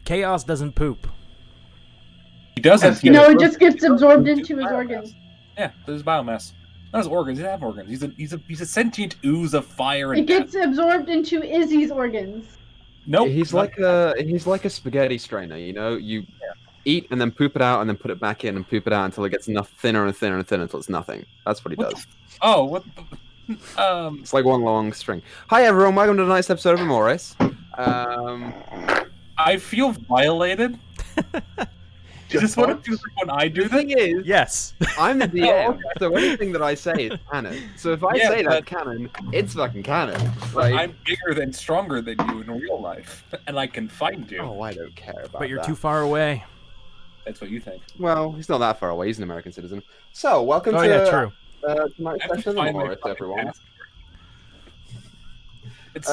Chaos doesn't poop. He doesn't. No, it just gets absorbed into his organs. Yeah, there's biomass. Not his organs. He doesn't have organs. He's a sentient ooze of fire and It gets absorbed into Izzy's organs. Nope. He's like a spaghetti strainer. You know, you eat and then poop it out and then put it back in and poop it out until it gets thinner and thinner and thinner until it's nothing. That's what he does. Oh, what? It's like one long string. Hi everyone, welcome to the next episode of Emoris. I feel violated. Is this what it feels like when I do The thing this? is, Yes. I'm the DM, so anything that I say is canon. So if I say that's canon, it's fucking canon. Like, I'm bigger and stronger than you in real life, and I can find you. oh, I don't care about But you're that. too far away. That's what you think. Well, he's not that far away. He's an American citizen. So, welcome to yeah, true. tonight's I have to session of find my Emoris, fucking everyone. passport. It's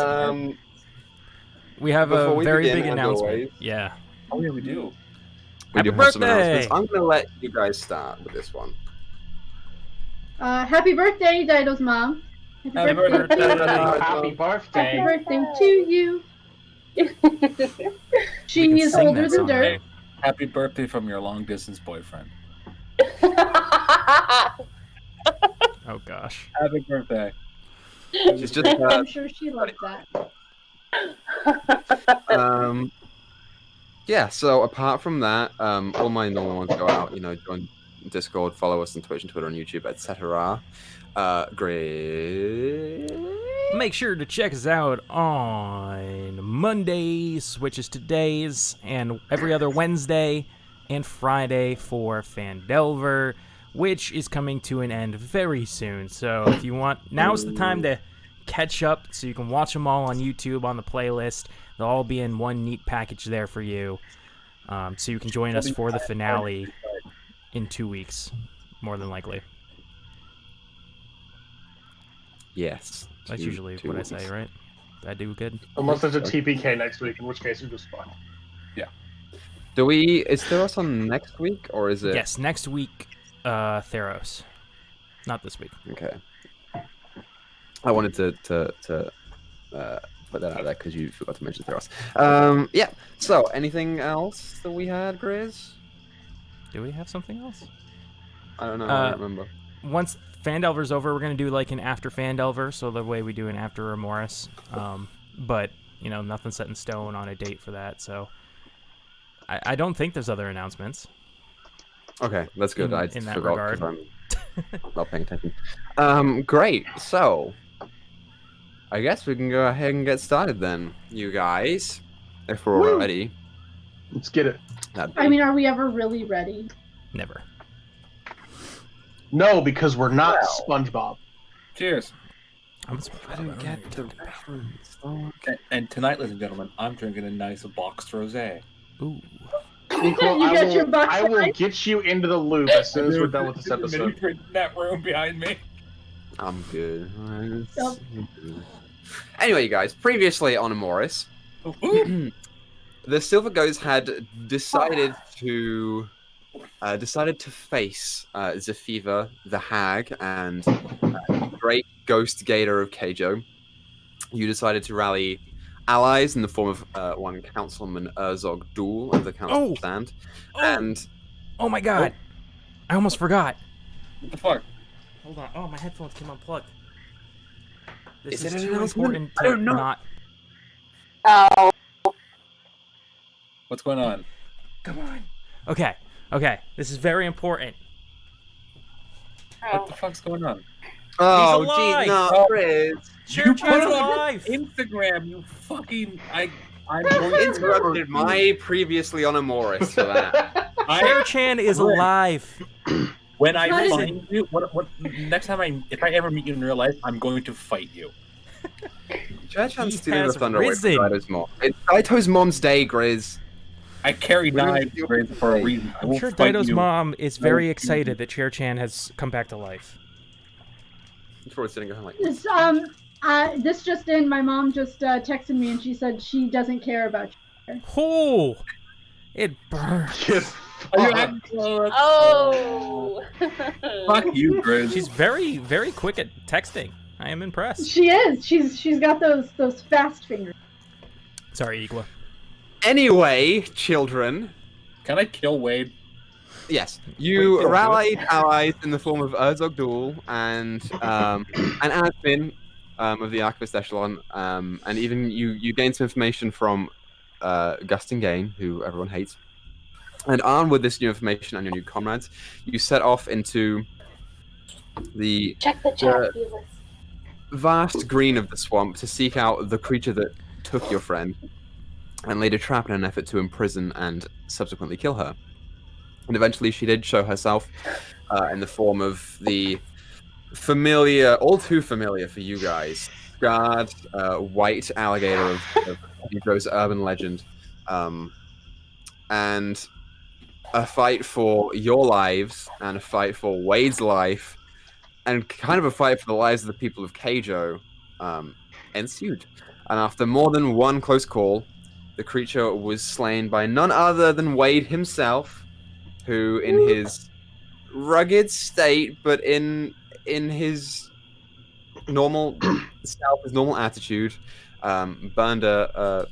We have Before a we very begin, big as announcement. always- Yeah. oh yeah, we do. We Happy do have some birthday! announcements. I'm going to let you guys start with this one. Happy birthday, Dyto's mom. Happy birthday. Happy birthday. Happy birthday to you. She can is sing older that than song, dirt. right? Happy birthday from your long distance boyfriend. Oh gosh. Happy birthday. She's just I'm sure she loves that. yeah, so apart from that, all my normal ones go out, you know, join Discord, follow us on Twitch and Twitter and YouTube, etc. Great. Make sure to check us out on Mondays, which is today's, and every other Wednesday and Friday for Fandelver, which is coming to an end very soon. So if you want, now's the time to catch up so you can watch them all on YouTube on the playlist. They'll all be in one neat package there for you. So you can join us for the finale in 2 weeks, more than likely. Yes. That's usually what I say, right? Did I do good? Unless there's a TPK next week, in which case you're just fine. Is Theros on next week, or is it? Yes, next week, Theros. Not this week. Okay. I wanted to put that out there because you forgot to mention Theros. Yeah. So, anything else that we had, Griz? Do we have something else? I don't know. I don't remember. Once Fandelver's over, we're going to do like an after Fandelver, so the way we do an after Emoris. But, you know, nothing set in stone on a date for that, so I don't think there's other announcements. Okay, that's good. I in that forgot regard. because I'm not paying attention. Great. So, I guess we can go ahead and get started then, you guys, if we're all ready. Let's get it. I mean, are we ever really ready? Never. No, because we're not SpongeBob. Cheers. I'm I don't get the reference. Oh, And tonight, ladies and gentlemen, I'm drinking a nice boxed rosé. Ooh. Equal, You got your box I will wine? get you into the loop as soon as we're done with this episode. In that room behind me. I'm good. Yep. Anyway, you guys, previously on Emoris, the Silver Ghost had decided to face Zephiva, the Hag, and great Ghost Gator of Keijo. You decided to rally allies in the form of one Councilman Urzog Duel of the Council Stand, and Oh my god! I almost forgot. What the fuck? Hold on. Oh, my headphones came unplugged. This Is it an too announcement? important I to don't know. not. What's going on? Come on. Okay. This is very important. What the fuck's going on? oh, alive! geez, no, Oh. Chris. You put it on alive. Instagram, you fucking... I'm Interrupted my previously on Emoris for that. Cher-chan is alive. When I What is find you, next time if I ever meet you in real life, I'm going to fight you. Cher-chan's He stealing the has thunder away from risen. Dyto's mom. It's Dyto's mom's day, Griz. I carry What do you knives do? Griz, for a reason. I I'm will sure fight Dyto's you. mom is very excited that Cher-chan has come back to life. He's probably sitting at home like, This, this just in, my mom just texted me and she said she doesn't care about you. Oh, it burns. Yes. Are you acting close? Oh. Fuck you, Griz. She's very, very quick at texting. I am impressed. She is. She's got those fast fingers. Sorry, Equa. Anyway, children. Can I kill Wade? Yes, you Wait, rallied allies in the form of Urzogdul and Admin of the Archivist Echelon, and even you gained some information from Gustingane, who everyone hates. And armed with this new information and your new comrades, you set off into the Check the chat, Felis. vast green of the swamp to seek out the creature that took your friend and laid a trap in an effort to imprison and subsequently kill her. And eventually she did show herself in the form of the familiar, all too familiar for you guys, scarred white alligator of Pedro's urban legend. And a fight for your lives and a fight for Wade's life and kind of a fight for the lives of the people of Keijo ensued. And after more than one close call, the creature was slain by none other than Wade himself, who in his rugged state, but in his normal self, his normal attitude, burned a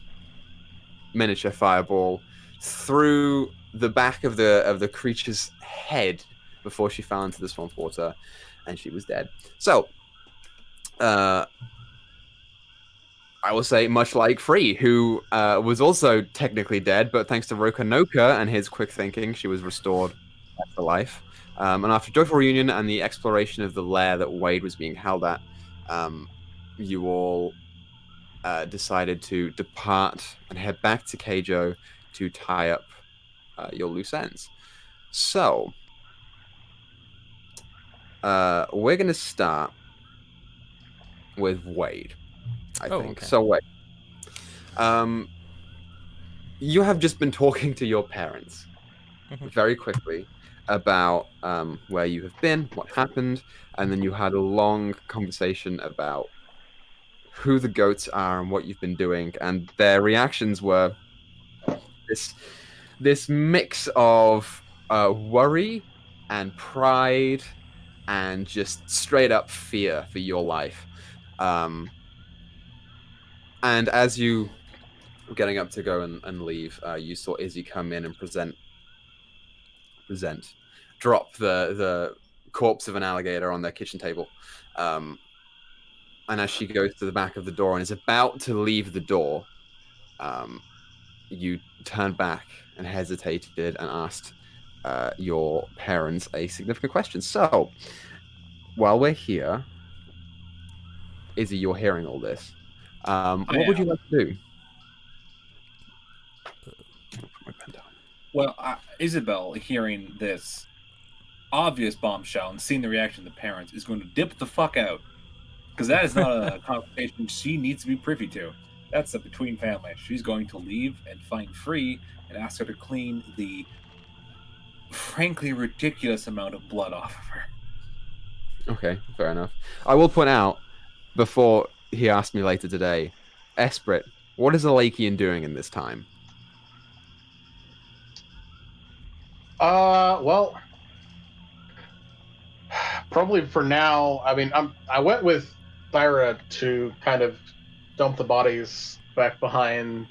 miniature fireball through the back of the creature's head before she fell into the swamp water, and she was dead. So, I will say, much like Free, who was also technically dead, but thanks to Rokanoka and his quick thinking, she was restored back to life. And after joyful reunion and the exploration of the lair that Wade was being held at, you all decided to depart and head back to Keijo to tie up your loose ends. So, we're going to start with Wade, I think. Okay. So, Wade, you have just been talking to your parents very quickly about where you have been, what happened, and then you had a long conversation about who the goats are and what you've been doing, and their reactions were this mix of worry and pride and just straight up fear for your life. And as you were getting up to go and leave, you saw Izzy come in and drop the corpse of an alligator on their kitchen table. And as she goes to the back of the door and is about to leave the door, you turned back and hesitated and asked your parents a significant question. So, while we're here, Izzy, you're hearing all this. What would you like to do? Well, Isabel, hearing this obvious bombshell and seeing the reaction of the parents, is going to dip the fuck out. Because that is not a conversation she needs to be privy to. That's a between family. She's going to leave and find Free and ask her to clean the frankly ridiculous amount of blood off of her. Okay, fair enough. I will point out, before he asked me later today, Esprit, what is a Lakean doing in this time? Well, probably for now. I mean, I went with Thyra to kind of dump the bodies back behind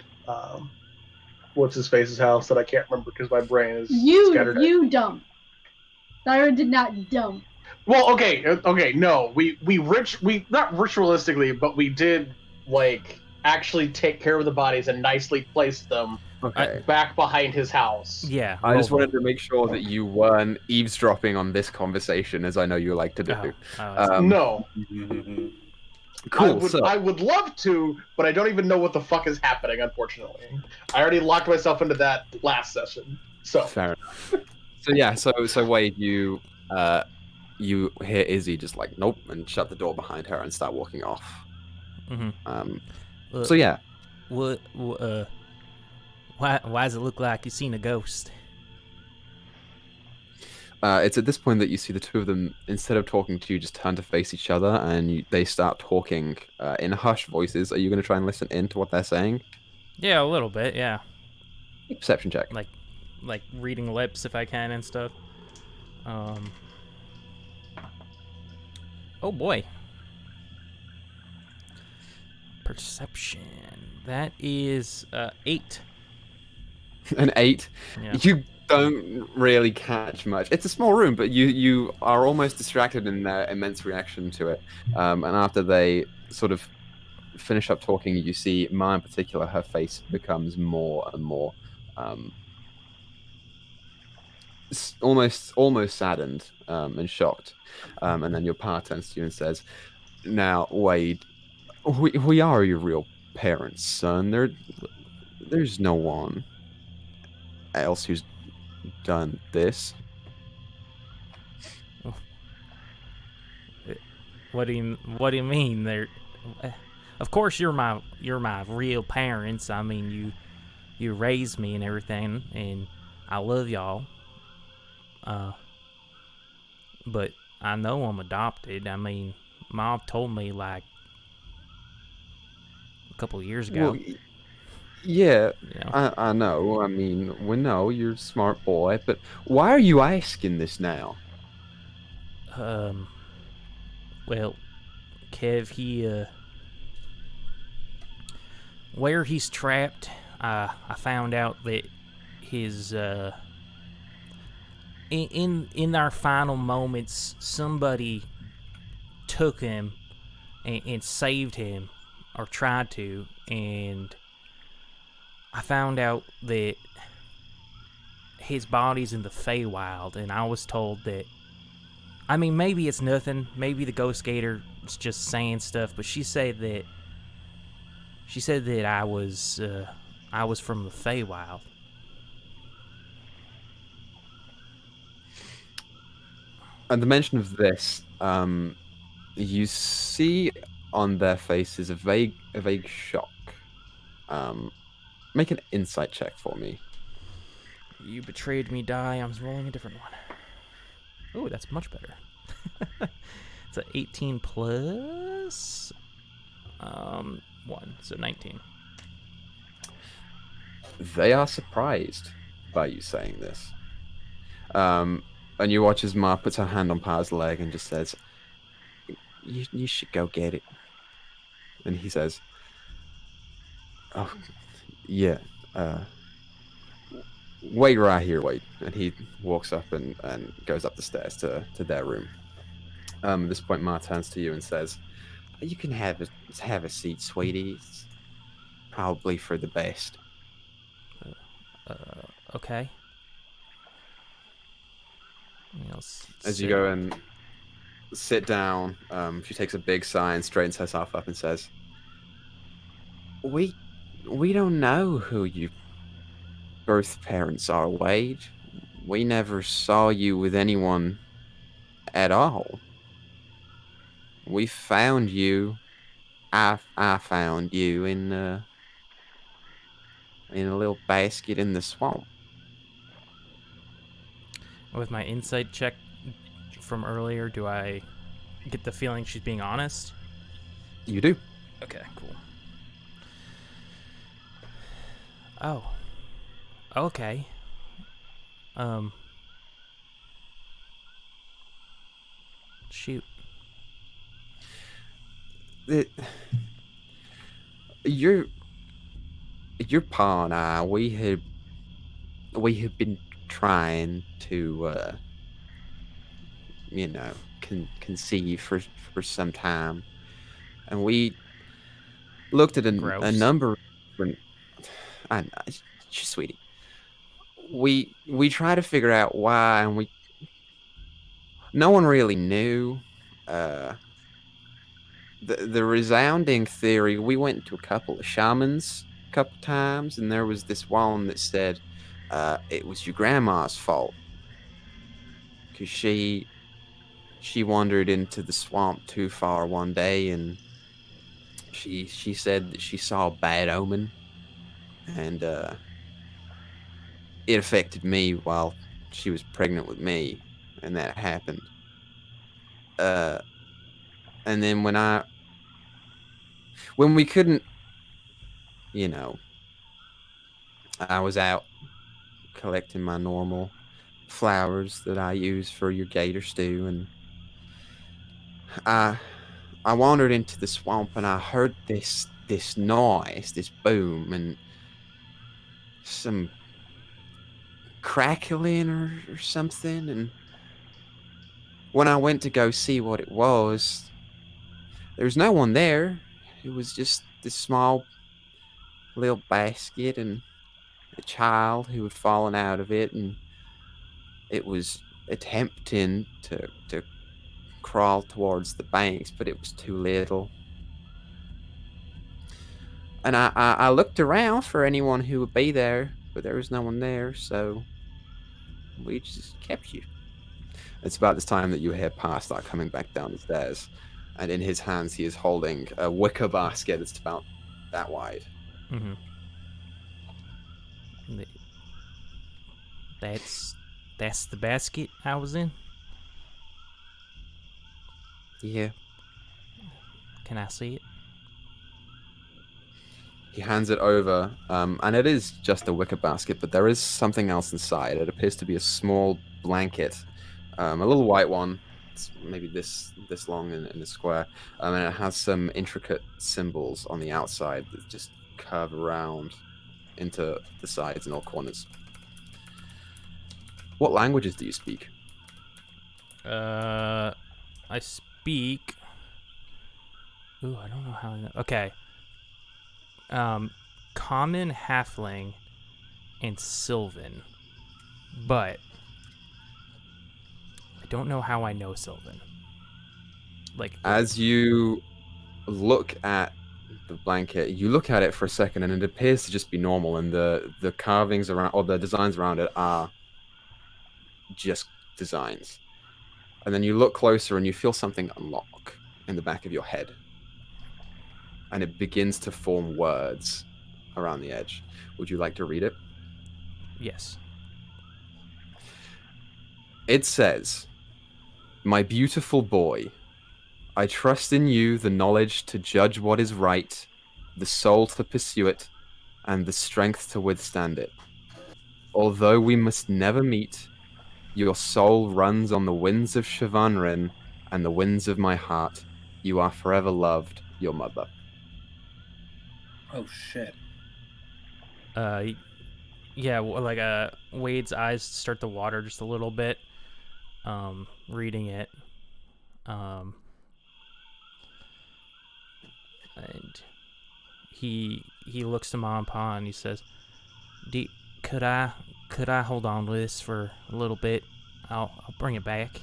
what's his face's house that I can't remember because my brain is scattered. You dump. Thyra did not dump. Well, okay, no, we not ritualistically, but we did like actually take care of the bodies and nicely place them back behind his house. Yeah. I just wanted to make sure that you weren't eavesdropping on this conversation, as I know you like to do. No. Cool. I would love to, but I don't even know what the fuck is happening, unfortunately. I already locked myself into that last session. So fair enough. So Wade, you hear Izzy just like nope and shut the door behind her and start walking off. So yeah. What? Why does it look like you've seen a ghost? It's at this point that you see the two of them, instead of talking to you, just turn to face each other, and they start talking in hushed voices. Are you going to try and listen in to what they're saying? Yeah, a little bit, yeah. Perception check. Like reading lips if I can and stuff. Oh boy. Perception. That is 8. An 8. Yeah. You don't really catch much. It's a small room, but you are almost distracted in their immense reaction to it. And after they sort of finish up talking, you see Ma in particular, her face becomes more and more almost saddened and shocked. And then your pa turns to you and says, "Now, Wade, we are your real parents, son. There's no one else who's done this." What do you mean? Of course you're my real parents. I mean, you raised me and everything, and I love y'all. But I know I'm adopted. I mean, Mom told me like a couple of years ago. Well, yeah, You know? I know. I mean, we know you're a smart boy, but why are you asking this now? Well, Kev, where he's trapped, I found out that his in our final moments, somebody took him and saved him, or tried to, and I found out that his body's in the Feywild, and I was told that, I mean, maybe it's nothing, maybe the Ghost Gator is just saying stuff, but she said that I was from the Feywild. At the mention of this, you see on their faces a vague shock. Make an insight check for me. You betrayed me, Die. I'm rolling a different one. Oh, that's much better. It's an 18 plus 1, so 19. They are surprised by you saying this. And you watch as Ma puts her hand on Pa's leg and just says, you should go get it. And he says, "Oh, yeah, wait right here, wait." And he walks up and goes up the stairs to their room. At this point, Ma turns to you and says, "You can have a seat, sweetie. It's probably for the best." Okay. As you go and sit down, she takes a big sigh and straightens herself up and says, We don't know who your birth parents are, Wade. We never saw you with anyone at all. We found you. I found you in a little basket in the swamp." With my insight check from earlier, do I get the feeling she's being honest? You do. Okay, cool. Oh. Okay. Shoot. Your pa and I, we have been trying to conceive for some time, and we looked at a number of different, I know, sweetie. We try to figure out why, and no one really knew. The resounding theory, we went to a couple of shamans a couple times, and there was this one that said it was your grandma's fault because she wandered into the swamp too far one day, and she said that she saw a bad omen, and it affected me while she was pregnant with me, and that happened. And then when we couldn't, I was out collecting my normal flowers that I use for your gator stew, and I wandered into the swamp, and I heard this noise, this boom, and some crackling or something, and when I went to go see what it was, there was no one there. It was just this small little basket and a child who had fallen out of it, and it was attempting to crawl towards the banks, but it was too little. And I looked around for anyone who would be there, but there was no one there, so we just kept you. It's about this time that you hear Pa start coming back down the stairs, and in his hands he is holding a wicker basket that's about that wide. Mm-hmm. That's the basket I was in? Yeah. Can I see it? He hands it over, and it is just a wicker basket, but there is something else inside. It appears to be a small blanket, a little white one. It's maybe this long in a square, and it has some intricate symbols on the outside that just curve around into the sides and all corners. What languages do you speak? I speak. Ooh, I don't know how I know. Okay. Common, halfling, and Sylvan, but I don't know how I know Sylvan. As you look at the blanket, you look at it for a second, and it appears to just be normal, and the carvings around or the designs around it are just designs. And then you look closer, and you feel something unlock in the back of your head, and it begins to form words around the edge. Would you like to read it? Yes. It says, "My beautiful boy, I trust in you the knowledge to judge what is right, the soul to pursue it, and the strength to withstand it. Although we must never meet, your soul runs on the winds of Shivanrin and the winds of my heart. You are forever loved, your mother." Oh shit. Yeah, Wade's eyes start to water just a little bit, reading it. And he looks to Mom and Pa and he says, could I hold on to this for a little bit? I'll bring it back.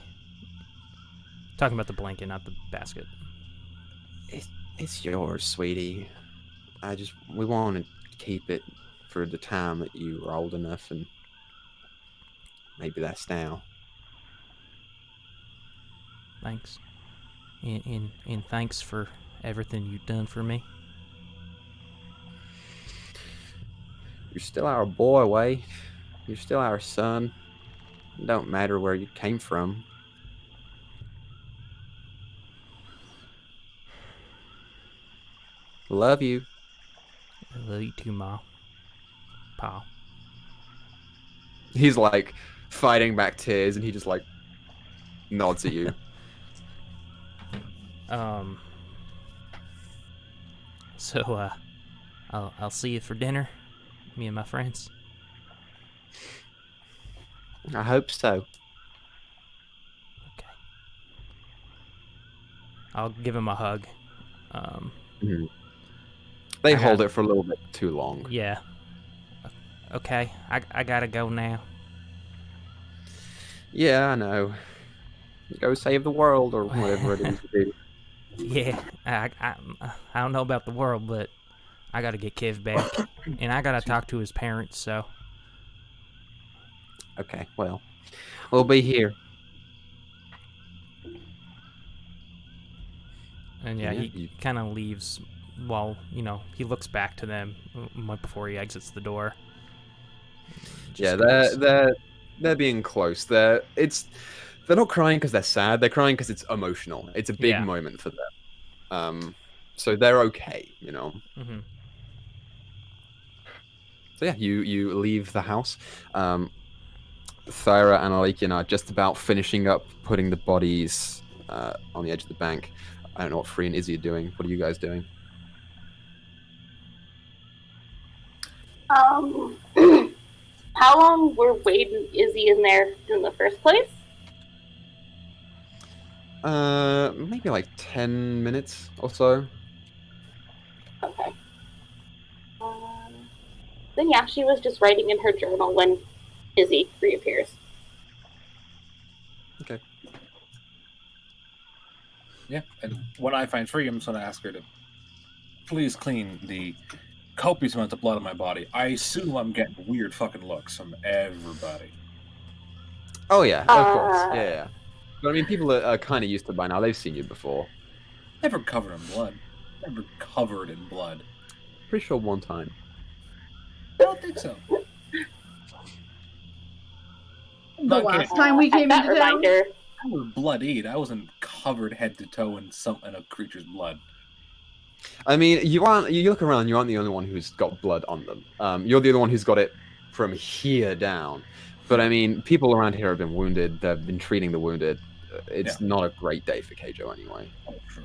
Talking about the blanket, not the basket. It's yours, sweetie. We want to keep it for the time that you were old enough, and maybe that's now. Thanks. And thanks for everything you've done for me. You're still our boy, Way. You're still our son. It don't matter where you came from. Love you. I love you too, Ma. Pa. He's like fighting back tears, and he just like nods at you. So I'll see you for dinner, me and my friends. I hope so. Okay. I'll give him a hug. They hold it for a little bit too long. Yeah. Okay, I gotta go now. Yeah, I know. Go save the world or whatever it is you do. Yeah, I don't know about the world, but I gotta get Kiv back, and I gotta talk to his parents. So. Okay, well, we'll be here. And he kind of leaves while, he looks back to them before he exits the door. Yeah, they're being close. They're not crying because they're sad. They're crying because it's emotional. It's a big moment for them. So they're okay, Mm-hmm. So yeah, you leave the house. Thyra and Alekian are just about finishing up putting the bodies on the edge of the bank. I don't know what Free and Izzy are doing. What are you guys doing? How long were Wade and Izzy in there in the first place? Maybe like 10 minutes or so. Okay. Then yeah, she was just writing in her journal when Izzy reappears. Okay. Yeah, and when I find free, I'm just going to ask her to please clean the copious amount of blood on my body. I assume I'm getting weird fucking looks from everybody. Oh yeah, of course. Yeah. But I mean, people are kind of used to it by now. They've seen you before. Never covered in blood. Never covered in blood. Pretty sure one time. I don't think so. The Not last kidding. time we came that into town. reminder. I was bloodied. I wasn't covered head to toe in a creature's blood. I mean, you look around, you aren't the only one who's got blood on them. You're the only one who's got it from here down. But I mean, people around here have been wounded. They've been treating the wounded. It's not a great day for Keijo anyway. Oh, true.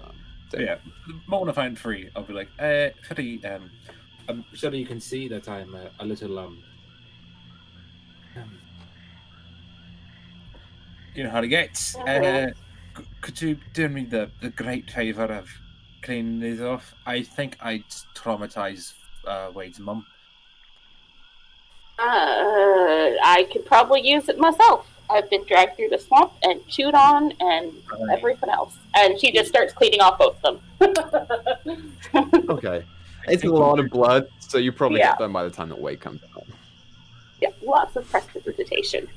So Yeah, the moment I find free, I'll be like, Freddy, I'm sure you can see that I'm a little, you know how to get. Could you do me the great favor of cleaning these off? I think I'd traumatize Wade's mum. I could probably use it myself. I've been dragged through the swamp and chewed on and everything else. And she just starts cleaning off both of them. Okay. It's a lot of blood, so you probably Yeah. get done by the time that Wade comes out. Yeah, lots of prestidigitation.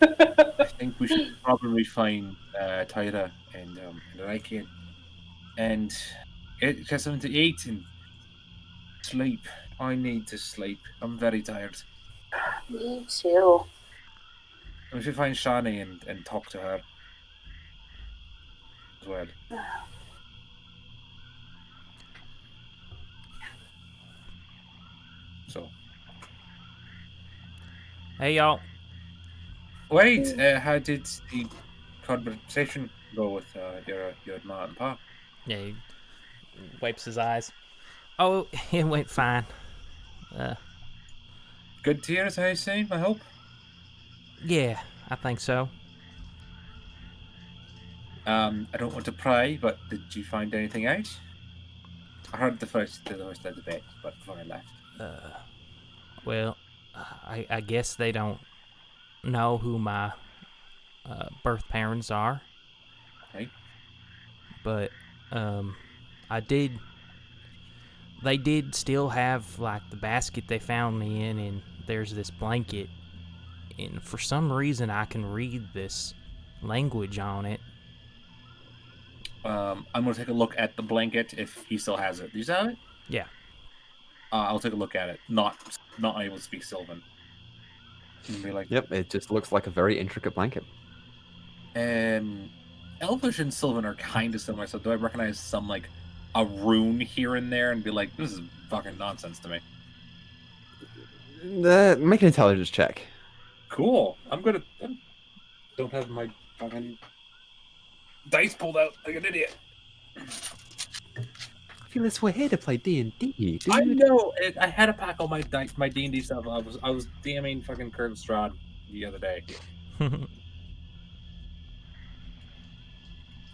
I think we should probably find Tyra and Reikian and get something to eat and sleep. I need to sleep. I'm very tired. Me too. We should find Shani and talk to her as well. So, Hey, y'all. wait. How did the conversation go with your mom and pop? Yeah, he wipes his eyes. Oh, it went fine. Good tears, I assume. I hope. Yeah, I think so. I don't want to pry, but did you find anything out? I heard the first of the debate, but before I left. Well, I guess they don't know who my birth parents are. Right. But they did still have like the basket they found me in, and there's this blanket, and for some reason I can read this language on it. I'm gonna take a look at the blanket if he still has it. Do you still have it? Yeah. I'll take a look at it. Not able to speak Sylvan. And be like, Yep, it just looks like a very intricate blanket. Elvish and Sylvan are kind of similar. So do I recognize some like a rune here and there and be like, this is fucking nonsense to me? Make an intelligence check. Cool. I don't have my fucking dice pulled out like an idiot. Felis, we're here to play D&D, dude. I know. I had to pack all my dice, my D&D stuff. I was DMing fucking Curtis Strahd the other day. All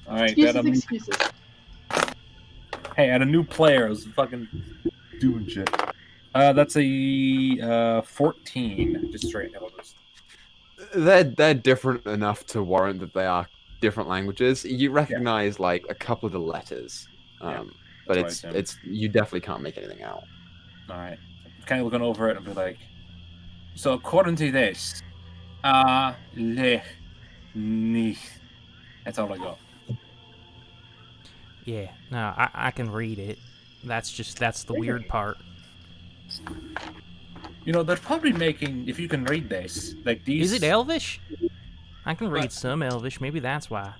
right, Excuses. Hey, I had a new player. I was fucking doing shit. That's a 14. Just straight numbers. They're different enough to warrant that they are different languages. You recognize like a couple of the letters, but it's you definitely can't make anything out. All right, kind of looking over it and be like, so according to this, le, ni. That's all I got. Yeah, no, I can read it. That's the weird part. You know, they're probably making, if you can read this, like these... Is it Elvish? I can read some Elvish, maybe that's why.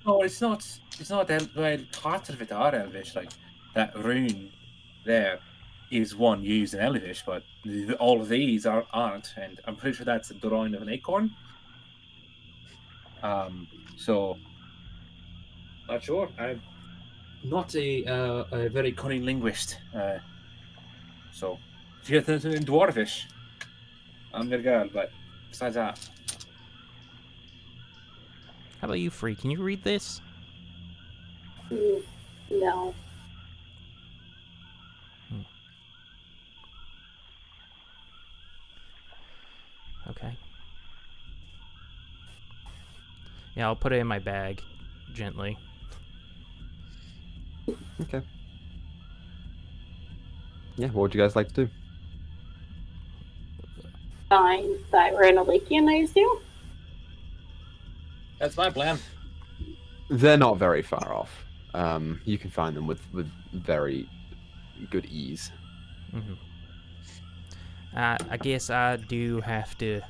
No, it's not well, parts of it are Elvish, like that rune there is one used in Elvish, but all of these aren't, and I'm pretty sure that's a drawing of an acorn. So, not sure. I'm not a very cunning linguist, so if you have something in Dwarvish, I'm gonna go, but besides that, How about you, Free? Can you read this? No. Okay. Yeah, I'll put it in my bag, gently. Okay. Yeah, what would you guys like to do? Find Thyra and Alekian, I assume? that's my plan. They're not very far off. You can find them with very good ease. Mm-hmm. I guess I do have to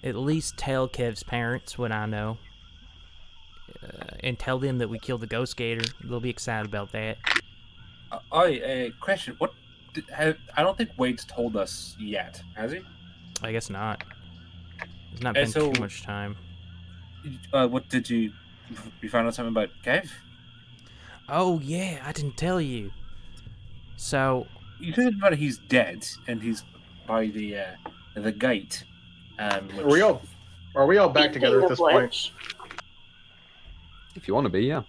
at least tell Kev's parents what I know. And tell them that we killed the Ghost Gator. They'll be excited about that. Question. What? I don't think Wade's told us yet, has he? I guess not. There's not And been so- too much time. What did you find out something about Kev? Oh, yeah, I didn't tell you. So, You told about he's dead and he's by the gate. Are we all back together at this point? If you want to be, yeah.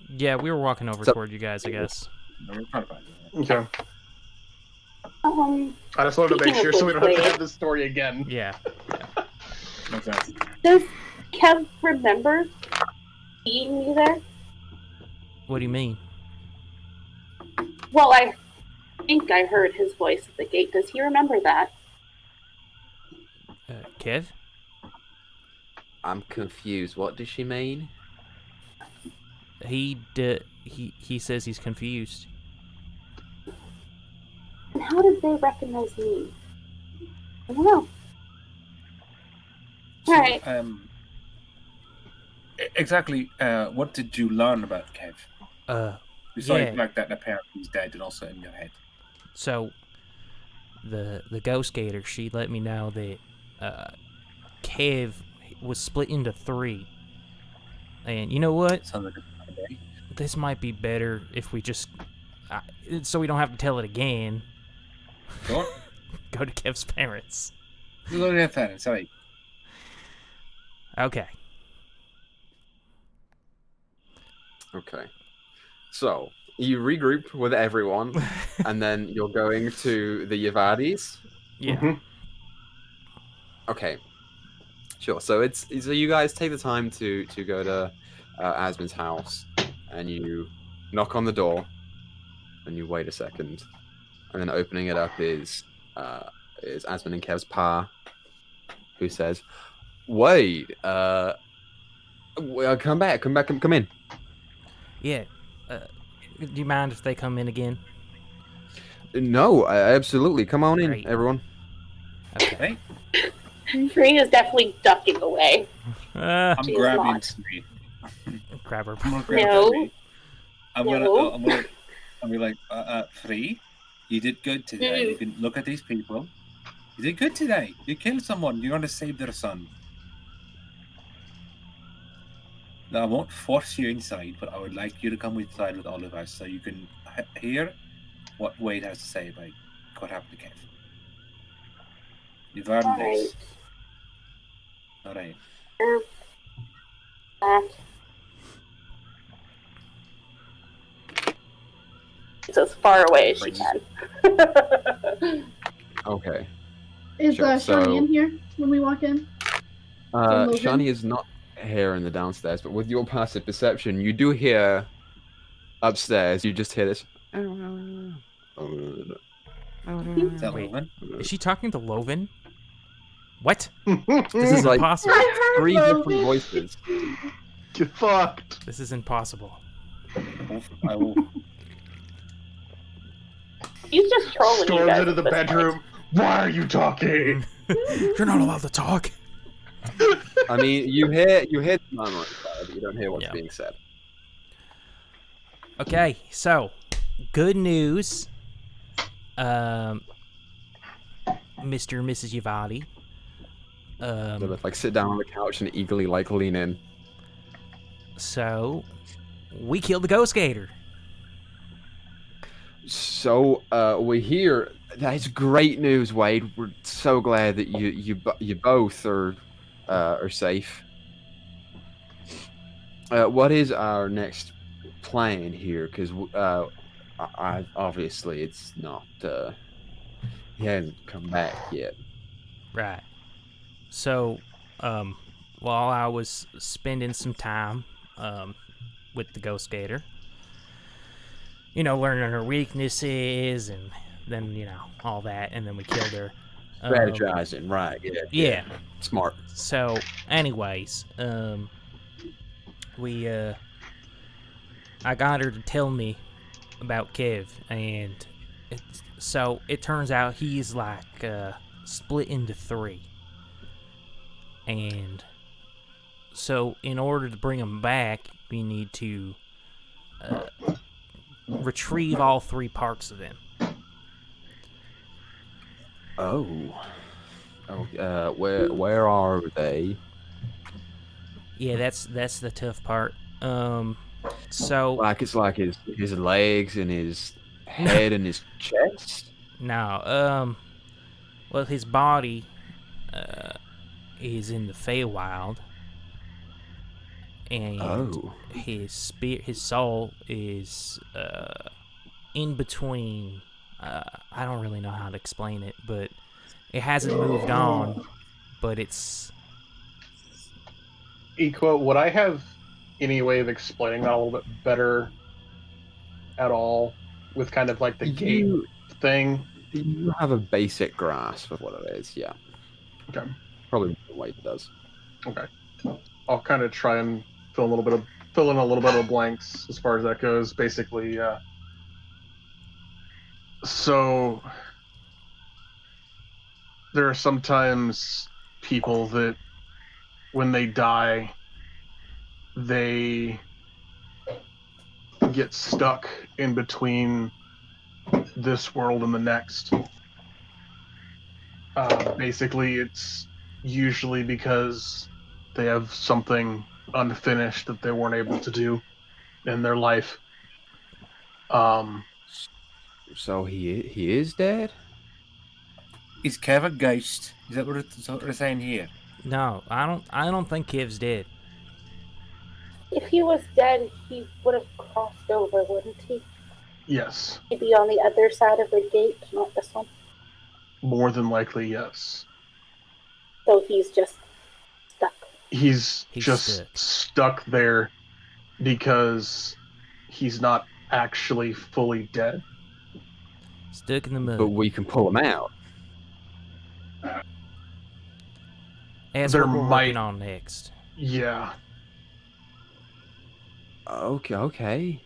yeah, we were walking over So- toward you guys, I guess. Okay. I just wanted to make Speaking sure of so we don't have to which, have this story again. Yeah. Makes sense. Does Kev remember seeing me there? What do you mean? Well, I think I heard his voice at the gate. Does he remember that? Kev? I'm confused. What does she mean? He says he's confused. And how did they recognize me? I don't know. So, Alright. Exactly. What did you learn about Kev? Besides Yeah. the fact that apparently he's dead and also in your head. So, the Ghost Gator, she let me know that Kev was split into 3. And you know what? Sounds like a bad day. This might be better if we just... so we don't have to tell it again. Go on. Go to Kev's parents. Go to your parents, sorry. Okay. Okay. So, you regroup with everyone, and then you're going to the Yavadis? Yeah. Mhm. Okay. Sure. So so you guys take the time to go to Asmon's house, and you knock on the door, and you wait a second, and then opening it up is Asmon and Kev's pa, who says, "Wait, come back, come in." Yeah. Do you mind if they come in again? No, absolutely. Come on in, Great. everyone. Okay. Hey, Free is definitely ducking away. I'm She's grabbing not. Esprit. Grab her. I'm gonna grab No. Esprit. I'm No. gonna be like, Free, you did good today. You can look at these people. You did good today. You killed someone. You're gonna save their son. Now, I won't force you inside, but I would like you to come inside with all of us so you can hear what Wade has to say about what happened to Kev. You've earned this. Alright. Back. It's as far away as she can. Okay. Is Sure, Shani so- in here when we walk in? Logan? Shani is not here in the downstairs, but with your passive perception, you do hear upstairs. You just hear this. Is that Wait. Logan? Is she talking to Loven? What? This is like Impossible. I heard 3 different Logan. voices. Get fucked. This is impossible. I will. He's just trolling you Storms guys into at the this point. bedroom. Why are you talking? You're not allowed to talk. I mean, you hear the murmur inside, but you don't hear what's Yeah. being said. Okay, so good news. Mr. and Mrs. Yavadi. They both like sit down on the couch and eagerly like lean in. So we killed the Ghost Gator. So we hear that's great news, Wade. We're so glad that you both are safe. What is our next plan here? Because I obviously it's not. He hasn't come back yet. Right. So, while I was spending some time with the Ghost Gator, learning her weaknesses and then, all that, and then we killed her. Strategizing, right? Yeah. Smart. So, anyways, I got her to tell me about Kev, and so it turns out he's like split into 3. And so in order to bring him back, we need to retrieve all 3 parts of him. Where are they? Yeah, that's the tough part. So It's like his legs and his head and his chest. no, well, his body is in the Feywild, and his soul is in between. I don't really know how to explain it, but it hasn't moved on. But it's Equa, would I have any way of explaining that a little bit better at all with kind of like the gate thing? You have a basic grasp of what it is, yeah. Okay. Probably the way it does. Okay. I'll kind of try and fill in a little bit of blanks as far as that goes. Basically, so there are sometimes people that when they die, they get stuck in between this world and the next. Basically, it's usually because they have something unfinished that they weren't able to do in their life. So he is dead? Is Kev a ghost? Is that what they're saying here? no, I don't think Kev's dead. If he was dead, he would have crossed over, wouldn't he? Yes. He'd be on the other side of the gate, not this one. More than likely, yes. So he's just stuck. He's just stuck there because he's not actually fully dead. Stuck in the mud. But we can pull him out. That's what we're working on next. Yeah. Okay.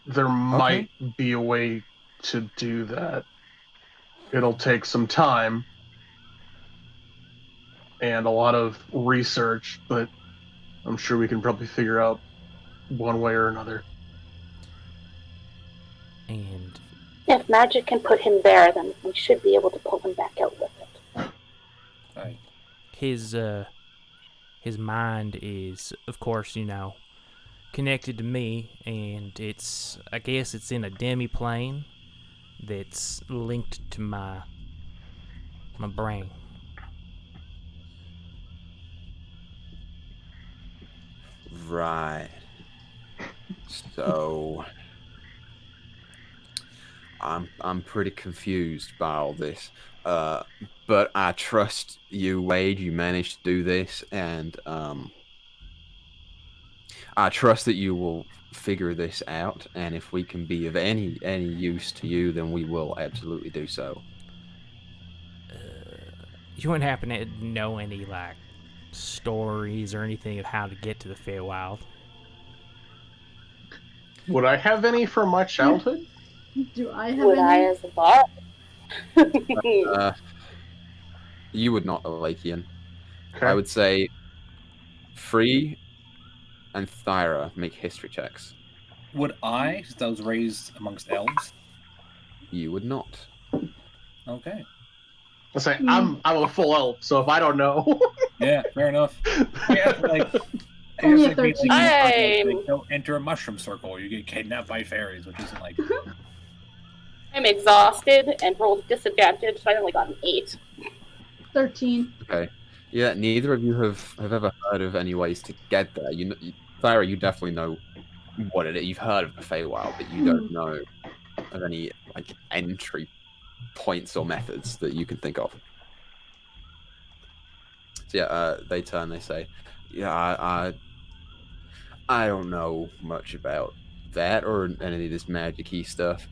There might be a way to do that. It'll take some time and a lot of research, but I'm sure we can probably figure out one way or another. And if magic can put him there, then we should be able to pull him back out with it. Right. His mind is, of course, connected to me, and I guess it's in a demi-plane that's linked to my brain. Right. So I'm pretty confused by all this. But I trust you, Wade. You managed to do this, and I trust that you will figure this out. And if we can be of any use to you, then we will absolutely do so. You wouldn't happen to know any stories or anything of how to get to the Feywild? Would I have any from my childhood? Do I have Would any? I as a bot? You would not, Alakian. Okay. I would say Free and Thyra make history checks. Would I, since I was raised amongst elves? You would not. Okay. Let's say I'm a full elf, so if I don't know, Yeah, fair enough. Yeah, Only a 13. Don't enter a mushroom circle, or you get kidnapped by fairies, which isn't I'm exhausted and rolled disadvantage, so I only got an 8. 13. Okay. Yeah, neither of you have ever heard of any ways to get there. Thyra, you definitely know what it is. You've heard of the Feywild, but you don't know of any like entry points or methods that you can think of. So yeah, they turn. They say, "Yeah, I don't know much about that or any of this magic-y stuff.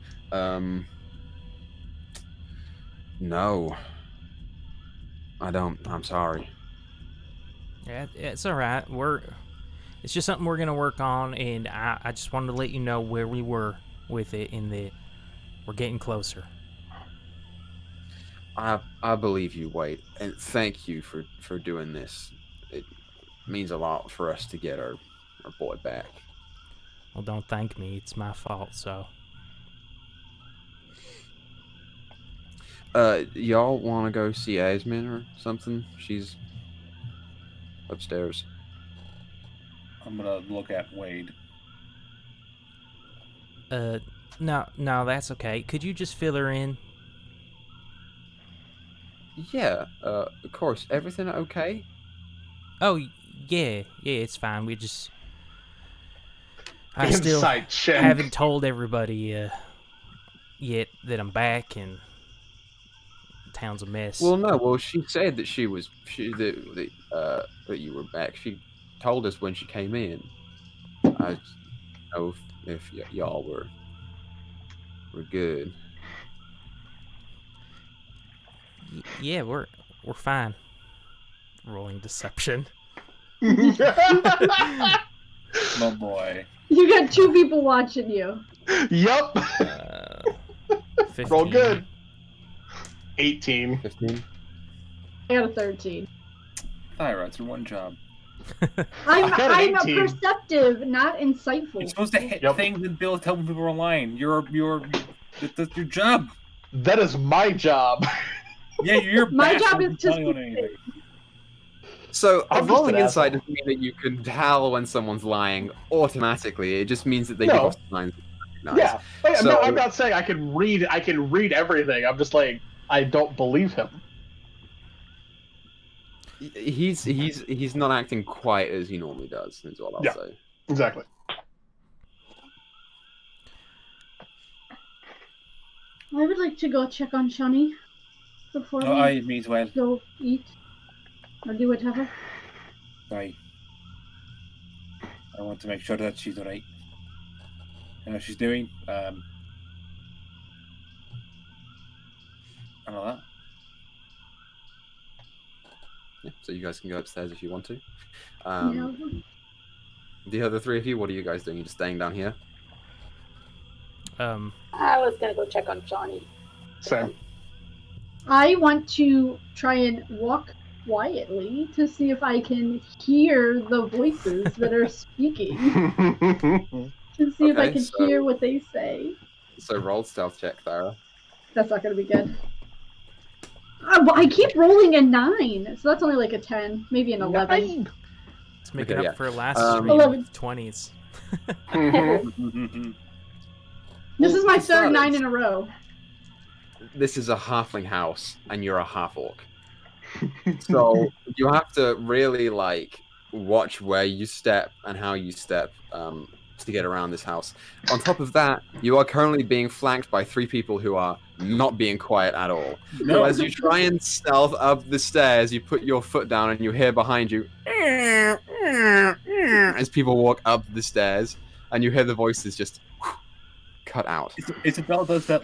No, I don't. I'm sorry." Yeah, it's all right. It's just something we're gonna work on, and I just wanted to let you know where we were with it, and that we're getting closer. I believe you, Wade, and thank you for doing this. It means a lot for us to get our boy back. Well, don't thank me. It's my fault. So, Y'all want to go see Asmin or something? She's upstairs. I'm gonna look at Wade. no, that's okay. Could you just fill her in? Yeah, of course. Everything okay? Oh, yeah, it's fine. I still Insight check. haven't told everybody yet that I'm back, and town's a mess. Well, no. Well, she said that that you were back. She told us when she came in. I don't know if y'all were good. Yeah, we're fine. Rolling deception. My boy. You got 2 people watching you. Yup. 15. Roll good. 18. 15. I got a 13. Thyra, it's your one job. I'm got an a 18. perceptive, not insightful. You're supposed to hit Yep. things and build helping people online. That's your job. That is my job. Yeah, you're My bad job for is to telling on see anything. So, I'm just rolling an insight asshole. doesn't mean that you can tell when someone's lying automatically. It just means that they No. give off signs that you recognize. Yeah. Like, So- no, I'm not saying I can read everything. I'm just like, I don't believe him. He's not acting quite as he normally does, is what I'll Yeah. say. Exactly. I would like to go check on Shani before Oh, I me as well. we go eat or do whatever. Right. I want to make sure that she's alright. I know what she's doing. And all that. Yeah, so you guys can go upstairs if you want to. Yeah. The other 3 of you, what are you guys doing? You just staying down here? I was gonna go check on Johnny. Same. I want to try and walk quietly to see if I can hear the voices that are speaking. To see if I Okay, can so- hear what they say. So roll stealth check, Thyra. That's not going to be good. I keep rolling a 9, so that's only like a 10, maybe an 11. Let's make Okay, it up yeah. for last stream 11. with 20s. This is my for third 9 starters, in a row. This is a halfling house, and you're a half-orc. So you have to really like watch where you step and how you step to get around this house. On top of that, you are currently being flanked by 3 people who are not being quiet at all. So No. as you try and stealth up the stairs, you put your foot down and you hear behind you as people walk up the stairs, and you hear the voices just cut out. Isabel does that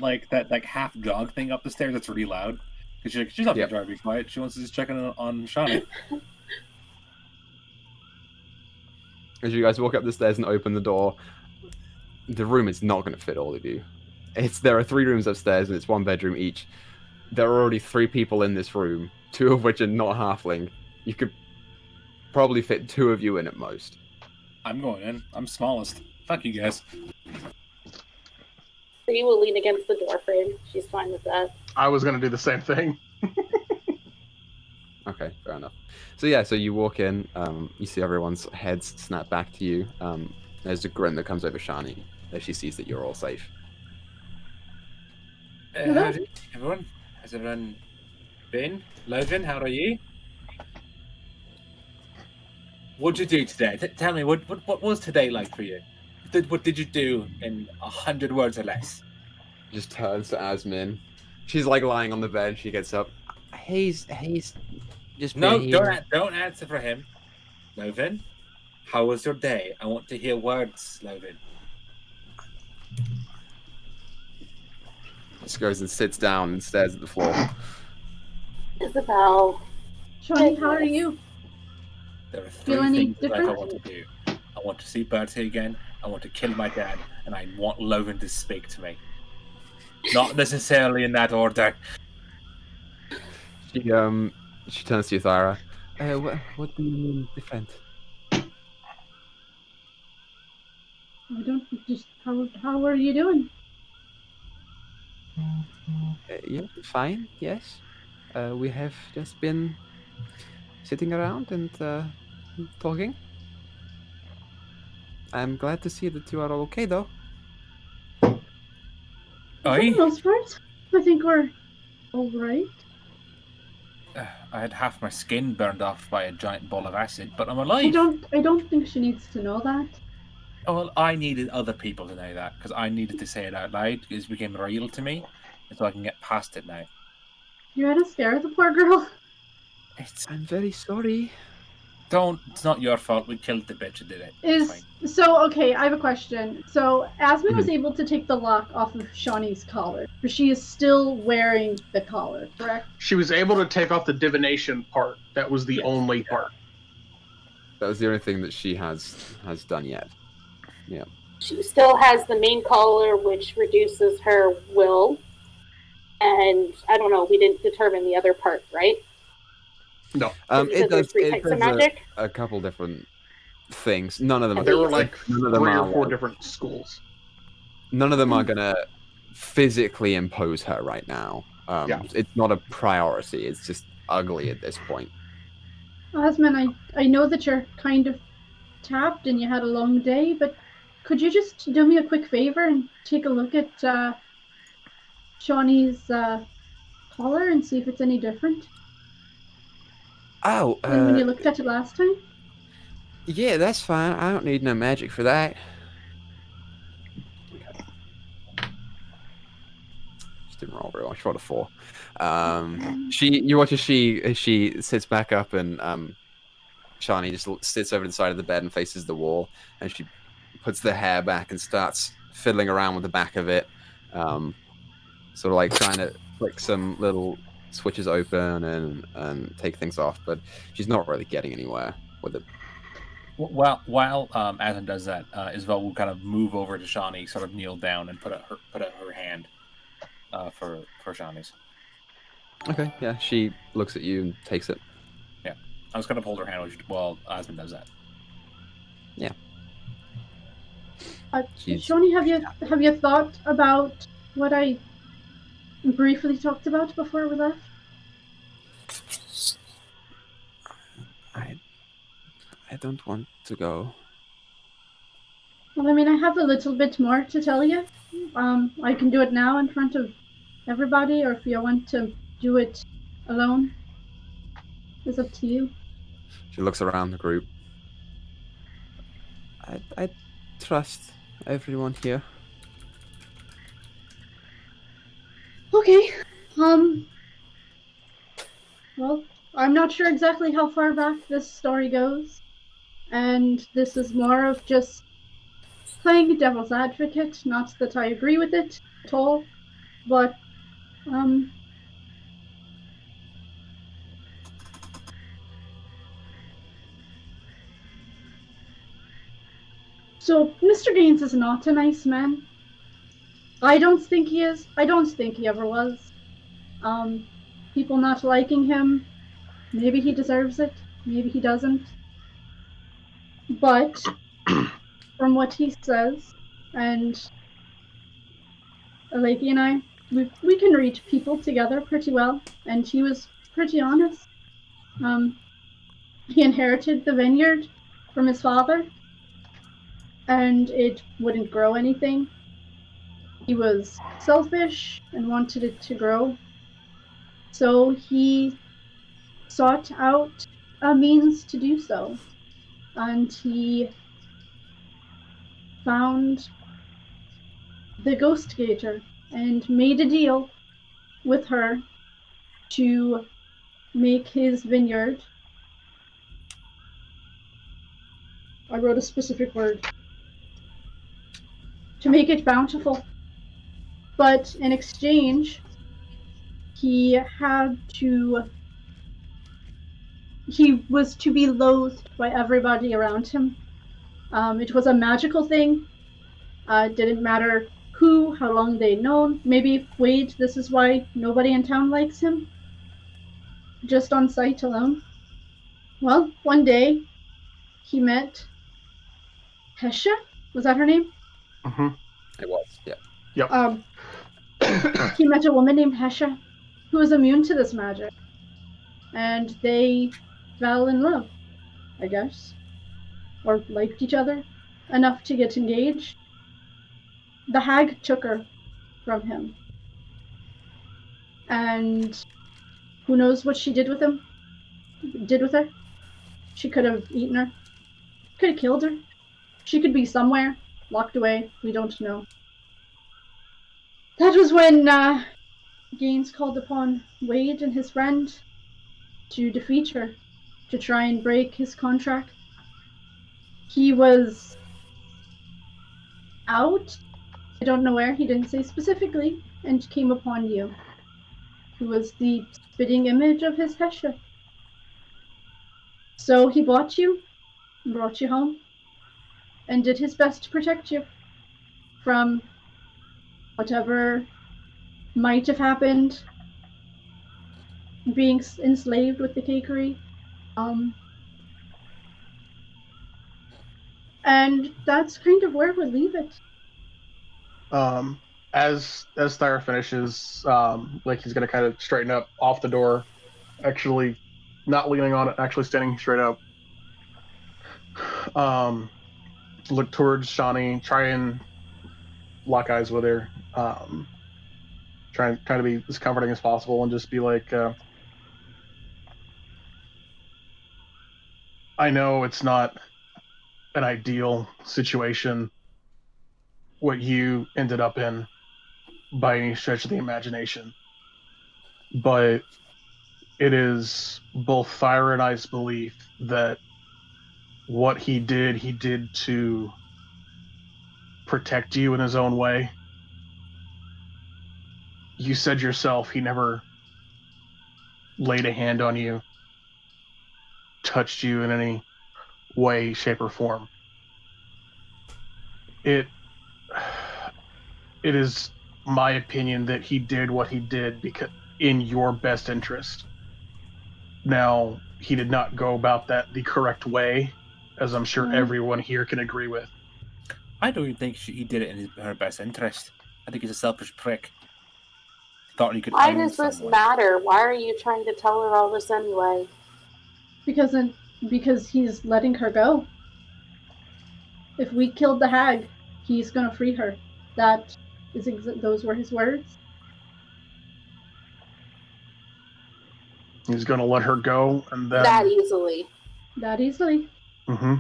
half jog thing up the stairs that's really loud. Because she's not Yep. trying to be quiet. She wants to just check in on Shawnee. As you guys walk up the stairs and open the door, the room is not going to fit all of you. There are 3 rooms upstairs and it's 1 bedroom each. There are already 3 people in this room, 2 of which are not halfling. You could probably fit 2 of you in at most. I'm going in. I'm smallest. Fuck you guys. Bree will lean against the door frame. She's fine with that. I was gonna do the same thing. Okay, fair enough. So yeah, so you walk in, you see everyone's heads snap back to you. There's a grin that comes over Shani as she sees that you're all safe. Howdy, everyone. How's everyone been? Logan, how are you? What'd you do today? Tell me, what was today like for you? What did you do in 100 words or less? Just turns to Asmin. She's like lying on the bed. She gets up. He's just No, been here. don't answer for him. Logan, how was your day? I want to hear words, Logan. Just goes and sits down and stares at the floor. Isabel. Shawnee, how are you? There are Feel three any things in life I different? want to do. I want to see Bertie again. I want to kill my dad, and I want Logan to speak to me. Not necessarily in that order. She turns to you, Thyra. What do you mean different? I don't just how are you doing? Yeah, fine. Yes. We have just been sitting around and talking. I'm glad to see that you are all okay, though. For the I most part, I think we're all right. had half my skin burned off by a giant ball of acid, but I'm I alive. don't think she needs to know that. Oh, well, I needed other people to know that because I needed to say it out loud because it became real to me, and so I can get past it now. You had to scare the poor girl. I'm very sorry. It's not your fault. We killed the bitch and did it. It's fine. Okay, I have a question. So Asmin was able to take the lock off of Shawnee's collar, but she is still wearing the collar, correct? She was able to take off the divination part. That was the only part. That was the only thing that she has done yet. Yeah. She still has the main collar, which reduces her will. And I don't know, we didn't determine the other part, right? No. It does. Three It types of does magic. a couple different things. None of them. There were like none of them 3 are or 4 like- different schools. None of them are gonna physically impose her right now. It's not a priority. It's just ugly at this point. Asmin, I know that you're kind of tapped and you had a long day, but could you just do me a quick favor and take a look at Shawnee's collar and see if it's any different Oh, than when you looked at it last time? yeah, that's fine. I don't need no magic for that. Just didn't roll very well. She rolled a 4. You watch as she sits back up and Shawnee just sits over to the side of the bed and faces the wall, and she puts the hair back and starts fiddling around with the back of it, sort of like trying to flick some little switches open and take things off, but she's not really getting anywhere with it. While Aslan does that, Isabel will kind of move over to Shawnee, sort of kneel down and put out her hand for Shawnee's. Okay, yeah, she looks at you and takes it. Yeah, I was going to hold her hand while Aslan does that. Yeah. Shawnee, have you thought about what I briefly talked about before we left? I don't want to go. Well, I mean, I have a little bit more to tell you. I can do it now in front of everybody, or if you want to do it alone, it's up to you. She looks around the group. I trust everyone here. Okay. Well, I'm not sure exactly how far back this story goes, and this is more of just playing devil's advocate. Not that I agree with it at all, but so Mr. Gaines is not a nice man. I don't think he is. I don't think he ever was. People not liking him, maybe he deserves it, maybe he doesn't. But from what he says, and Aleki and I, we can read people together pretty well, and he was pretty honest. He inherited the vineyard from his father, and it wouldn't grow anything. He was selfish and wanted it to grow. So he sought out a means to do so. And he found the Ghost Gator and made a deal with her to make his vineyard. I wrote a specific word. To make it bountiful. But in exchange, he was to be loathed by everybody around him. It was a magical thing. It didn't matter who, how long they'd known. Maybe, Wade, this is why nobody in town likes him. Just on sight alone. Well, one day, he met Hesha? Was that her name? Mm-hmm. It was, yeah. Yep. He met a woman named Hesha who was immune to this magic. And they fell in love, I guess. Or liked each other enough to get engaged. The hag took her from him. And who knows what she did with her? She could have eaten her. Could have killed her. She could be somewhere, locked away. We don't know. That was when Gaines called upon Wade and his friend to defeat her, to try and break his contract. He was out, I don't know where, he didn't say specifically, and came upon you, who was the spitting image of his Hesha. So he bought you, brought you home, and did his best to protect you from whatever might have happened, being enslaved with the cakery. And that's kind of where we'll leave it. As Thyra finishes, like he's gonna kind of straighten up off the door, actually not leaning on it, actually standing straight up. Look towards Shawnee, try and lock eyes with her. Try to be as comforting as possible, and just be like, I know it's not an ideal situation what you ended up in by any stretch of the imagination, but it is both Thyra and I's belief that what he did to protect you in his own way. You said yourself he never laid a hand on you, touched you in any way, shape, or form. It is my opinion that he did what he did because in your best interest. Now, he did not go about that the correct way, as I'm sure everyone here can agree with. I don't even think he did it in her best interest. I think he's a selfish prick. Thought he could. Why does this matter? Why are you trying to tell her all this anyway? Because he's letting her go. If we killed the hag, he's gonna free her. Those were his words. He's gonna let her go, and then that easily. Mm-hmm.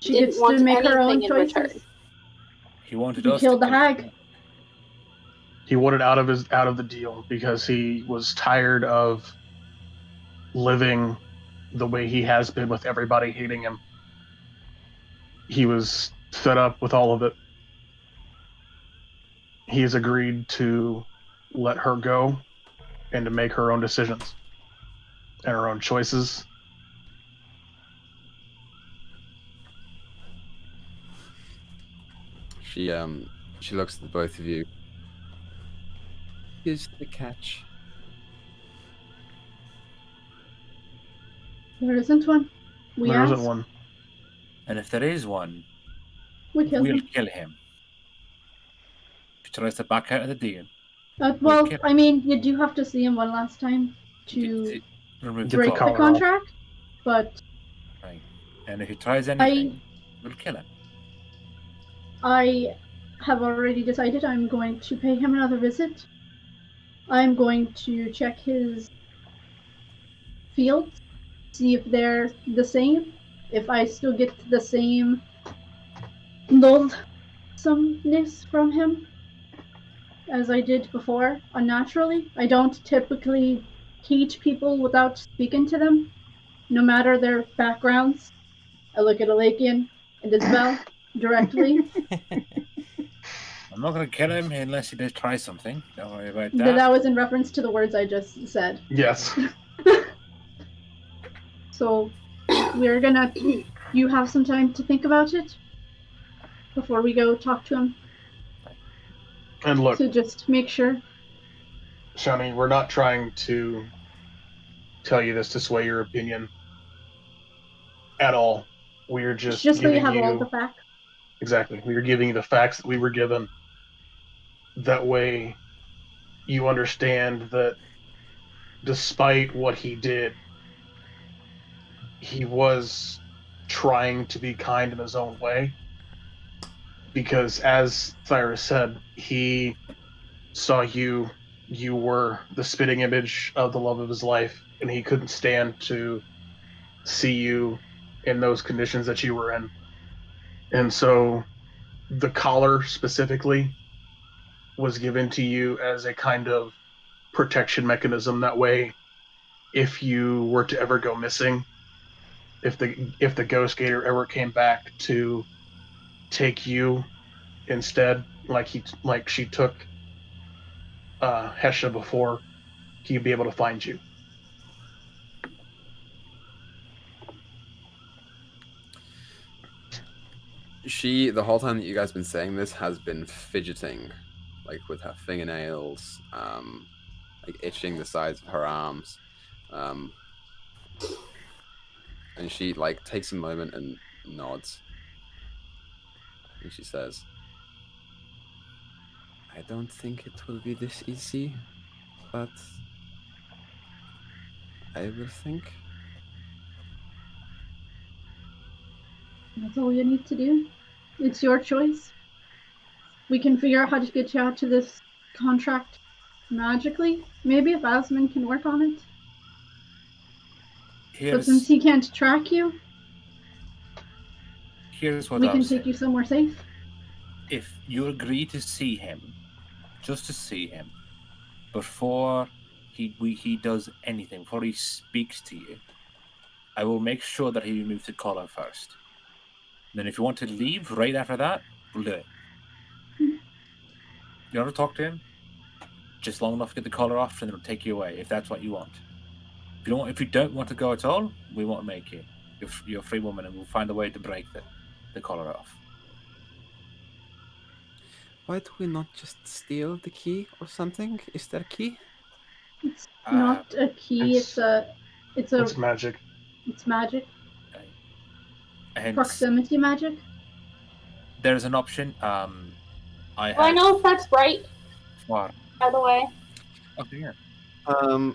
She gets to make her own choices. Return. He wanted us. He killed the hag. He wanted out of the deal because he was tired of living the way he has been with everybody hating him. He was fed up with all of it. He has agreed to let her go and to make her own decisions and her own choices. She looks at the both of you. Here's the catch. There isn't one. There isn't one. And if there is one, we'll kill him. If he tries to back out of the deal. Well, I mean, you do have to see him one last time to break the contract, but... Right. And if he tries anything, we'll kill him. I have already decided I'm going to pay him another visit. I'm going to check his fields, see if they're the same, if I still get the same loathsomeness from him as I did before, unnaturally. I don't typically hate people without speaking to them, no matter their backgrounds. I look at Alakian and Isabel directly. I'm not going to kill him unless he does try something. Don't worry about that. That was in reference to the words I just said. Yes. So, we're gonna... You have some time to think about it before we go talk to him. And look, So just make sure. Shani, we're not trying to tell you this to sway your opinion at all. We're just so giving you have all the facts. Exactly. We are giving you the facts that we were given. That way you understand that despite what he did, he was trying to be kind in his own way. Because as Thyra said, he saw you were the spitting image of the love of his life, and he couldn't stand to see you in those conditions that you were in. And so the collar specifically was given to you as a kind of protection mechanism. That way, if you were to ever go missing, if the ghost gator ever came back to take you instead, like she took Hesha before, he'd be able to find you. She, the whole time that you guys have been saying this, has been fidgeting, like with her fingernails, like itching the sides of her arms. And she like takes a moment and nods. And she says, I don't think it will be this easy, but I will think. That's all you need to do. It's your choice. We can figure out how to get you out to this contract magically. Maybe if Asmund can work on it. But since he can't track you, here's what we I'll can say. take you somewhere safe. If you agree to see him, just to see him, before he does anything, before he speaks to you, I will make sure that he removes the collar first. Then if you want to leave right after that, we'll do it. You want to talk to him? Just long enough to get the collar off, and then we'll take you away, if that's what you want. If you don't want to go at all, we won't make you. You're a free woman, and we'll find a way to break the collar off. Why do we not just steal the key or something? Is there a key? It's not a key. It's magic. It's magic. Hence, proximity magic. There's an option. I know if that's right. What? By the way. Okay, yeah.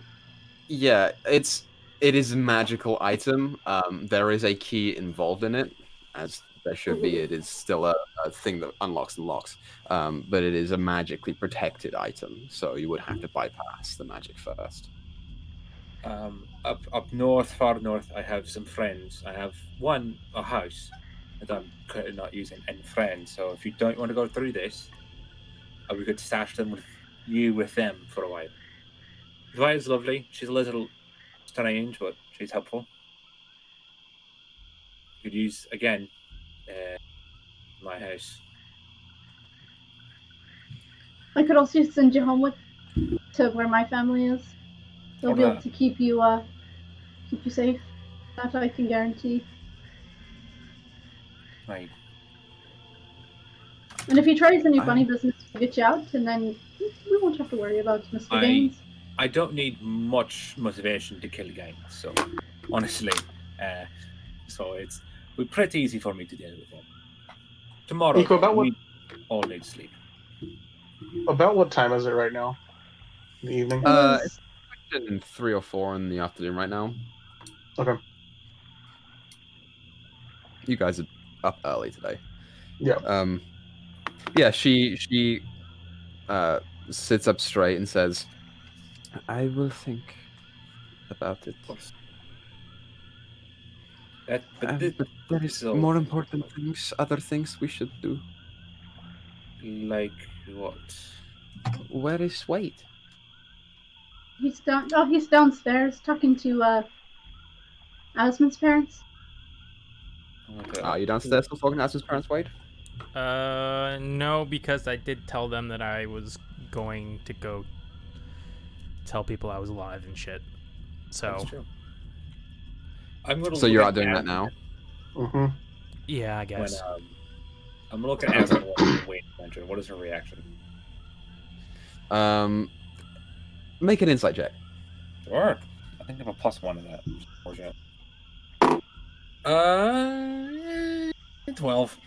Yeah, it is a magical item. There is a key involved in it, as there should be. It is still a thing that unlocks and locks, but it is a magically protected item, so you would have to bypass the magic first. Up north, far north, I have some friends. I have a house that I'm currently not using, and friends. So if you don't want to go through this, we could stash them with them for a while. Dwight's lovely. She's a little strange, but she's helpful. You could use, again, my house. I could also send you home to where my family is. They'll be able to keep you safe. That I can guarantee. Right. And if he tries any funny business to get you out, and then we won't have to worry about Mr. Gaines. I don't need much motivation to kill Gaines, so honestly, we're pretty easy for me to deal with him. Tomorrow, we all need sleep. About what time is it right now? In the evening? It's 3 or 4 in the afternoon right now. Okay. You guys are up early today. Yeah. Yeah, she sits up straight and says, "I will think about it. Of course. But But there is so, more important things, other things we should do. like what? Where is Wade? He's down. Oh, he's downstairs talking to Asmon's parents. Okay. Are you downstairs still talking to Asmon's parents, Wade? No, because I did tell them that I was going to go tell people I was alive and shit. So That's true. I'm gonna. So you're out doing that now? Mm-hmm. yeah, I When, guess. I'm gonna look at Asmon what Wade mentioned. What is her reaction? Make an insight check. Sure. I think I have a +1 in that. Unfortunately. 12.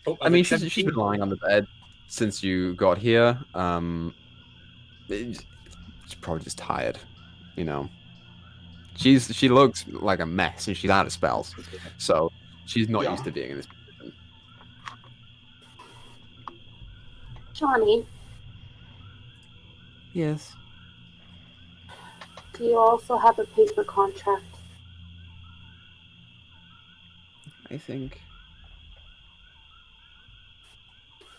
Oh, I mean, got she's been lying on the bed since you got here. She's probably just tired, you know. She looks like a mess and she's out of spells, so she's not used to being in this position. Johnny, Yes. do you also have a paper contract? I think.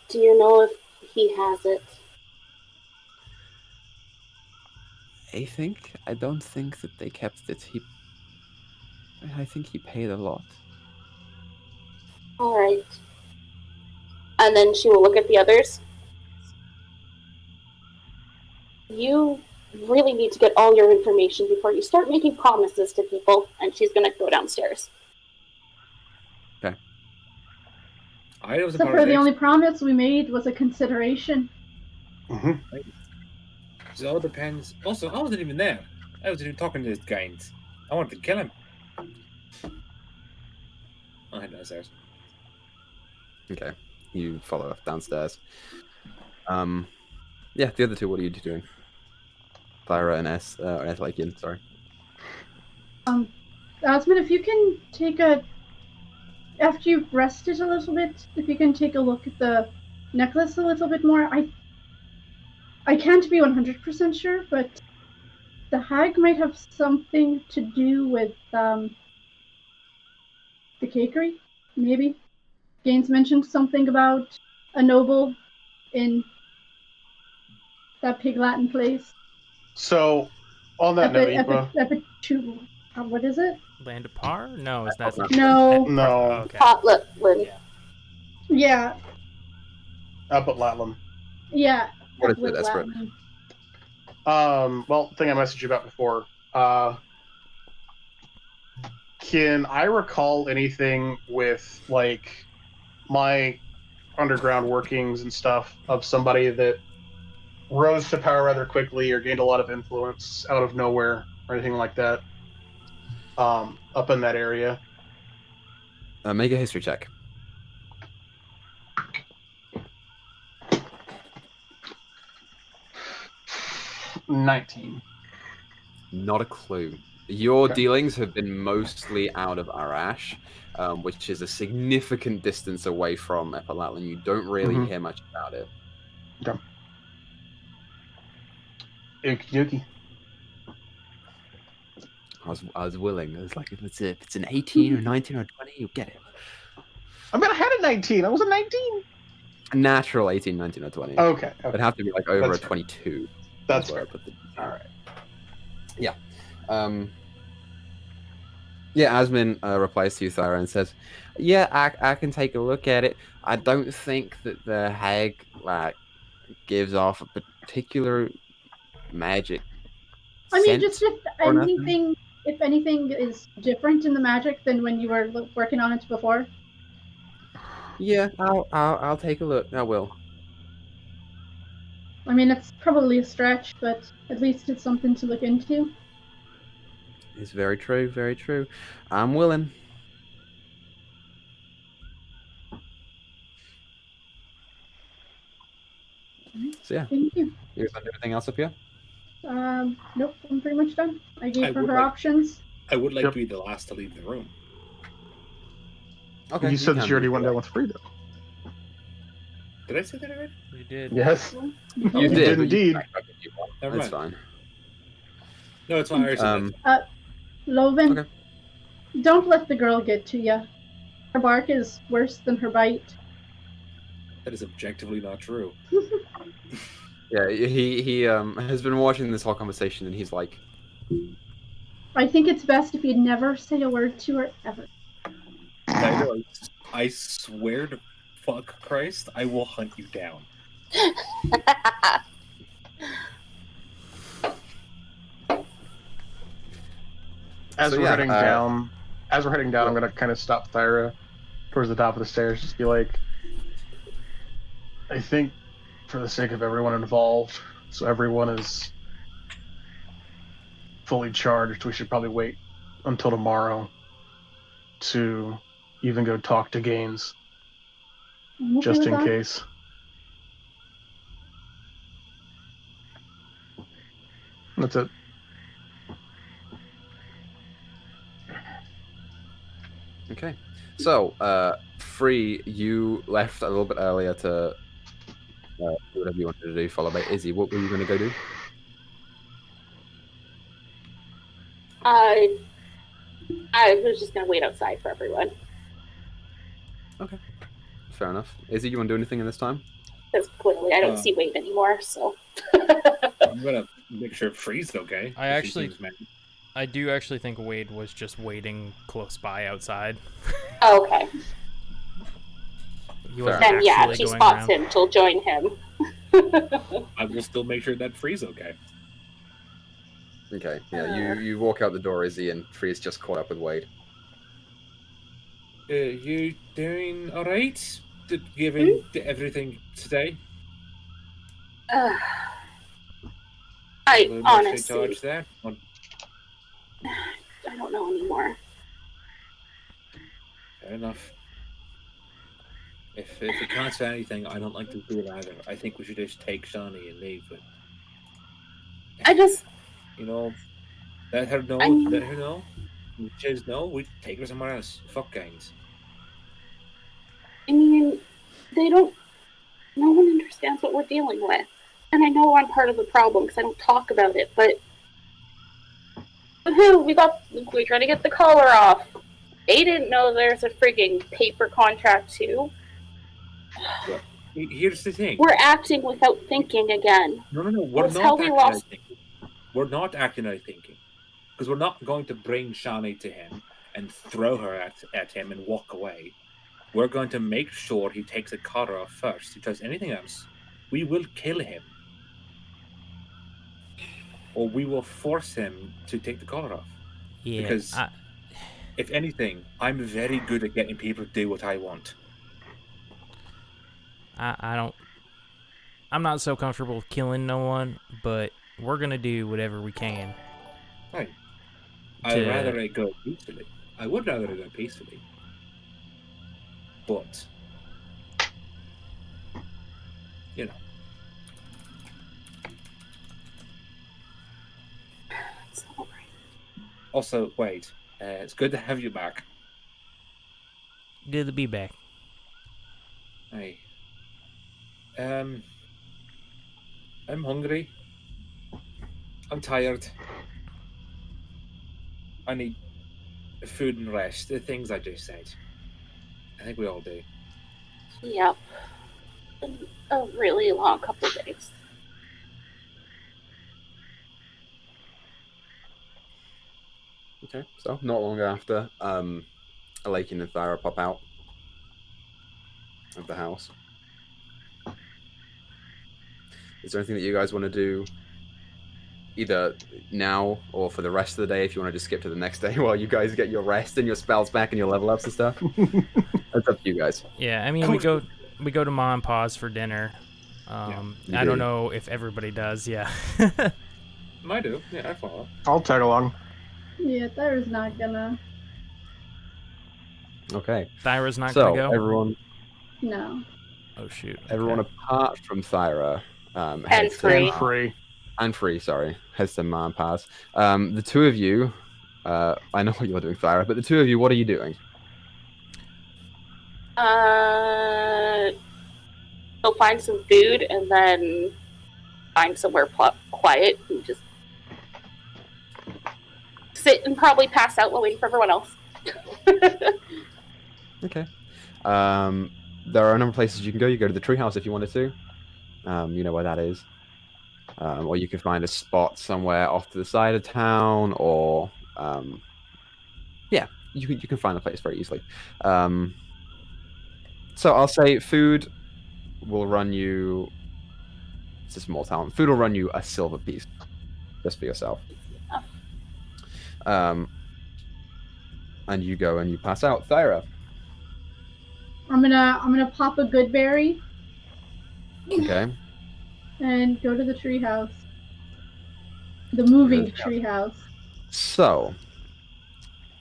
Do you know if he has it? I don't think that they kept it. I think he paid a lot. All right. And then she will look at the others. You really need to get all your information before you start making promises to people. And she's going to go downstairs. Okay. So for the only promise we made was a consideration. Mm-hmm. It all depends. Also, I wasn't even there. I wasn't even talking to this guy. I wanted to kill him. I head downstairs. Okay. You follow us downstairs. Yeah, the other two, what are you doing? Thyra and Ethelakian, sorry. Asmon, if you can take after you've rested a little bit, if you can take a look at the necklace a little bit more. I can't be 100% sure, but the hag might have something to do with the cakery, maybe. Gaines mentioned something about a noble in that pig Latin place. So, on that note, Equa... what is it? Land of Par? No, is that No. No. Okay. Potlatland. Yeah. Up at Latlam. Yeah. What is it, Esprit? Well, the thing I messaged you about before. Can I recall anything with, like, my underground workings and stuff of somebody that rose to power rather quickly or gained a lot of influence out of nowhere or anything like that up in that area? Make a history check. $19. Not a clue. Your dealings have been mostly out of Arash, which is a significant distance away from Epalatlan. You don't really hear much about it. Okay. Okie I was willing. I was like, if it's an 18 or 19 or 20, you get it. I mean, I had a 19. I was a 19. A natural 18, 19, or 20. Okay. It'd have to be like over That's a fair. 22. That's where fair. I put the... All right. Yeah. Yeah, Asmin replies to you, Thyra, and says, yeah, I can take a look at it. I don't think that the hag, like, gives off a particular magic I mean, scent just if anything is different in the magic than when you were working on it before. Yeah, I'll take a look. I will. I mean, it's probably a stretch, but at least it's something to look into. It's very true, very true. I'm willing. So yeah. Thank you. You guys want to do anything else up here? Nope, I'm pretty much done. I gave her options. I would like to be the last to leave the room. Okay. You said that you already went down with Frida. Did I say that already? You did. Yes. You did did indeed. Never That's mind. fine. No, it's fine. I already said that. Loven, Okay. don't let the girl get to you. Her bark is worse than her bite. That is objectively not true. Yeah, he has been watching this whole conversation, and he's like, I think it's best if you never say a word to her ever. Dyto, I swear to fuck Christ, I will hunt you down. As So, we're yeah, heading down, I'm gonna kind of stop Thyra towards the top of the stairs, just be like, I think, for the sake of everyone involved, so everyone is fully charged, we should probably wait until tomorrow to even go talk to Gaines, I'm okay just with in that. case. That's it. okay. So, Free, you left a little bit earlier to do whatever you wanted to do, followed by Izzy. What were you going to go do? I was just gonna wait outside for everyone. Okay. Fair enough. Izzy, you want to do anything in this time? Because clearly I don't see Wade anymore, so. I'm gonna make sure Free's okay. I do actually think Wade was just waiting close by outside. Oh, okay. He wasn't Then yeah, actually if she going spots around. him, she'll join him. I will still make sure that Free's okay. Okay. Yeah, you walk out the door, Izzy, and Free's just caught up with Wade. You doing alright? Given everything today? I honestly, charged there? I don't know anymore. Fair enough. If we can't say anything, I don't like to do it either. I think we should just take Shawnee and leave. But I just, let her know. Let her know. If she says no, we take her somewhere else. Fuck Gaines. I mean, no one understands what we're dealing with. And I know I'm part of the problem because I don't talk about it, but we're trying to get the collar off. They didn't know there's a frigging paper contract too. Well, here's the thing. We're acting without thinking again. No. We're not acting out thinking. We're not acting out thinking. Because we're not going to bring Shawnee to him and throw her at him and walk away. We're going to make sure he takes the collar off first. If he does anything else, we will kill him. Or we will force him to take the collar off. Yeah. Because, if anything, I'm very good at getting people to do what I want. I'm not so comfortable with killing no one, but we're gonna do whatever we can. Right. I'd rather it go peacefully. I would rather it go peacefully. But, It's all right. Also, Wade, it's good to have you back. Good to be back. Hey. I'm hungry. I'm tired. I need food and rest. The things I just said. I think we all do. Yep. A really long couple of days. Okay. So, not long after, Alakin and Thyra pop out of the house. Is there anything that you guys want to do either now or for the rest of the day if you want to just skip to the next day while you guys get your rest and your spells back and your level ups and stuff? That's up to you guys. Yeah, I mean, we go to Mom and Pa's for dinner. I don't know if everybody does, yeah. I do. Yeah, I follow. I'll tag along. Yeah, Thyra's not gonna. Okay. Thyra's not gonna go? Everyone... No. Oh, shoot. Okay. Everyone apart from Thyra... and Free. And Free, sorry. Has to Mom and Pa's. The two of you... I know what you're doing, Thyra, but the two of you, what are you doing? Go find some food and then find somewhere quiet and just sit and probably pass out while waiting for everyone else. Okay. There are a number of places you can go. You go to the treehouse if you wanted to. You know where that is. Or you can find a spot somewhere off to the side of town, or yeah, you can find a place very easily. So I'll say food will run you. It's a small town. Food will run you a silver piece, just for yourself. And you go and you pass out. Thyra. I'm gonna pop a good berry. Okay. And go to the treehouse. The moving treehouse. So,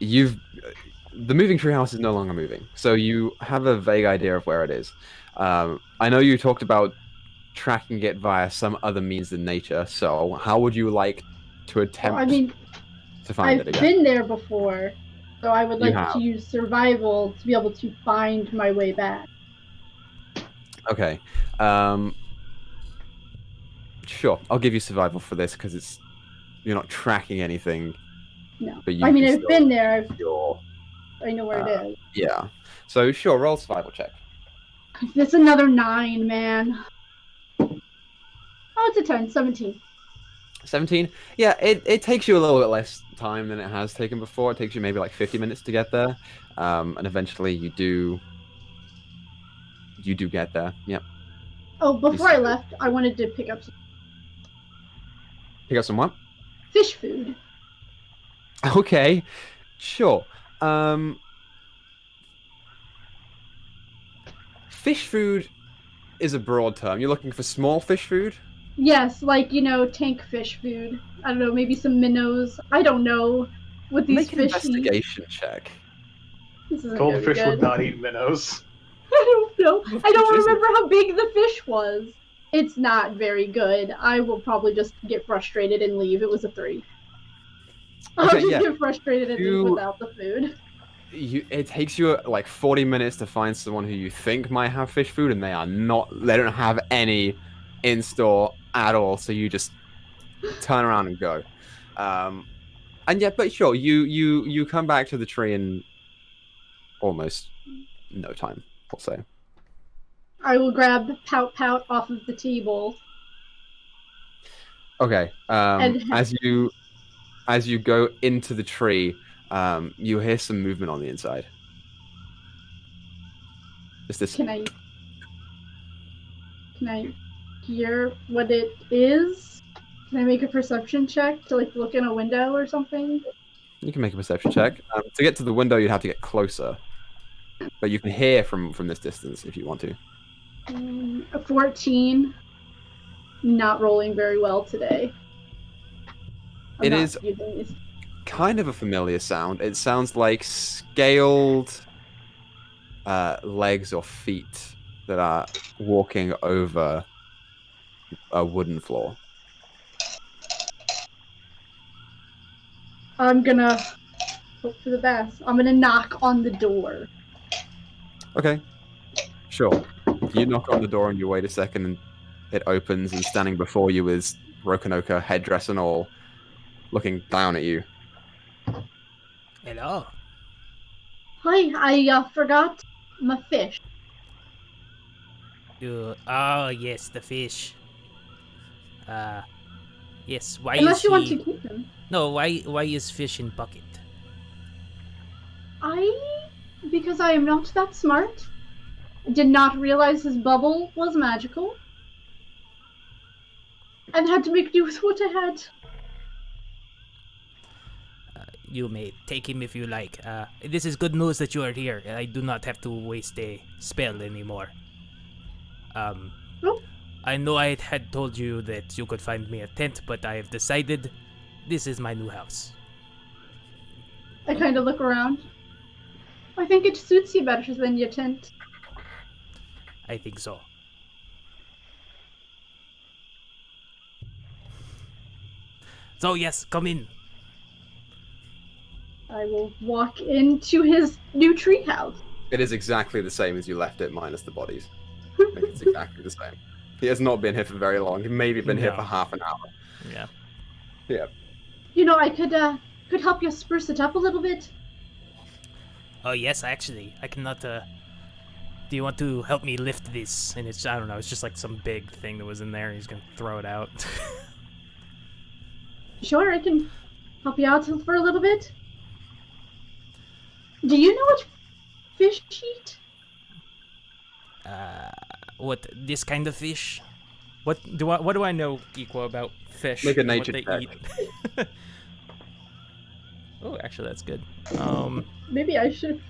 the moving treehouse is no longer moving. So you have a vague idea of where it is. I know you talked about tracking it via some other means than nature. So how would you like to attempt to find it again? I've been there before, so I would like to use survival to be able to find my way back. Okay. Sure, I'll give you survival for this because you're not tracking anything. No, but I mean I've been there. I know where it is. Yeah. So sure, roll survival check. It's another 9, man. Oh, it's a 10. 17. 17? Yeah, it takes you a little bit less time than it has taken before. It takes you maybe like 50 minutes to get there, and eventually you do get there. Yep. Oh, before I left, I wanted to pick up some. Pick up some what? Fish food. Okay, sure. Fish food is a broad term. You're looking for small fish food? Yes, like, tank fish food. I don't know, maybe some minnows. I don't know what these Make an fish investigation check. Goldfish would not eat minnows. I don't know. I don't remember how big the fish was. It's not very good. I will probably just get frustrated and leave. It was a 3. I'll just get frustrated and leave without the food. It takes you like 40 minutes to find someone who you think might have fish food, and they don't have any in store at all. So you just turn around and go. But sure, you come back to the tree in almost no time, I'll say. I will grab the pout off of the table. Okay. As you go into the tree, you hear some movement on the inside. Is this? Can I hear what it is? Can I make a perception check to look in a window or something? You can make a perception check. To get to the window, you'd have to get closer, but you can hear from this distance if you want to. A 14. Not rolling very well today. It is kind of a familiar sound. It sounds like scaled legs or feet that are walking over a wooden floor. I'm gonna hope for the best. I'm gonna knock on the door. Okay, sure. You knock on the door and you wait a second, and it opens, and standing before you is Rokonoka, headdress and all, looking down at you. Hello. Hi, I forgot my fish. Oh, yes, the fish. Yes, why Unless is you want to keep him. No, why is fish in bucket? Because I am not that smart. Did not realize his bubble was magical. And had to make do with what I had. You may take him if you like. This is good news that you are here. I do not have to waste a spell anymore. Nope. I know I had told you that you could find me a tent, but I have decided this is my new house. I kind of look around. I think it suits you better than your tent. I think so. So yes, come in. I will walk into his new treehouse. It is exactly the same as you left it, minus the bodies. It's exactly the same. He has not been here for very long. He's maybe been here for No. half an hour. Yeah. Yeah. You know, I could help you spruce it up a little bit. Oh yes, actually, I cannot. Do you want to help me lift this? And it's, I don't know, it's just like some big thing that was in there. He's gonna throw it out. Sure, I can help you out for a little bit. Do you know what fish eat? What, this kind of fish? What do I know, Equa, about fish? Make a and what nature they check. eat? Oh, actually, that's good. Maybe I should.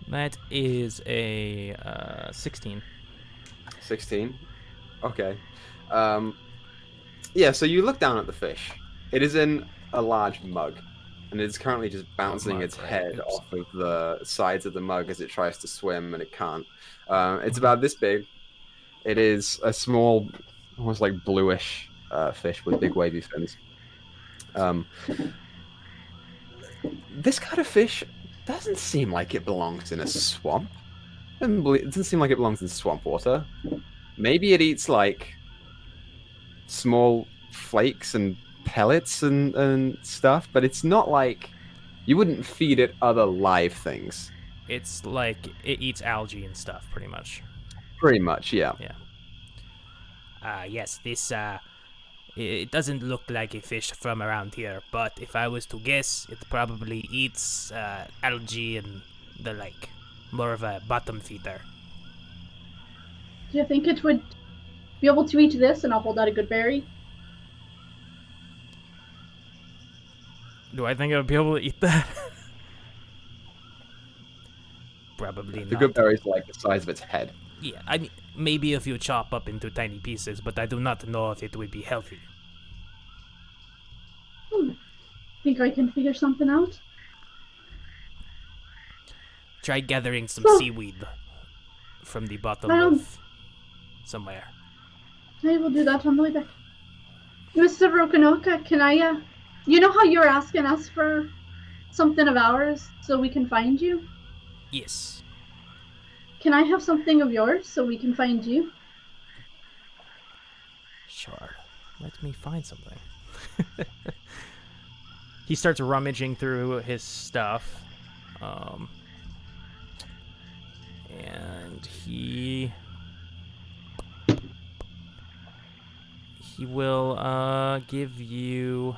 That is a 16. 16. Okay. Yeah, so you look down at the fish. It is in a large mug, and it is currently just bouncing mug, its right. head Oops. off of the sides of the mug as it tries to swim, and it can't. It's about this big. It is a small, almost like bluish fish with big wavy fins. This kind of fish doesn't seem like it belongs in a swamp. It doesn't seem like it belongs in swamp water. Maybe it eats like small flakes and pellets and stuff, but it's not like you wouldn't feed it other live things. It's like it eats algae and stuff, pretty much. Pretty much, yeah. Yes, this it doesn't look like a fish from around here, but if I was to guess, it probably eats algae and the like. More of a bottom feeder. Do you think it would be able to eat this? And I'll hold out a good berry. Do I think it would be able to eat that? Probably The not. good berry's like the size of its head. Yeah, I mean, maybe if you chop up into tiny pieces, but I do not know if it would be healthy. Think I can figure something out? Try gathering some seaweed from the bottom of somewhere. I will do that on the way back. Mr. Rokanoka, can I, you know how you were asking us for something of ours so we can find you? Yes. Can I have something of yours so we can find you? Sure. Let me find something. He starts rummaging through his stuff. And he will give you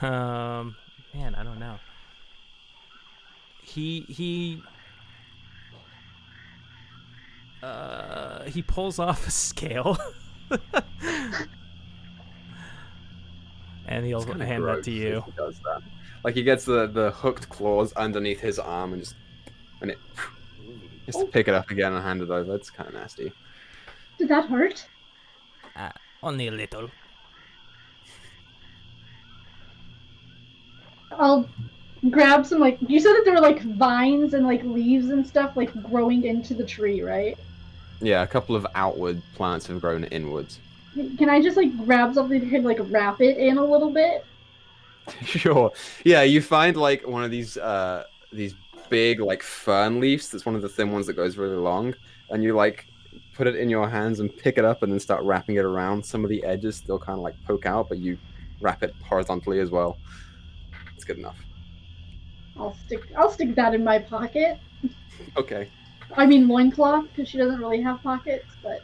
man, I don't know. He pulls off a scale. And he'll hand that to you. He does that. Like he gets the hooked claws underneath his arm and just to pick it up again and hand it over. It's kind of nasty. Did that hurt? Only a little. I'll grab some, like, you said that there were like vines and like leaves and stuff like growing into the tree, right? Yeah, a couple of outward plants have grown inwards. Can I just like grab something to like wrap it in a little bit? Sure. Yeah, you find like one of these big like fern leaves. That's one of the thin ones that goes really long, and you like put it in your hands and pick it up and then start wrapping it around. Some of the edges still kind of like poke out, but you wrap it horizontally as well. It's good enough. I'll stick that in my pocket. Okay. I mean loincloth, because she doesn't really have pockets, but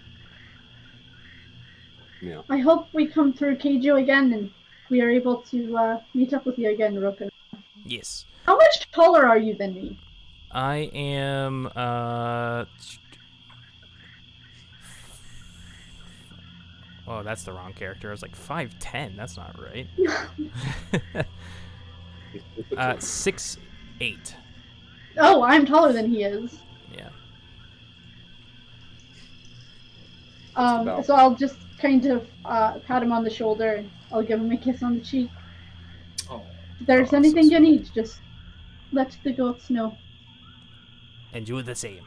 Yeah. I hope we come through Keijo again and we are able to meet up with you again, Rokan. Yes. How much taller are you than me? I am oh, that's the wrong character. I was like 5'10". That's not right. 6'8". Oh, I'm taller than he is. Yeah. So I'll just kind of pat him on the shoulder and I'll give him a kiss on the cheek. Oh. If there's so anything you sweet. need, just let the goats know. And you the same.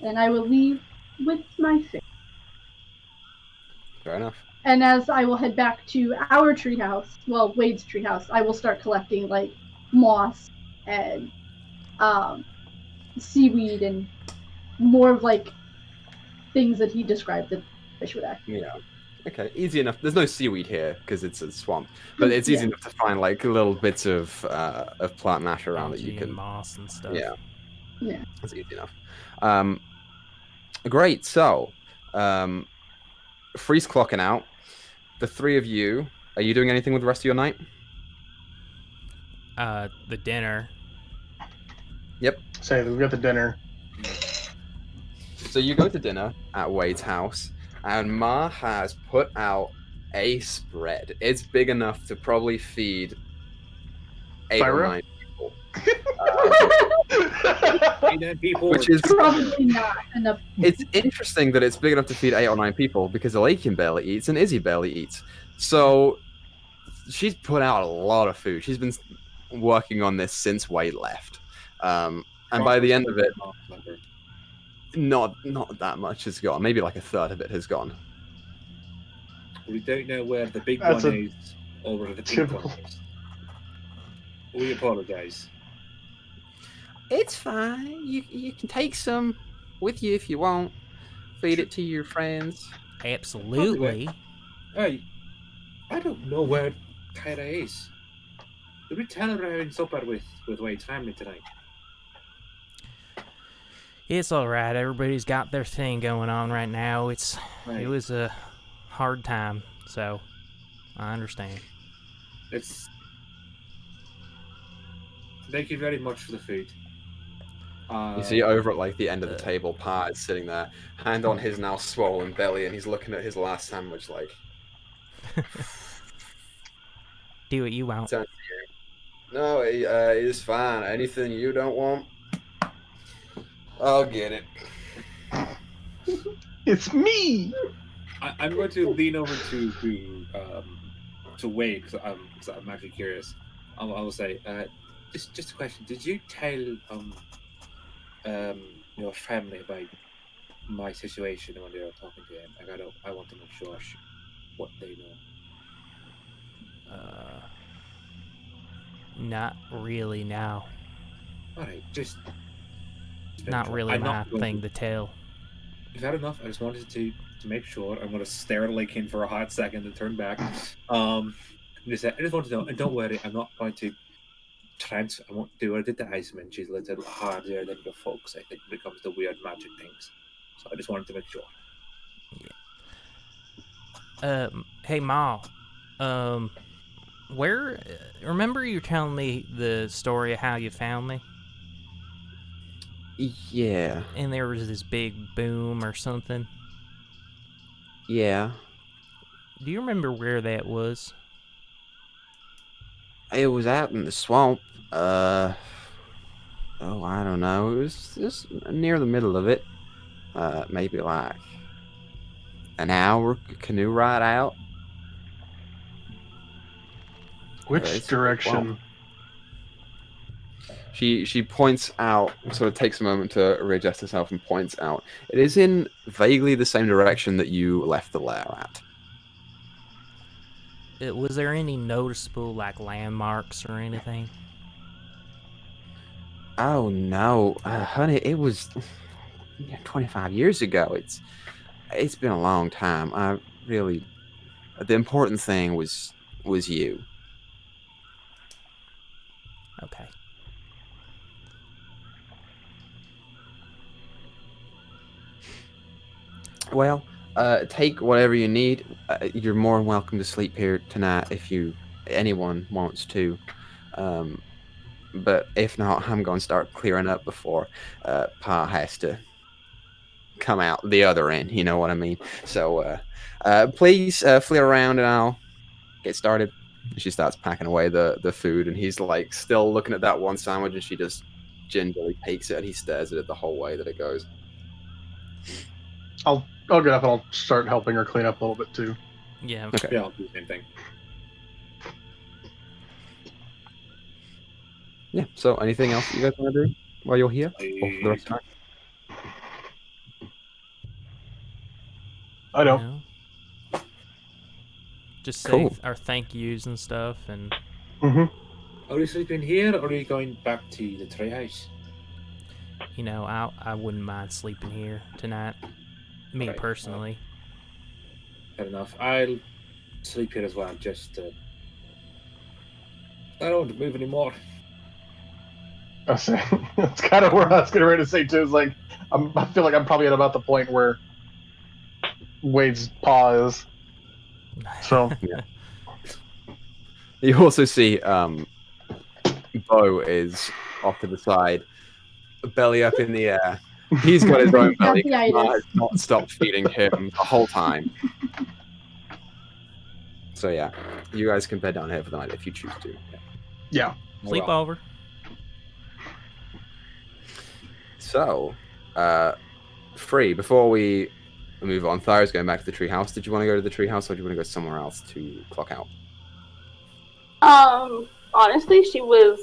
And I will leave with my fish. Fair enough. And as I will head back to our treehouse, well, Wade's treehouse, I will start collecting like moss and seaweed and more of like things that he described that fish would actually. Yeah. Okay, easy enough. There's no seaweed here because it's a swamp, but it's easy Yeah. enough to find like little bits of plant matter around that you Algae can. and moss and stuff. Yeah, Yeah. it's easy enough. Great. So, freeze clocking out. The three of you. Are you doing anything with the rest of your night? The dinner. Yep. Say we got the dinner. So you go to dinner at Wade's house, and Ma has put out a spread. It's big enough to probably feed 8 or Thyra? 9 people. 9 people. Which is Probably not enough. It's interesting that it's big enough to feed 8 or 9 people because Elakian barely eats and Izzy barely eats. So she's put out a lot of food. She's been working on this since Wade left. And by the end of it, not that much has gone. Maybe like a third of it has gone. We don't know where the big That's one a is over the big typical- one is. We apologize. It's fine. You can take some with you if you want. Feed it to your friends. Absolutely. Hey, I don't know where Tyra is. Did we tell her we're having supper with Wade's family tonight? It's all right. Everybody's got their thing going on right now. It was a hard time, so I understand. Thank you very much for the food. You see over at like the end of the table, Pa is sitting there, hand on his now swollen belly, and he's looking at his last sandwich like. Do what you want. Turns to you. No, it's fine. Anything you don't want, I'll get it. It's me. I'm going to lean over to Wade because I'm actually curious. I will say, just a question. Did you tell your family about my situation when they were talking to him? I want to make sure what they know. Not really now. All right, just Not really my thing to tell. You've had enough. I just wanted to make sure. I'm going to stare at Lakin for a hot second and turn back. I just want to know, and don't worry, I'm not going to I won't do what I did to Iceman. She's a little harder than the folks, I think, when it comes to weird magic things. So I just wanted to make sure. Yeah. Hey, Ma. Where... remember you telling me the story of how you found me? Yeah. And there was this big boom or something? Yeah. Do you remember where that was? It was out in the swamp. I don't know. It was just near the middle of it. Maybe like an hour canoe ride out. Which direction? She points out, sort of takes a moment to readjust herself and points out. It is in vaguely the same direction that you left the lair at. Was there any noticeable, like, landmarks or anything? Oh, no. Honey, it was 25 years ago. It's been a long time. The important thing was you. Okay. Well, take whatever you need. You're more than welcome to sleep here tonight if anyone wants to. But if not, I'm going to start clearing up before Pa has to come out the other end. You know what I mean? So please flee around and I'll get started. She starts packing away the food, and he's like still looking at that one sandwich, and she just gingerly takes it, and he stares at it the whole way that it goes. I'll get up and I'll start helping her clean up a little bit too. Yeah. Okay. Yeah, I'll do the same thing. Yeah. So, anything else you guys want to do while you're here? Or for the rest of the night? I don't. No. Just say Cool. our thank yous and stuff, and Mm-hmm. Are you sleeping here, or are you going back to the treehouse? you know, I wouldn't mind sleeping here tonight. Me Right, personally. Fair enough. I'll sleep here as well. Just I don't want to move anymore. That's kind of where I was getting ready to say too. Is like I feel like I'm probably at about the point where Wade's paw is. So You also see Bo is off to the side, belly up in the air. He's got his own belly. Ma has not stopped feeding him the whole time. So yeah, you guys can bed down here for the night if you choose to. yeah. Sleep over. So, Free, before we move on, Thyra's going back to the treehouse. Did you want to go to the treehouse, or do you want to go somewhere else to clock out? Honestly, she was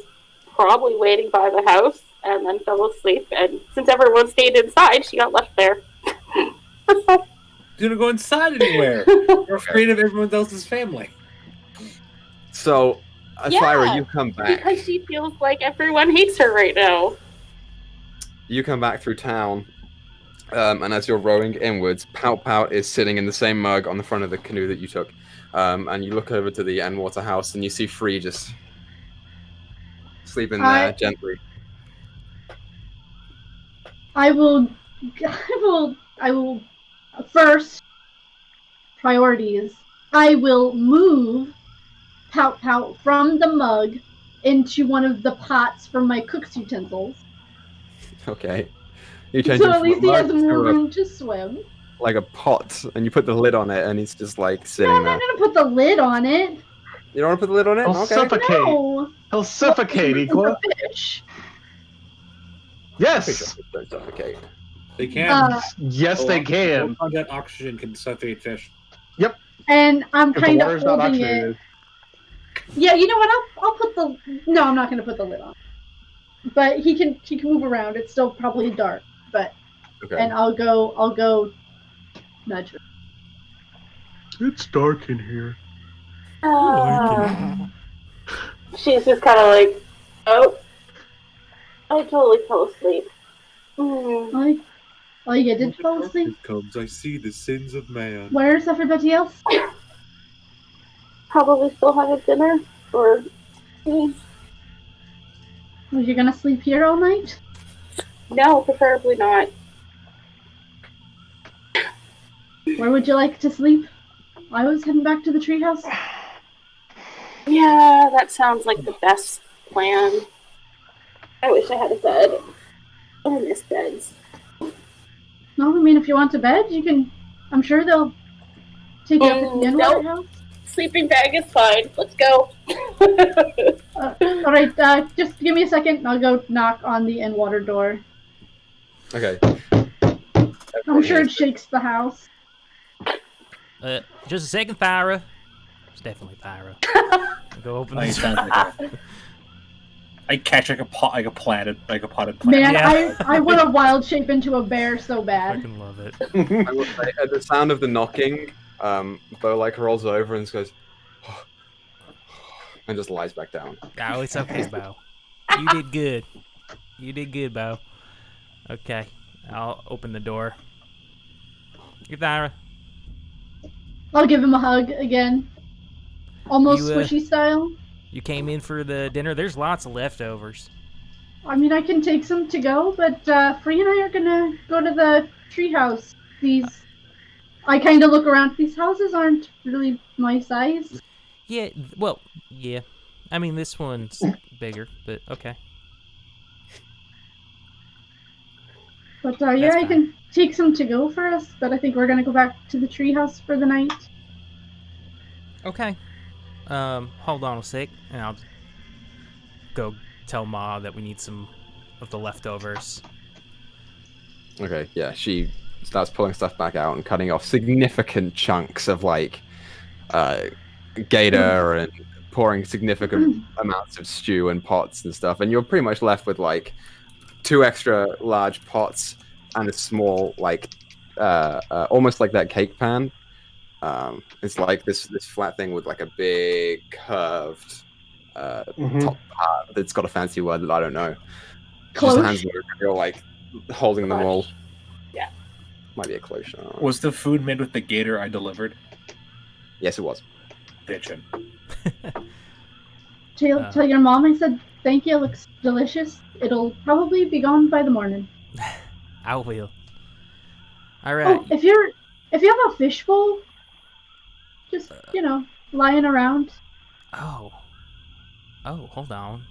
probably waiting by the house and then fell asleep. And since everyone stayed inside, she got left there. You don't go inside anywhere. You're afraid of everyone else's family. So, Thyra, you come back. Because she feels like everyone hates her right now. You come back through town, and as you're rowing inwards, Pout Pout is sitting in the same mug on the front of the canoe that you took. And you look over to the Enwater house, and you see Free just sleeping there gently. I will first priorities. I will move Pout Pout from the mug into one of the pots for my cook's utensils. Okay. You change So it at from least a he mug has more to room to swim. like a pot, and you put the lid on it, and he's just like No, sitting I'm there. not gonna put the lid on it. You don't want to put the lid on it? He'll Okay. suffocate. No. He'll suffocate, It's Equa. a fish. Yes. Don't suffocate. They can. Yes, they can. Contact oxygen can suffocate fish. And I'm If the kind of water's not holding it. oxygenated. Yeah, you know what? I'll put the. No, I'm not gonna put the lid on. But he can move around. It's still probably dark, but Okay. and I'll go nudge her. It's dark in here. She's just kind of like, oh, I totally fell asleep. Mm. Oh, you did fall asleep? Comes, I see the sins of man. Where's everybody else? Probably still having dinner, or... Was you gonna sleep here all night? No, preferably not. Where would you like to sleep? I was heading back to the treehouse. Yeah, that sounds like the best plan. I wish I had a bed. I miss beds. No, I mean, if you want to bed, you can. I'm sure they'll take you up at the Enwater house. Sleeping bag is fine. Let's go. All right, just give me a second, and I'll go knock on the Enwater door. Okay. I'm sure it shakes the house. Just a second, Thyra. It's definitely Thyra. Go open the door. I catch like a potted plant. Man, Yeah. I want to wild shape into a bear so I bad. fucking love it. I will say, at the sound of the knocking, Bo like rolls over and just goes, and just lies back down. Oh, it's okay, Bo. You did good. You did good, Bo. Okay, I'll open the door. Hey, Thyra. I'll give him a hug again. Almost You, squishy style. You came in for the dinner. There's lots of leftovers. I mean, I can take some to go, but Free and I are gonna go to the treehouse. I kind of look around. These houses aren't really my size. Yeah, well, yeah. I mean, this one's bigger, but okay. But yeah, That's I fine. can take some to go for us. But I think we're gonna go back to the treehouse for the night. Okay. Hold on a sec, and I'll go tell Ma that we need some of the leftovers. Okay, yeah, she starts pulling stuff back out and cutting off significant chunks of like gator and pouring significant amounts of stew and pots and stuff, and you're pretty much left with like 2 extra large pots and a small like almost like that cake pan. It's like this flat thing with like a big curved top part that's got a fancy word that I don't know. Just Close. hands them. You're like holding them all. Yeah. Might be a close. Was the food made with the gator I delivered? Yes, it was. Bitchin'. Tell your mom I said thank you. It looks delicious. It'll probably be gone by the morning. I will. All right. Oh, if you have a fishbowl, just lying around. Oh, hold on.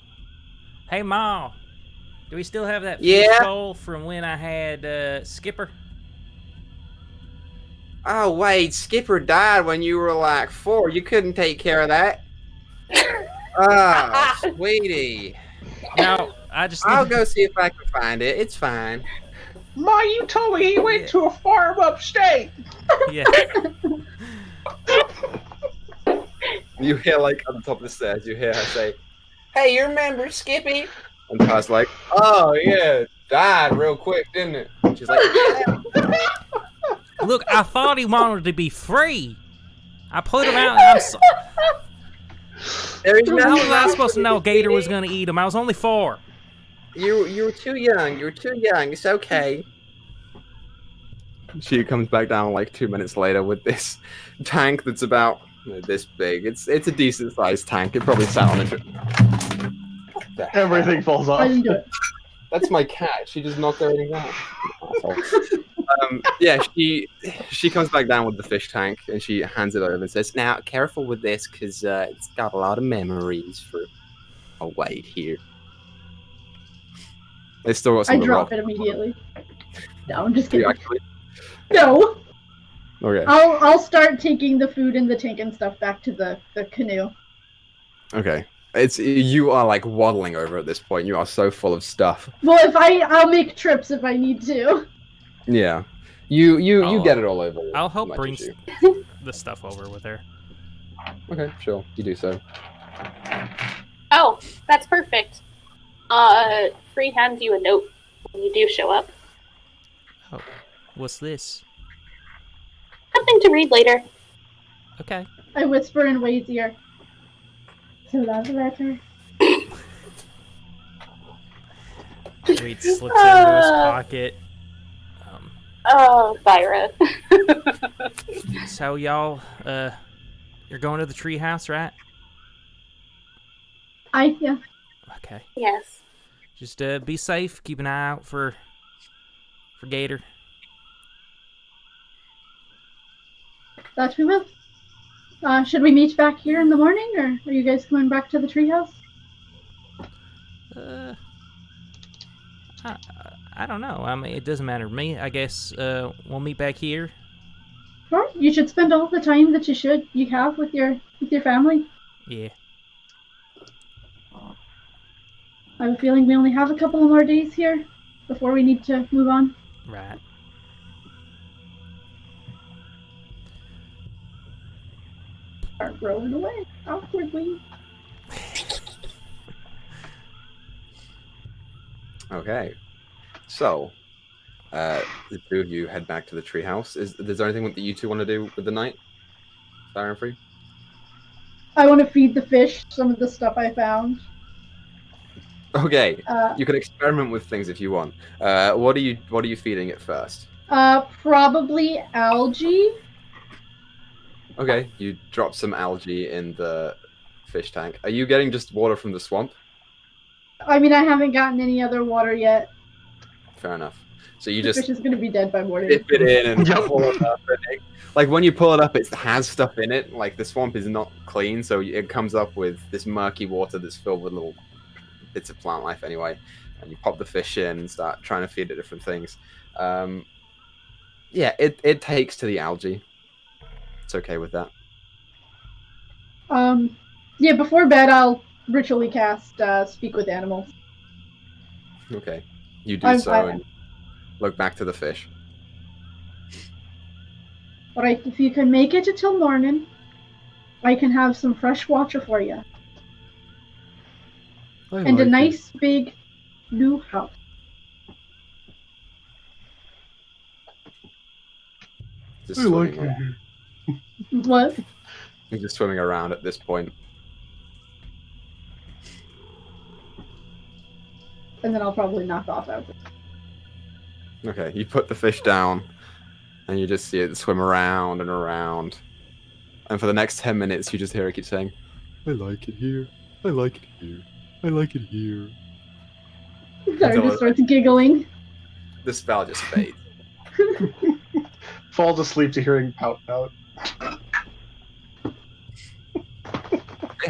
Hey, Ma, do we still have that fish Yeah? bowl from when I had Skipper? Oh wait, Skipper died when you were like 4. You couldn't take care of that. Oh, sweetie. No, I just. I'll go see if I can find it. It's fine. Ma, you told me he went to a farm upstate. Yeah. You hear like on the top of the stairs, you hear her say, "Hey, you remember Skippy?" And Ty's like, "Oh yeah, died real quick, didn't it?" She's like, "Yeah." Look, I thought he wanted to be free. I put him out. And There is how nothing was I wrong supposed to with know it, Gator was Skippy. going to eat him? I was only 4. You were too young. You were too young. It's okay. She comes back down like 2 minutes later with this tank that's about this big. It's a decent sized tank. It probably sat on it. Everything falls off. I didn't do it. That's my cat. She just knocked everything down. Yeah, she comes back down with the fish tank and she hands it over and says, "Now, careful with this because it's got a lot of memories for a wait here." They still got some I of the drop rock. it immediately. No, I'm just Do you kidding. actually? No, Okay. I'll start taking the food and the tank and stuff back to the canoe. Okay. You are like waddling over at this point. You are so full of stuff. Well, I'll make trips if I need to. Yeah. You I'll- get it all over. I'll help much bring as you. the stuff over with her. Okay, sure. You do so. Oh, that's perfect. Free hands you a note when you do show up. Oh, what's this? Something to read later. Okay. I whisper in Wade's ear. To love letter. Reed slips it into his pocket. Oh, Thyra. So y'all, you're going to the treehouse, right? Yeah. Okay. Yes. Just be safe. Keep an eye out for Gator. That we will. Should we meet back here in the morning, or are you guys coming back to the treehouse? I don't know. I mean, it doesn't matter to me. I guess we'll meet back here. Sure. You should spend all the time that you have with your family. Yeah. I have a feeling we only have a couple of more days here before we need to move on. Right. Start rolling away awkwardly. Okay. So, the two of you head back to the treehouse. Is there anything that you two want to do with the night? Fire and Free? I want to feed the fish some of the stuff I found. Okay. You can experiment with things if you want. What are you feeding it first? Probably algae. Okay, you drop some algae in the fish tank. Are you getting just water from the swamp? I mean, I haven't gotten any other water yet. Fair enough. So you The just fish is going to be dead by morning. dip it in and pull it up. Like when you pull it up, it has stuff in it. Like the swamp is not clean, so it comes up with this murky water that's filled with little bits of plant life anyway. And you pop the fish in and start trying to feed it different things. Yeah, it takes to the algae. It's okay with that. Yeah, before bed, I'll ritually cast Speak with Animals. Okay. You do and look back to the fish. Alright, if you can make it until morning, I can have some fresh water for you. And a nice big new house. Just I swimming like around. it. What? He's just swimming around at this point. and then I'll probably knock off after. Okay, you put the fish down, and you just see it swim around and around. And for the next 10 minutes, you just hear it keep saying, I like it here. I like it here. I like it here. Sorry, just starts giggling. The spell just fades. Falls asleep to hearing pout pout.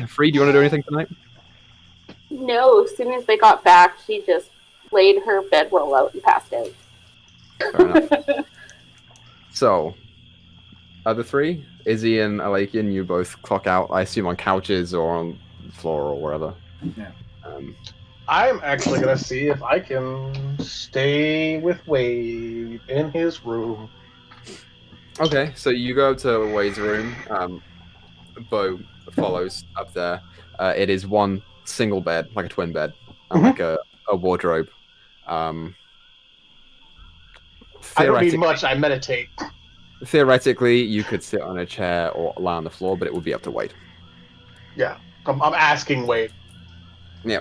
Free, do you want to do anything tonight? No, as soon as they got back, she just laid her bedroll out and passed out. Fair enough. So, other three, Izzy and Alakian, you both clock out, I assume, on couches or on the floor or wherever. Yeah. I'm actually gonna see if I can stay with Wade in his room. Okay, so you go to Wade's room. Bo follows up there. It is one single bed, like a twin bed, and like a wardrobe. I don't need much, I meditate. Theoretically, you could sit on a chair or lie on the floor, but it would be up to Wade. Yeah, I'm asking Wade. Yeah.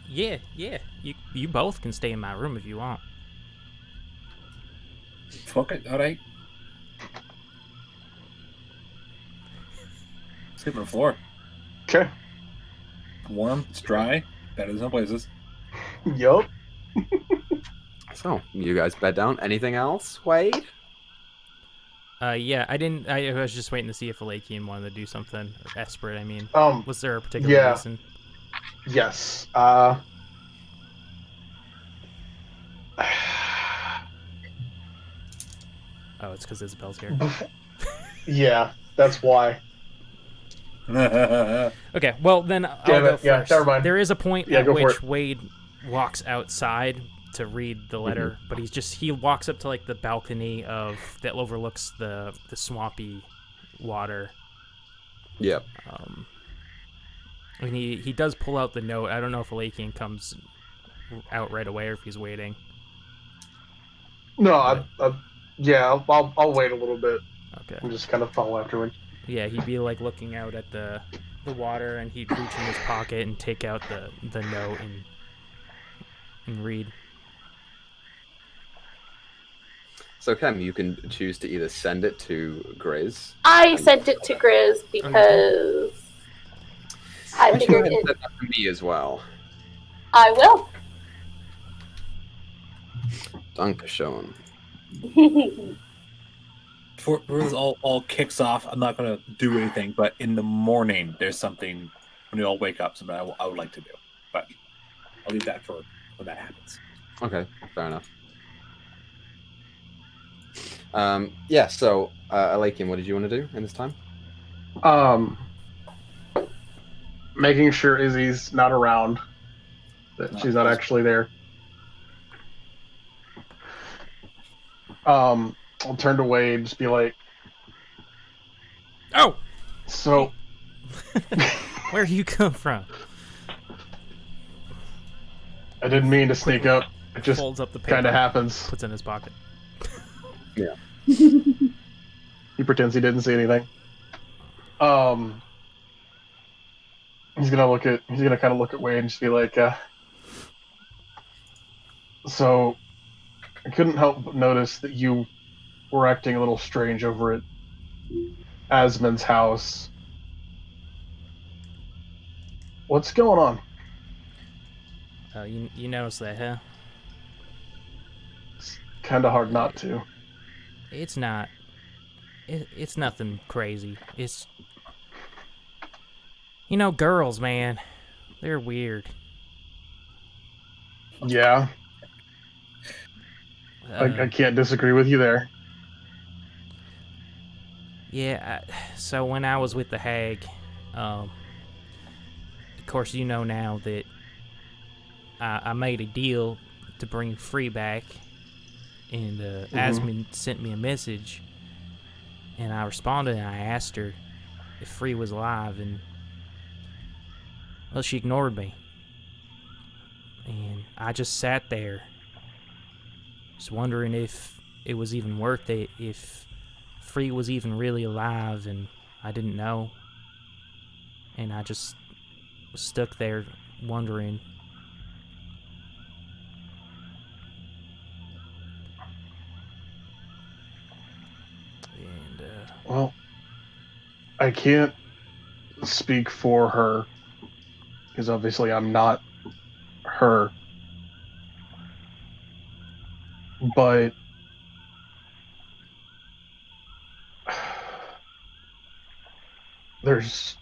Yeah. You both can stay in my room if you want. Fuck it, alright. Sleep on the floor. Okay. Warm, it's dry, better than some places. Yup. So, you guys bed down. Anything else, Wade? Yeah, I was just waiting to see if Alakian wanted to do something. Or Esprit, I mean. Was there a particular yeah. reason? Yes. Oh, it's because Isabel's here. Yeah, that's why. Okay, well then I'll go first. Yeah, never mind. There is a point Yeah, at go for which it. Wade walks outside to read the letter, but he walks up to like the balcony that overlooks the swampy water. Yep. And he does pull out the note. I don't know if Alakian comes out right away or if he's waiting. No, I'll wait a little bit. Okay. And just kind of follow afterwards. Yeah, he'd be like looking out at the water, and he'd reach in his pocket and take out the note and read. So, Chem, you can choose to either send it to Griz. I sent it to Griz because I You figured can it. send that to me as well. I will. Dankeschön. Before this all kicks off, I'm not going to do anything, but in the morning, there's something when you all wake up, something I would like to do. But I'll leave that for when that happens. Okay, fair enough. Yeah, so, Alakian, what did you want to do in this time? Making sure Izzy's not around. That she's not actually there. I'll turn to Wade, just be like, Oh! so... Where you come from? I didn't mean to sneak up. It just Folds up the paper, kind of happens. puts it in his pocket. Yeah. He pretends he didn't see anything. He's gonna kind of look at Wade and just be like, so I couldn't help but notice that you were acting a little strange over at Asmund's house. What's going on? You notice that, huh? It's kind of hard not to. It's not. It's nothing crazy. It's... You know, girls, man. They're weird. Yeah. I can't disagree with you there. Yeah, so when I was with the hag, of course you know now that I made a deal to bring Free back, and Asmund sent me a message, and I responded and I asked her if Free was alive, and well, she ignored me. And I just sat there, just wondering if it was even worth it, if Free was even really alive, and I didn't know. And I just was stuck there wondering. Well, I can't speak for her because obviously I'm not her. But there's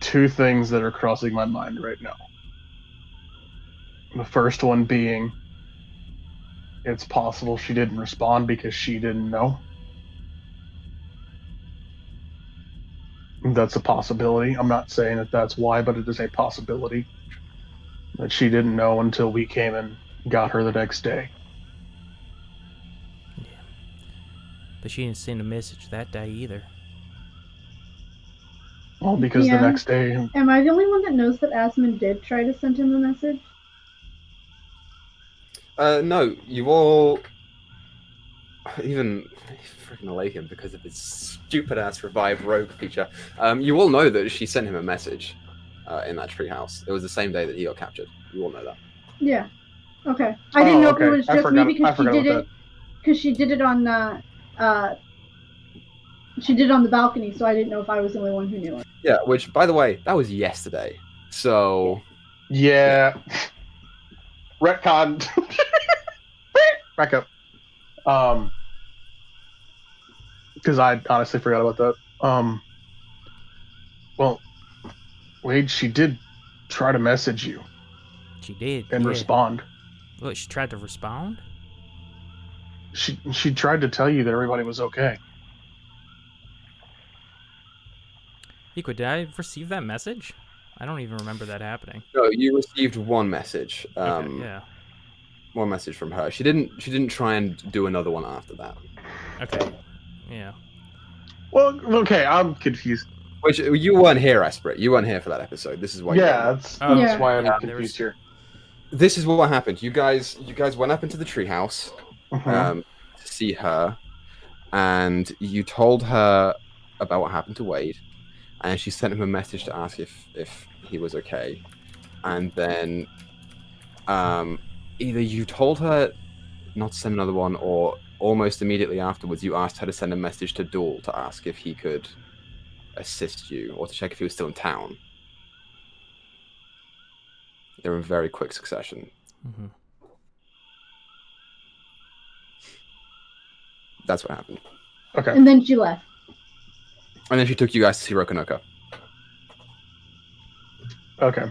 two things that are crossing my mind right now. The first one being it's possible she didn't respond because she didn't know. That's a possibility. I'm not saying that that's why, but it is a possibility that she didn't know until we came and got her the next day. Yeah. But she didn't send a message that day either. Well, because the next day... Am I the only one that knows that Asmund did try to send him a message? No, you all... Even freaking like him because of his stupid-ass revive rogue feature. You all know that she sent him a message in that treehouse. It was the same day that he got captured. You all know that. Yeah. Okay. I didn't know if it was just me because she did it. Because she did it on the balcony, so I didn't know if I was the only one who knew it. Yeah, which, by the way, that was yesterday. So... Yeah. Retcon. Back up. Because I honestly forgot about that. Well, Wade, she did try to message you. She did. And respond. Look, she tried to respond? She tried to tell you that everybody was okay. Equa, did I receive that message? I don't even remember that happening. No, you received one message. Okay, yeah. One message from her. She didn't try and do another one after that. Okay. Yeah. Well, okay, I'm confused. Which you weren't here, Esprit. You weren't here for that episode. This is why. Yeah, that's why I'm confused here. This is what happened. You guys went up into the treehouse to see her, and you told her about what happened to Wade, and she sent him a message to ask if he was okay, and then either you told her not to send another one, or almost immediately afterwards you asked her to send a message to Duel to ask if he could assist you, or to check if he was still in town. They're in very quick succession. Mm-hmm. That's what happened. Okay. And then she left. And then she took you guys to see Rokonoka. Okay.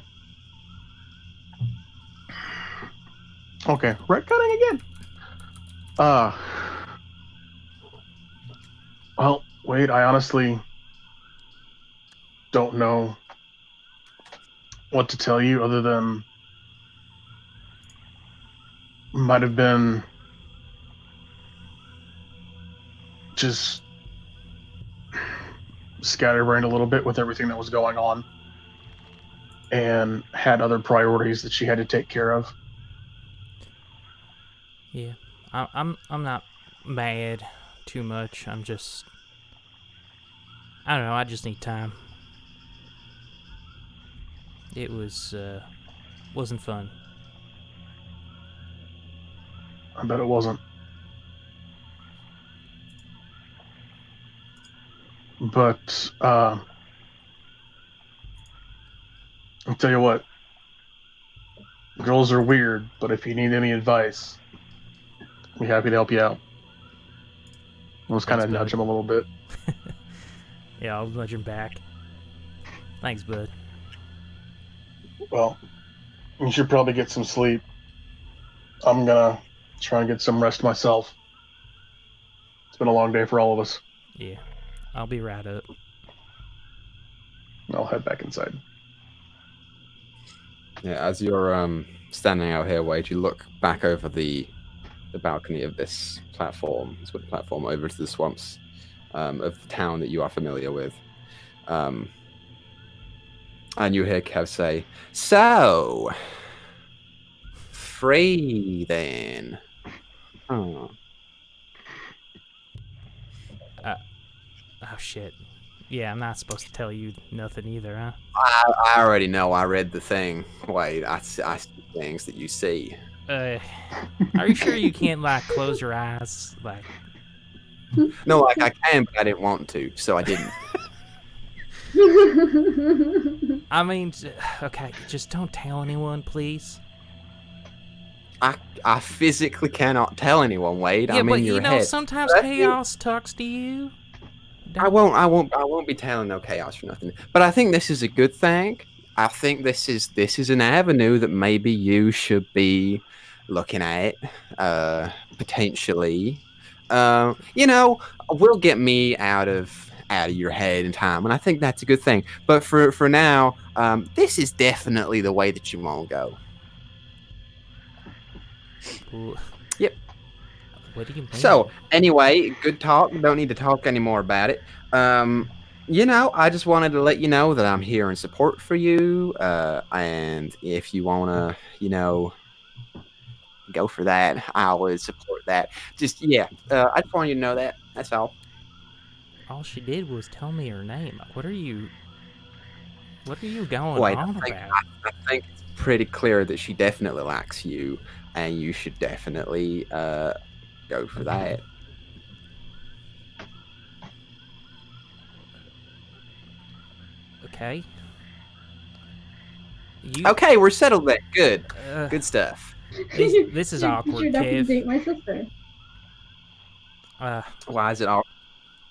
Okay. Retconning again. Well, wait, I honestly don't know what to tell you other than might have been just scatterbrained a little bit with everything that was going on and had other priorities that she had to take care of. Yeah. I'm not mad too much. I'm just, I don't know, I just need time. It wasn't fun. I bet it wasn't. But I'll tell you what, girls are weird, but if you need any advice, I'll be happy to help you out. I'll just kind of nudge him a little bit. Yeah, I'll nudge him back. Thanks, bud. Well, you should probably get some sleep. I'm gonna try and get some rest myself. It's been a long day for all of us. Yeah, I'll be right up. I'll head back inside. Yeah, as you're standing out here, Wade, you look back over the balcony of this platform, this wooden platform, over to the swamps of the town that you are familiar with. And you hear Kev say, "So, free then." Oh. Oh, shit. Yeah, I'm not supposed to tell you nothing either, huh? I already know. I read the thing. Wait, I see things that you see. Are you sure you can't, like, close your eyes? Like, No, like I can, but I didn't want to, so I didn't. I mean, okay, just don't tell anyone, please. I physically cannot tell anyone, Wade. Yeah, I'm but in your you know, head. sometimes But chaos talks to you. I won't be telling no chaos for nothing. But I think this is a good thing. I think this is an avenue that maybe you should be looking at, potentially. Will get me out of your head in time, and I think that's a good thing. But for now, this is definitely the way that you want to go. Ooh. Yep. What do you mean? So anyway, good talk. Don't need to talk anymore about it. I just wanted to let you know that I'm here in support for you. And if you wanna, go for that, I would support that. Just I just want you to know that. That's all. All she did was tell me her name. What are you going Wait, on I think, about? I think it's pretty clear that she definitely likes you, and you should definitely go for that. Okay. Okay, we're settled then. Good. Good stuff. This is You awkward, should definitely Kev. date my sister. Why is it all?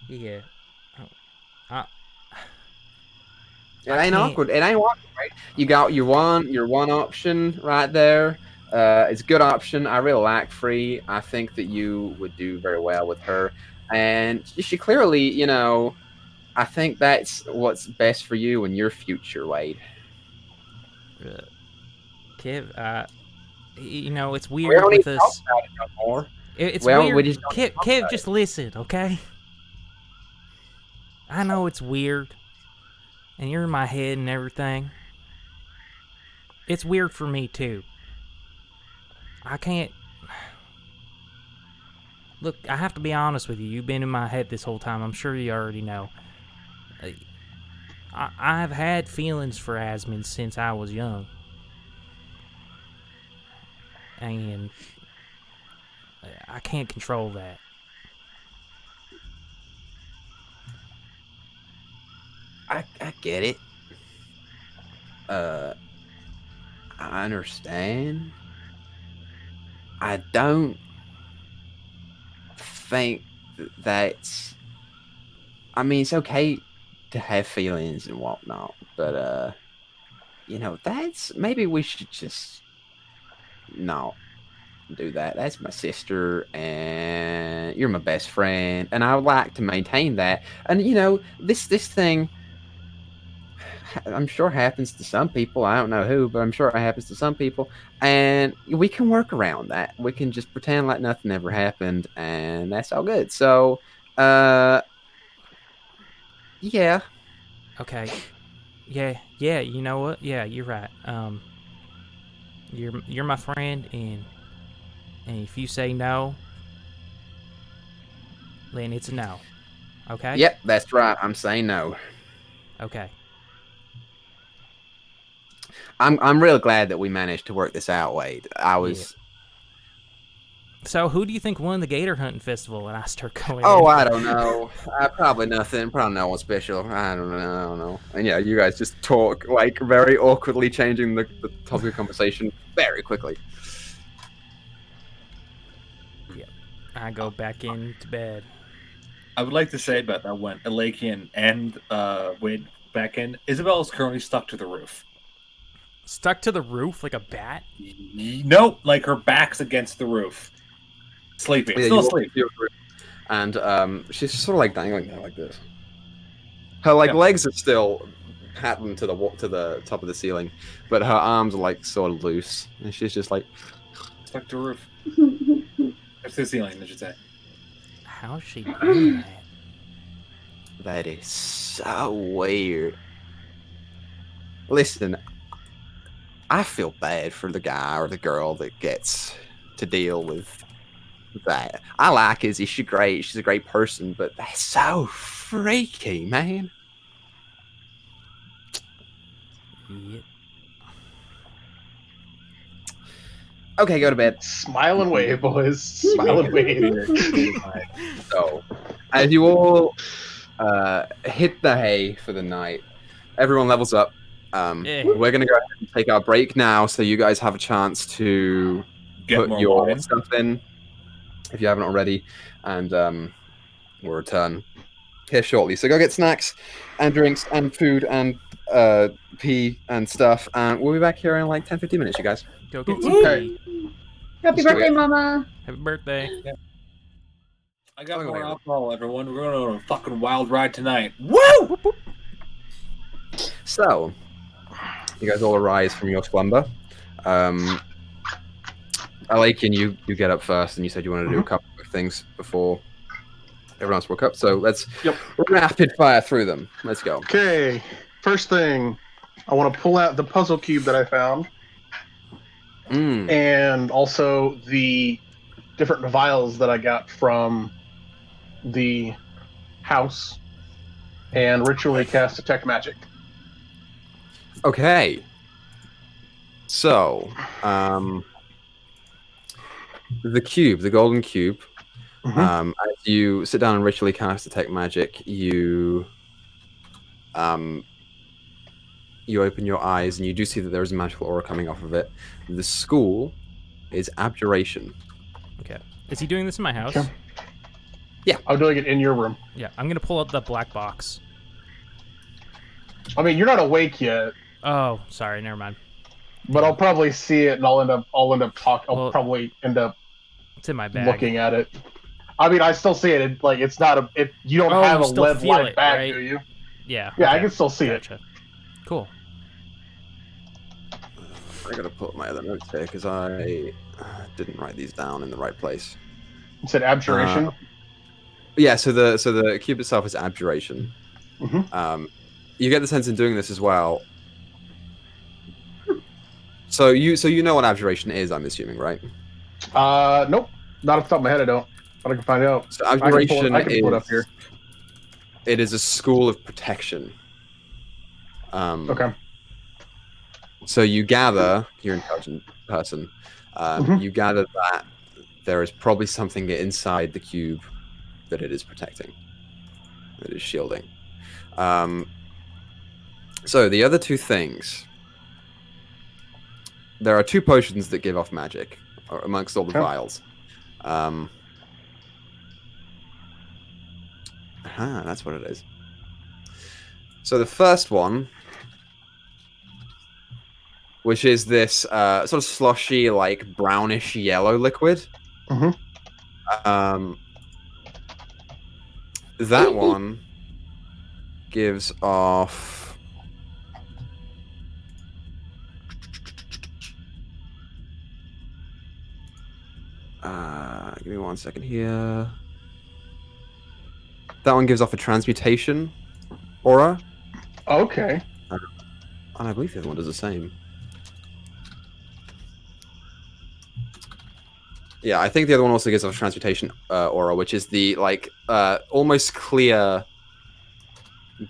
Yeah. It ain't awkward. It ain't awkward, right? You got your one option right there. It's a good option. I really like Free. I think that you would do very well with her, and she clearly, I think that's what's best for you and your future, Wade. Kev, it's We weird don't need with to talk us. about it no more. It's Well, weird. we just don't talk Kev, about just listen, okay? I know it's weird, and you're in my head and everything. It's weird for me too. I can't. Look, I have to be honest with you. You've been in my head this whole time. I'm sure you already know. I've had feelings for Asmund since I was young. And I can't control that. I get it. I understand. I don't think that's. I mean, it's okay to have feelings and whatnot, but that's maybe we should just not do that. That's my sister, and you're my best friend, and I would like to maintain that. And this thing, I'm sure happens to some people. I don't know who, but I'm sure it happens to some people, and we can work around that. We can just pretend like nothing ever happened, and that's all good. So, yeah. Okay. Yeah, you know what? Yeah, you're right. You're my friend, and if you say no, then it's a no. Okay? Yep, that's right. I'm saying no. Okay. I'm real glad that we managed to work this out, Wade. I was. So, who do you think won the gator hunting festival? And I start going. Oh, I don't know. Probably nothing. Probably no one special. I don't know. And yeah, you guys just talk like very awkwardly, changing the topic of conversation very quickly. Yep. I go back into bed. I would like to say about that when Elakian and Wade back in, Isabel is currently stuck to the roof. Stuck to the roof like a bat? Nope, like her back's against the roof. Sleeping. Yeah, Still asleep. And she's sort of like dangling there like this. Her legs are still patterned to the top of the ceiling, but her arms are like sort of loose, and she's just like stuck to the roof. It's the ceiling, I should say. How's she doing that? That is so weird. Listen, I feel bad for the guy or the girl that gets to deal with that. I like Izzy. She's great. She's a great person, but that's so freaky, man. Yep. Okay, go to bed. Smile and wave, boys. Smile and wave. So, As you all hit the hay for the night, everyone levels up. We're going to go ahead and take our break now, so you guys have a chance to Get put more your wine. stuff in, if you haven't already, and we'll return here shortly. So go get snacks and drinks and food and pee and stuff, and we'll be back here in like 10-15 minutes, you guys. Go get some Okay. tea. Happy Let's do birthday, it. Mama. Happy birthday. I got Oh, more wait. alcohol, everyone. We're going on a fucking wild ride tonight. Woo! So, you guys all arise from your slumber. Alakin, you get up first, and you said you wanted to do a couple of things before everyone else woke up. So let's rapid fire through them. Let's go. Okay, first thing, I want to pull out the puzzle cube that I found, and also the different vials that I got from the house, and ritually cast Detect Magic. Okay. So, the cube, the golden cube. As you sit down and ritually cast Detect Magic, you open your eyes and you do see that there is a magical aura coming off of it. The school is Abjuration. Okay. Is he doing this in my house? Okay. Yeah, I'm doing it in your room. Yeah, I'm gonna pull out the black box. I mean, you're not awake yet, Oh, sorry, never mind. but I'll probably see it, and I'll end up talking. Well, I'll probably end up It's in my bag. looking at it. I mean, I still see it. It's not a. You don't have you a still lead feel light it, bag, right? do you? Yeah. Yeah, I okay. can still see Gotcha. Cool. I gotta put my other notes here because I didn't write these down in the right place. It said abjuration. Yeah, so the cube itself is Abjuration. You get the sense in doing this as well. So you know what Abjuration is, I'm assuming, right? Nope, not off the top of my head. I don't. But I can find out. So Abjuration I can pull it up here. It is a school of protection. Okay. So you gather, you're an intelligent person, you gather that there is probably something inside the cube that it is protecting, that it is shielding. So the other two things, there are 2 potions that give off magic amongst all the vials. That's what it is. So the first one, which is this sort of sloshy, like brownish yellow liquid. That one gives off. Give me 1 second here. That one gives off a transmutation aura. Okay. And I believe the other one does the same. Yeah, I think the other one also gives off a transmutation aura, which is the like almost clear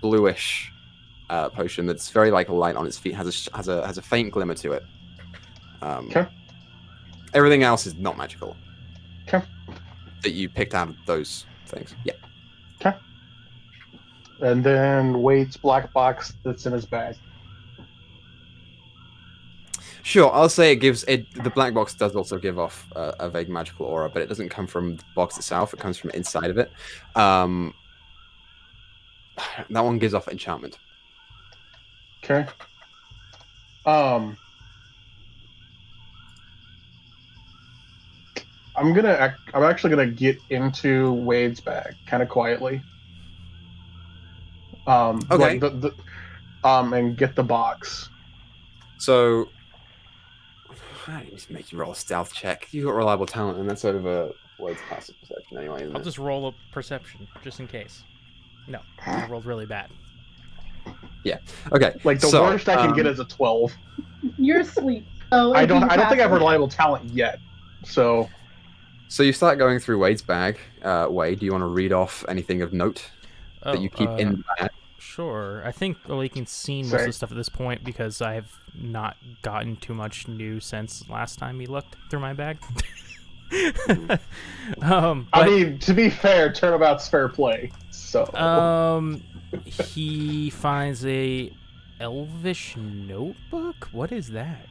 bluish potion that's very like light on its feet, has a faint glimmer to it. Okay. Everything else is not magical. Okay. That you picked out of those things. Yeah. Okay. And then Wade's black box that's in his bag. Sure, I'll say it gives it. The black box does also give off a vague magical aura, but it doesn't come from the box itself. It comes from inside of it. That one gives off enchantment. Okay. I'm actually gonna get into Wade's bag kind of quietly. Okay. Like and get the box. So, I need to make you roll a stealth check. You got reliable talent, and that's sort of a Wade's passive perception anyway. Isn't I'll it? just roll a perception, just in case. No, I rolled really bad. Yeah. Okay. Like the worst I can get is a 12. You're asleep. So I don't think I have reliable talent yet. So you start going through Wade's bag. Wade, do you want to read off anything of note that you keep in the bag? Sure. I think Alakin's seen most of the stuff at this point because I have not gotten too much new since last time he looked through my bag. I I mean, to be fair, turnabout's fair play. So. He finds a elvish notebook. What is that?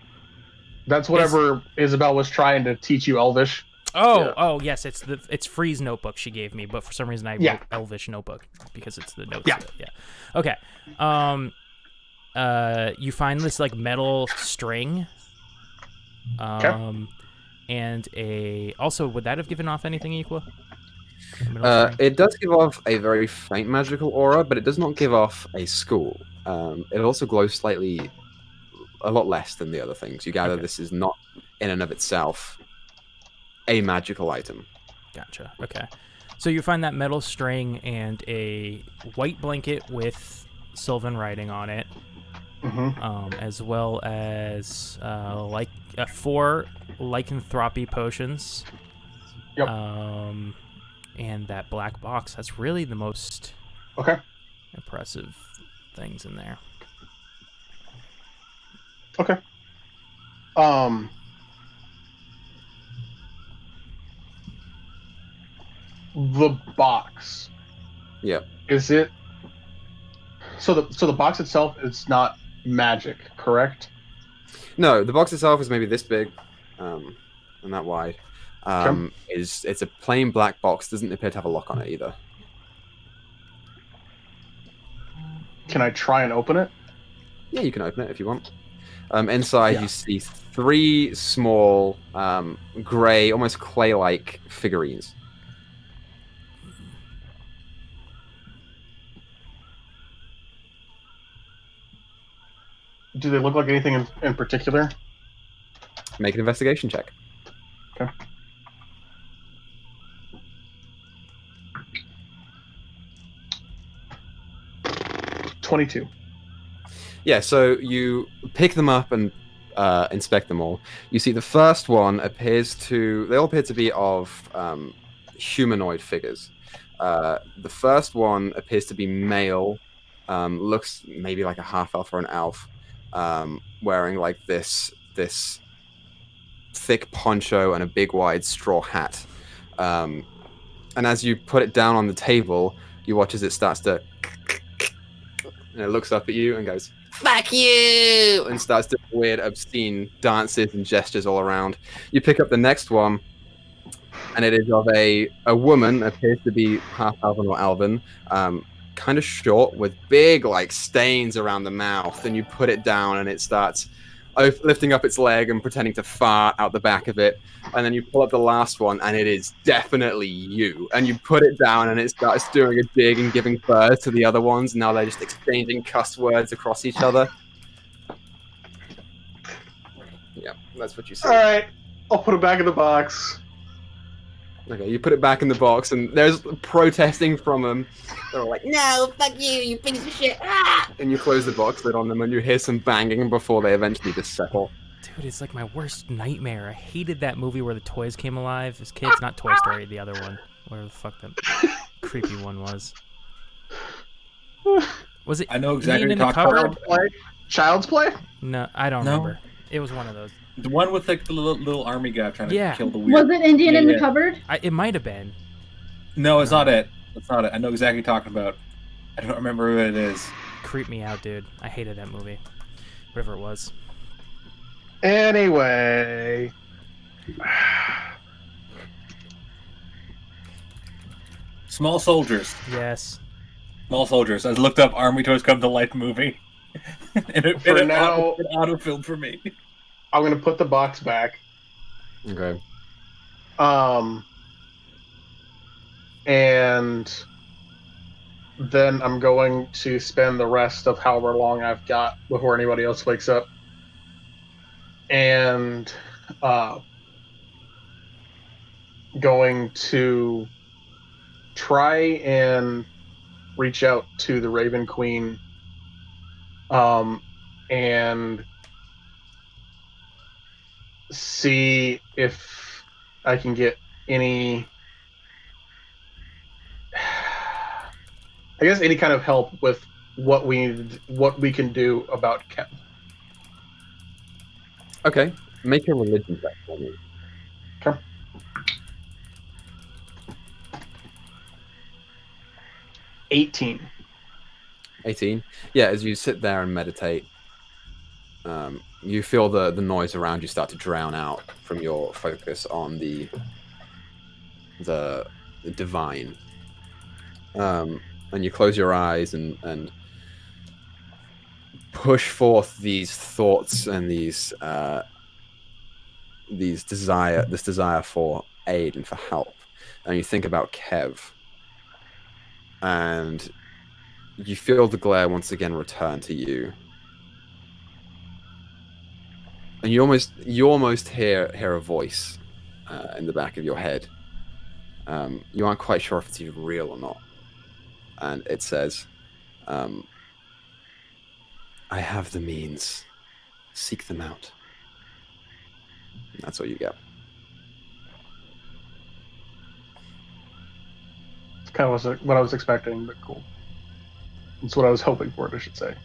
That's whatever Isabel was trying to teach you Elvish. Oh, yes, it's Free's notebook she gave me, but for some reason I wrote Elvish notebook because it's the notes. Yeah. Okay. You find this like metal string. And also, would that have given off anything Equa? It does give off a very faint magical aura, but it does not give off a school. It also glows slightly, a lot less than the other things. You gather this is not, in and of itself, a magical item. Gotcha. Okay. So you find that metal string and a white blanket with Sylvan writing on it, as well as 4 lycanthropy potions. Yep. And that black box. That's really the most impressive things in there. Okay. The box. Yeah. Is it? So the box itself is not magic, correct? No, the box itself is maybe this big, and that wide. It's a plain black box. Doesn't appear to have a lock on it either. Can I try and open it? Yeah, you can open it if you want. Inside, you see 3 small, gray, almost clay-like figurines. Do they look like anything in particular? Make an investigation check. Okay. $22. Yeah, so you pick them up and inspect them all. You see the first one they all appear to be of humanoid figures. The first one appears to be male, looks maybe like a half-elf or an elf, wearing like this thick poncho and a big wide straw hat. And as you put it down on the table, you watch as it starts to... and it looks up at you and goes, "Fuck you!" and starts doing weird, obscene dances and gestures all around. You pick up the next one, and it is of a woman, appears to be half-elven or elven, kind of short with big like stains around the mouth. And you put it down and it starts lifting up its leg and pretending to fart out the back of it. And then you pull up the last one and it is definitely you. And you put it down and it starts doing a dig and giving birth to the other ones. Now they're just exchanging cuss words across each other. Yeah, that's what you see. All right, I'll put it back in the box. Okay, you put it back in the box, and there's protesting from them. They're all like, "No, fuck you, you piece of shit!" Ah! And you close the box lid on them, and you hear some banging before they eventually just settle. Dude, it's like my worst nightmare. I hated that movie where the toys came alive as kids. Not Toy Story, the other one. Whatever the fuck that creepy one was. Was it? I know exactly Ian in the cupboard? Child's Play? No, I don't remember. It was one of those. The one with like the little army guy trying to kill the weird. Was it Indian in the cupboard? It might have been. No, it's not it. It's not it. I know exactly what you're talking about. I don't remember who it is. Creeped me out, dude. I hated that movie. Whatever it was. Anyway. Small Soldiers. Yes. Small Soldiers. I looked up Army Toys Come to Life movie. and it auto-filled for me. I'm going to put the box back. Okay. And then I'm going to spend the rest of however long I've got before anybody else wakes up. And going to try and reach out to the Raven Queen and see if I can get any, I guess, any kind of help with what we can do about Chem. Okay, make a religion check for me. Okay. $18. 18. Yeah, as you sit there and meditate, you feel the noise around you start to drown out from your focus on the divine. And you close your eyes and push forth these thoughts and this desire for aid and for help. And you think about Kev, and you feel the glare once again return to you. And you almost hear a voice in the back of your head. You aren't quite sure if it's even real or not. And it says, I have the means. Seek them out. And that's what you get. It's kind of what I was expecting, but cool. It's what I was hoping for, I should say.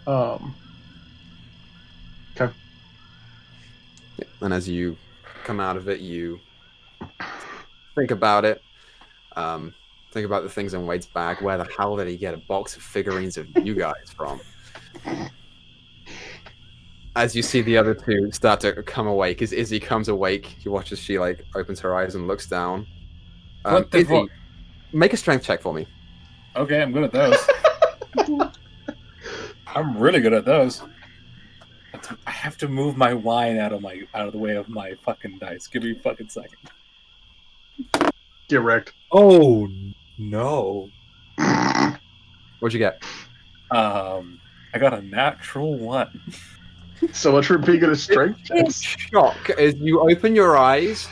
Okay. And as you come out of it, you think about it. Think about the things in Wade's bag. Where the hell did he get a box of figurines of you guys from? As you see the other two start to come awake, as Izzy comes awake, you watch as she opens her eyes and looks down. What the Izzy, fuck? make a strength check for me. Okay, I'm good at those. I'm really good at those. I have to move my wine out of the way of my fucking dice. Give me a fucking second. Get wrecked. Oh no. What'd you get? I got a natural 1. So much for being a strength It's test. shock as you open your eyes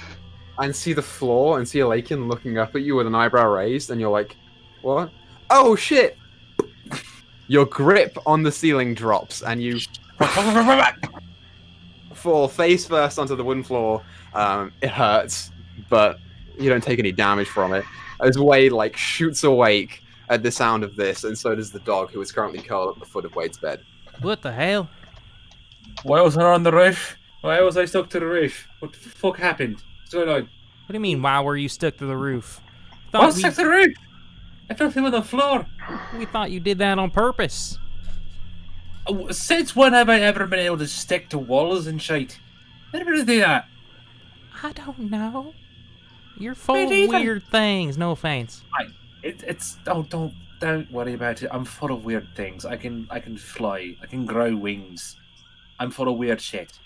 and see the floor and see Alakin looking up at you with an eyebrow raised, and you're like, what? Oh shit! Your grip on the ceiling drops and you fall face first onto the wooden floor. It hurts, but you don't take any damage from it. As Wade shoots awake at the sound of this, and so does the dog, who is currently curled at the foot of Wade's bed. What the hell? Why was I on the roof? Why was I stuck to the roof? What the fuck happened? What's going on? What do you mean, why were you stuck to the roof? What's stuck to the roof? I felt him on the floor. We thought you did that on purpose. Since when have I ever been able to stick to walls and shite? Never do that. I don't know. You're full Me of neither. weird things. No offense. Don't worry about it. I'm full of weird things. I can fly. I can grow wings. I'm full of weird shit.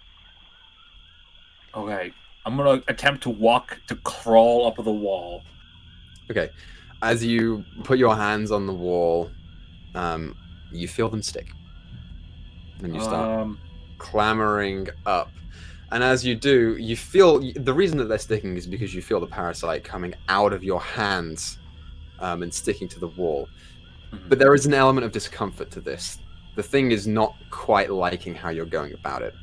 Okay, I'm gonna attempt to crawl up the wall. Okay, as you put your hands on the wall, you feel them stick, and you start clambering up. And as you do, you feel the reason that they're sticking is because you feel the parasite coming out of your hands and sticking to the wall. Mm-hmm. But there is an element of discomfort to this. The thing is not quite liking how you're going about it.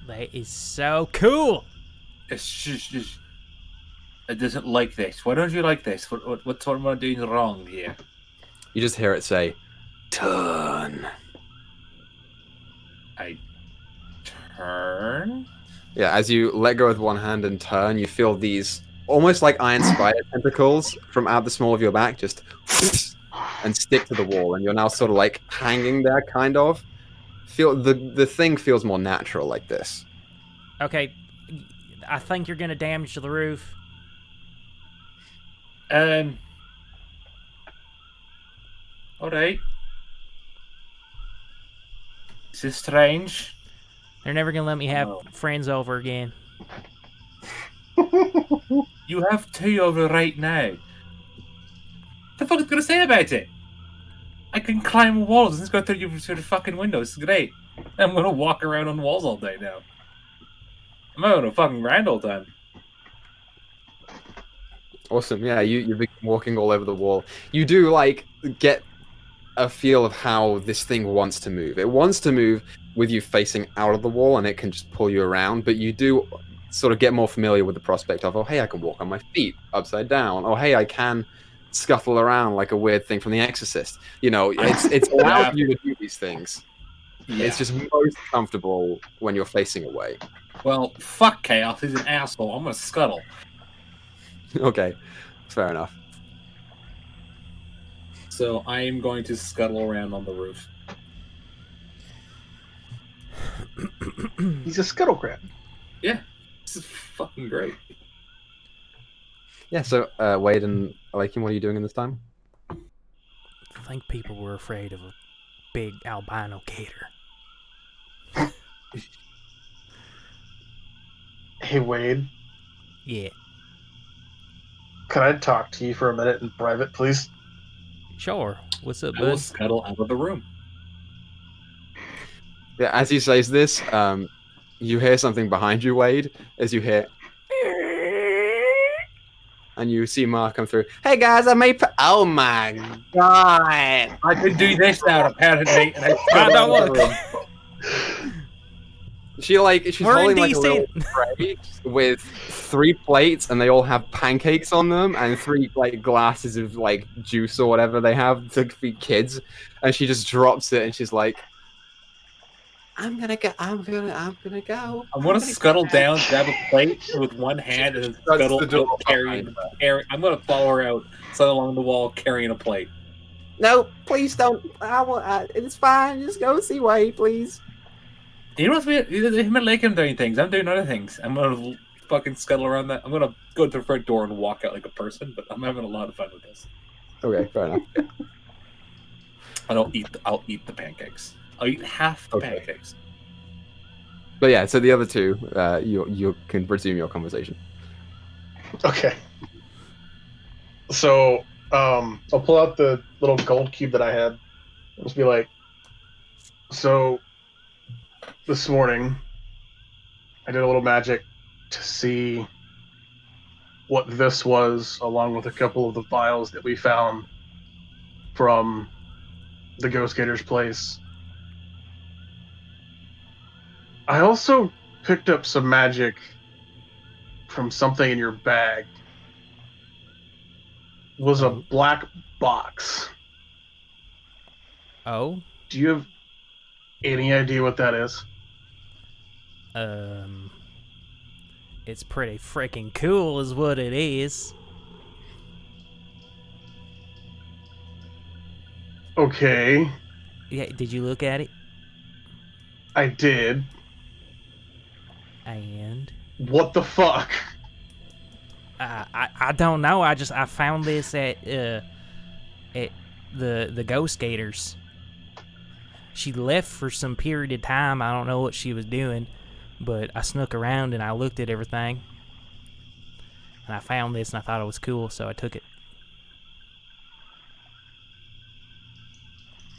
That is so cool. It's just it doesn't like this. Why don't you like this? What's what am I doing wrong here? You just hear it say, "Turn." I turn. Yeah, as you let go with one hand and turn, you feel these almost like iron spider tentacles from out the small of your back just and stick to the wall, and you're now sort of hanging there, kind of. The thing feels more natural like this. Okay, I think you're gonna damage the roof. Alright. Is this strange? They're never gonna let me have friends over again. You have 2 over right now. What the fuck is gonna say about it? I can climb walls and just go through the fucking windows. It's great. I'm gonna walk around on walls all day now. I'm having a fucking grand old time. Awesome. Yeah, you've been walking all over the wall. You do get a feel of how this thing wants to move. It wants to move with you facing out of the wall, and it can just pull you around. But you do sort of get more familiar with the prospect of, oh, hey, I can walk on my feet upside down. Oh, hey, I can scuttle around like a weird thing from The Exorcist. You know, it's allowed you to do these things. Yeah. It's just most comfortable when you're facing away. Well, fuck Chaos. He's an asshole. I'm gonna scuttle. Okay, fair enough. So I am going to scuttle around on the roof. He's a scuttle crab. Yeah, this is fucking great. Yeah, so Wade and Alakim, what are you doing in this time? I think people were afraid of a big albino gator. Hey, Wade, Yeah. can I talk to you for a minute in private, please? Sure. What's up, I will bud? scuttle out of the room. Yeah, as he says this, you hear something behind you, Wade, as you hear... And you see Mark come through. Hey guys, I made... Oh my god! I can do this now, apparently, and I I scuttle don't out of the want- room. She's We're holding like a indecent. little tray with 3 plates, and they all have pancakes on them, and 3 like glasses of like juice or whatever they have to feed kids. And she just drops it, and she's like, "I'm gonna go. I'm gonna go." I'm gonna scuttle down, grab a plate with one hand, and then Shuts scuttle the door out carrying. I'm gonna follow her out, sit along the wall carrying a plate. No, please don't. It's fine. Just go see Wade, please. You know what's weird? Him and Lake are doing things. I'm doing other things. I'm gonna fucking scuttle around that. I'm gonna go to the front door and walk out like a person, but I'm having a lot of fun with this. Okay, fair enough. And I'll eat the pancakes. I'll eat half the Okay. pancakes. But yeah, so the other 2, you can resume your conversation. Okay. So, I'll pull out the little gold cube that I had. I'll just be like, so, this morning, I did a little magic to see what this was, along with a couple of the vials that we found from the Ghost Gator's place. I also picked up some magic from something in your bag. It was a black box. Oh? Do you have any idea what that is? It's pretty freaking cool is what it is. Okay, Yeah, did you look at it? I did. And What the fuck? I don't know. I found this at the Ghost Gators. She left for some period of time. I don't know what she was doing, but I snuck around and I looked at everything. And I found this and I thought it was cool, so I took it.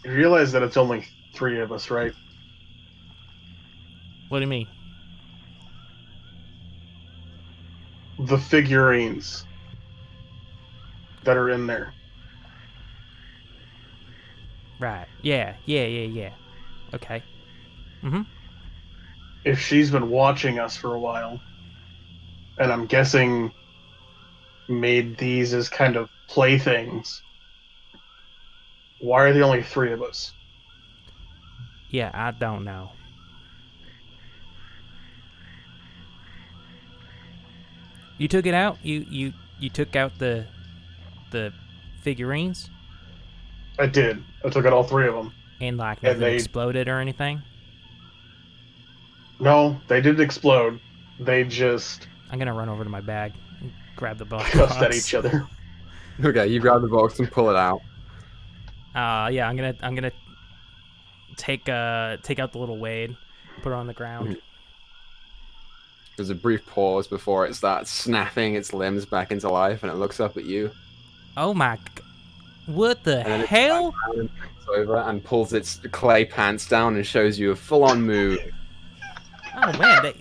You realize that it's only 3 of us, right? What do you mean? The figurines that are in there. Right. Yeah. Okay. Mm-hmm. If she's been watching us for a while, and I'm guessing made these as kind of playthings, why are there only 3 of us? Yeah, I don't know. You took it out? You took out the figurines? I did. I took out all 3 of them. And like And nothing they- exploded or anything? No, they didn't explode. They just I'm gonna run over to my bag and grab the box. cussed at each other. Okay, you grab the box and pull it out. Yeah, I'm gonna take out the little Wade, put it on the ground. There's a brief pause before it starts snapping its limbs back into life, and it looks up at you. Oh my! What the And then it hell? turns over and pulls its clay pants down and shows you a full-on move. Oh man,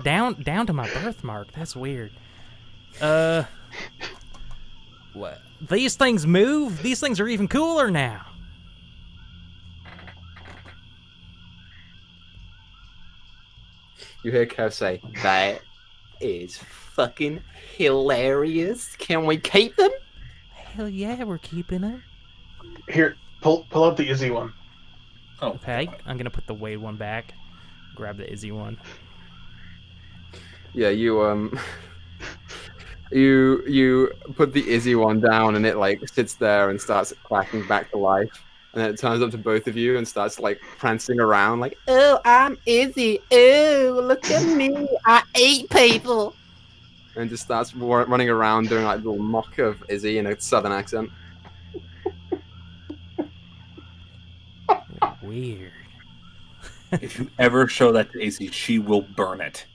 down to my birthmark. That's weird. What? These things move? These things are even cooler now. You hear Kev say, "That is fucking hilarious. Can we keep them?" Hell yeah, we're keeping it. Here, pull out the Izzy one. Oh, Okay, I'm gonna put the Wade one back. Grab the Izzy one. Yeah, you put the Izzy one down, and it like sits there and starts clacking back to life. And then it turns up to both of you and starts like prancing around, like, "Oh, I'm Izzy. Oh, look at me. I eat people." And just starts running around doing like a little mock of Izzy in a southern accent. Weird. If you ever show that to AC, she will burn it.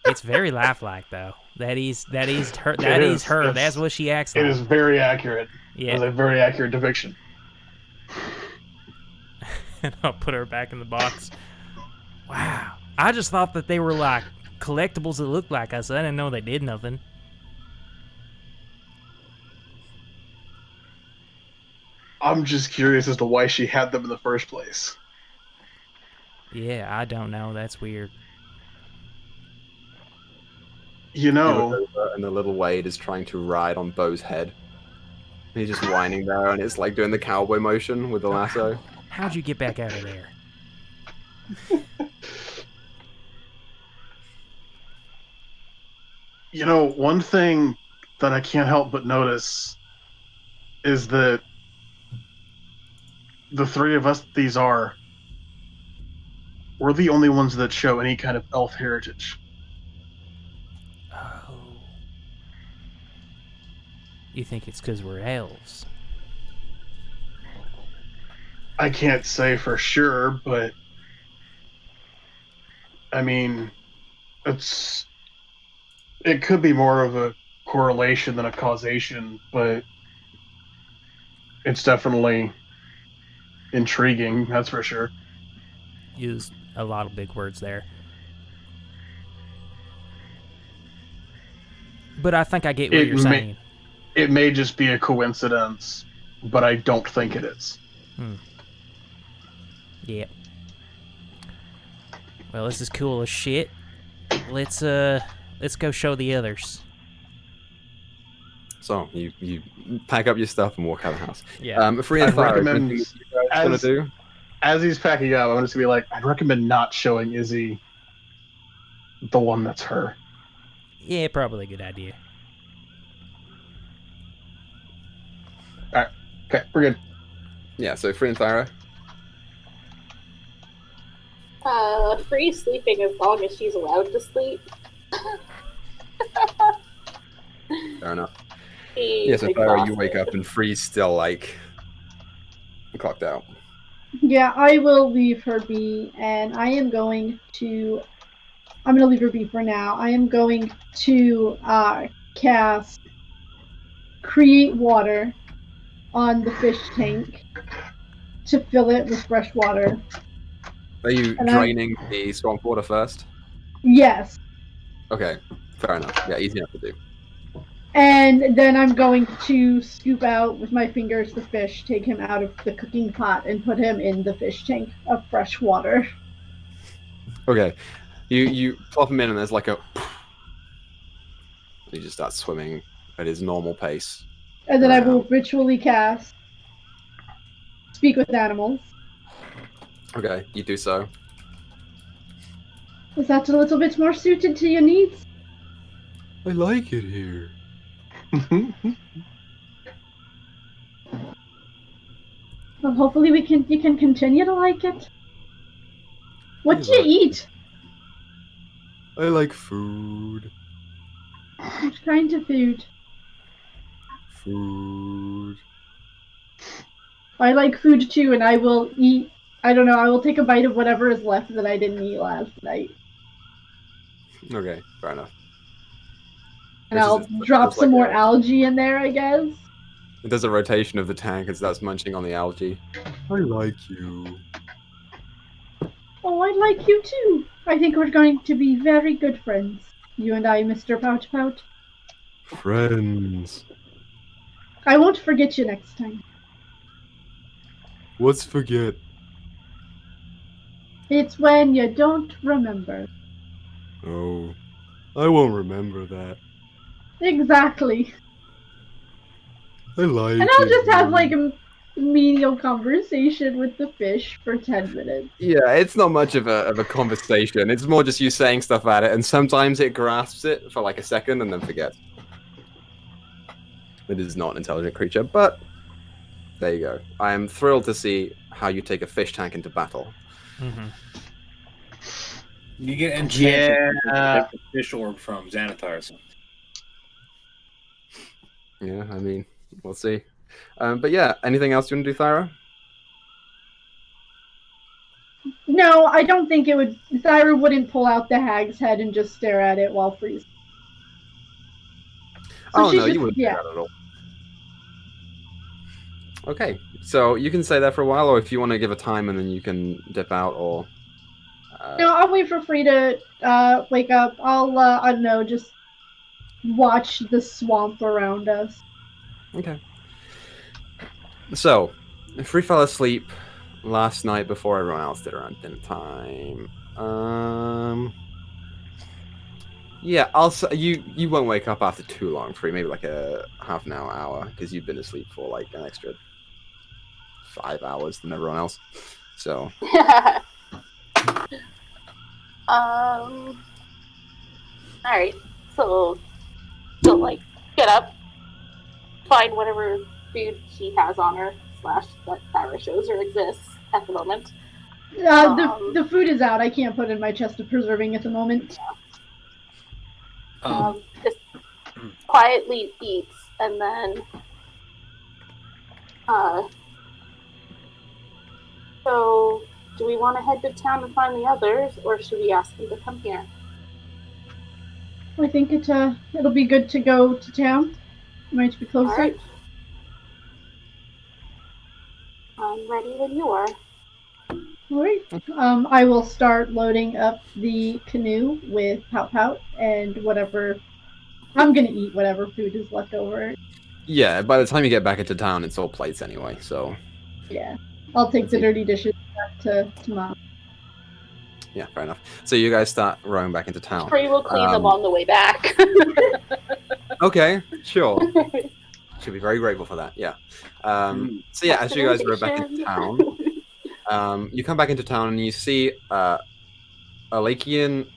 It's very laugh-like though. That is her. That It is is. her. That's what she acts It like. is very accurate. Yeah. It is a very accurate depiction. And I'll put her back in the box. Wow. I just thought that they were like collectibles that looked like us. I didn't know they did nothing. I'm just curious as to why she had them in the first place. Yeah, I don't know. That's weird. You know, And the little Wade is trying to ride on Bo's head. And he's just whining there, and it's like doing the cowboy motion with the lasso. How'd you get back out of there? you know, one thing that I can't help but notice is that the three of us, we're the only ones that show any kind of elf heritage. Oh. You think it's because we're elves? I can't say for sure, but I mean, it could be more of a correlation than a causation, but it's definitely intriguing, that's for sure. Used a lot of big words there. But I think I get what you're saying. It may just be a coincidence, but I don't think it is. Yeah. Well, this is cool as shit. Let's go show the others. So you pack up your stuff and walk out of the house. Yeah. Free and I'd fire. recommend, Anything you guys want to do? as he's packing up, I'm just gonna be like, I'd recommend not showing Izzy the one that's her. Yeah, probably a good idea. Alright. Okay, we're good. Yeah. So Free and Thyra. Free sleeping as long as she's allowed to sleep. Fair enough. Yeah. So Thyra, you wake up and Free's still like clocked out. Yeah, I will leave her be, and I'm going to leave her be for now. I am going to cast Create Water on the fish tank to fill it with fresh water. Are you draining the swamp water first? Yes. Okay, fair enough. Yeah, easy enough to do. And then I'm going to scoop out with my fingers the fish, take him out of the cooking pot, and put him in the fish tank of fresh water. Okay, you plop him in, and there's like a. He just starts swimming at his normal pace. And then I will ritually cast Speak with Animals. Okay, you do so. Is that a little bit more suited to your needs? I like it here. Well, hopefully you can continue to like it. What do you eat? I like food. What kind of food? Food. I like food too, and I will eat. I don't know. I will take a bite of whatever is left that I didn't eat last night, Okay, fair enough. and I'll drop some more algae in there, I guess. It does a rotation of the tank and starts munching on the algae. I like you. Oh, I like you too. I think we're going to be very good friends. You and I, Mr. Pout Pout. Friends. I won't forget you next time. What's forget? It's when you don't remember. Oh, I won't remember that. Exactly. I like And I'll just have like menial conversation with the fish for 10 minutes. Yeah, it's not much of a conversation. It's more just you saying stuff at it, and sometimes it grasps it for like a second and then forgets. It is not an intelligent creature, but there you go. I am thrilled to see how you take a fish tank into battle. Mm-hmm. You get enchanted Yeah. with the fish orb from Xanathars. Yeah, I mean, we'll see. But yeah, anything else you want to do, Thyra? No, I don't think it would. Thyra wouldn't pull out the hag's head and just stare at it while freezing. So Oh she's no, just, you wouldn't yeah. do that at all. Okay, so you can stay there for a while, or if you want to give a time and then you can dip out, or... No, I'll wait for Free to wake up. I don't know, just watch the swamp around us. Okay. So, Free fell asleep last night before everyone else did around dinner time. Yeah, you won't wake up after too long, Free. Maybe like a half an hour, because you've been asleep for like an extra 5 hours than everyone else. So. Alright, so she'll like get up, find whatever food she has on her, / that Thyra shows her exists at the moment. The food is out. I can't put in my chest of preserving at the moment. Just quietly eats, and then so do we want to head to town to find the others, or should we ask them to come here? I think it'll be good to go to town. Might be closer. All right. I'm ready when you are. All right. I will start loading up the canoe with Pout Pout and whatever. I'm gonna eat whatever food is left over. Yeah, by the time you get back into town, it's all plates anyway, so... Yeah. I'll take the dirty dishes back to Mom. Yeah, fair enough. So you guys start rowing back into town. Free will clean them on the way back. Okay, sure. Should be very grateful for that, yeah. So yeah, as you guys row back into town, you come back into town and you see Alakian,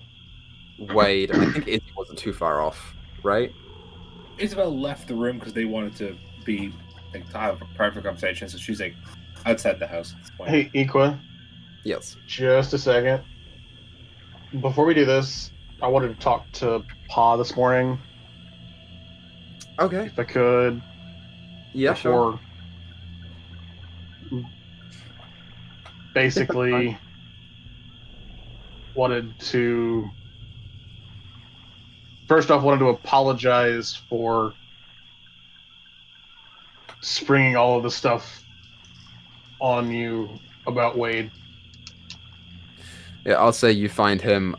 Wade, and I think Izzy wasn't too far off, right? Isabel left the room because they wanted to be like to have a private conversation, so she's like outside the house at this point. Hey, Equa. Yes. Just a second. Before we do this, I wanted to talk to Pa this morning. Okay. If I could. Yeah, before... sure. Basically, wanted to... First off, wanted to apologize for springing all of the stuff on you about Wade. Yeah, I'll say you find him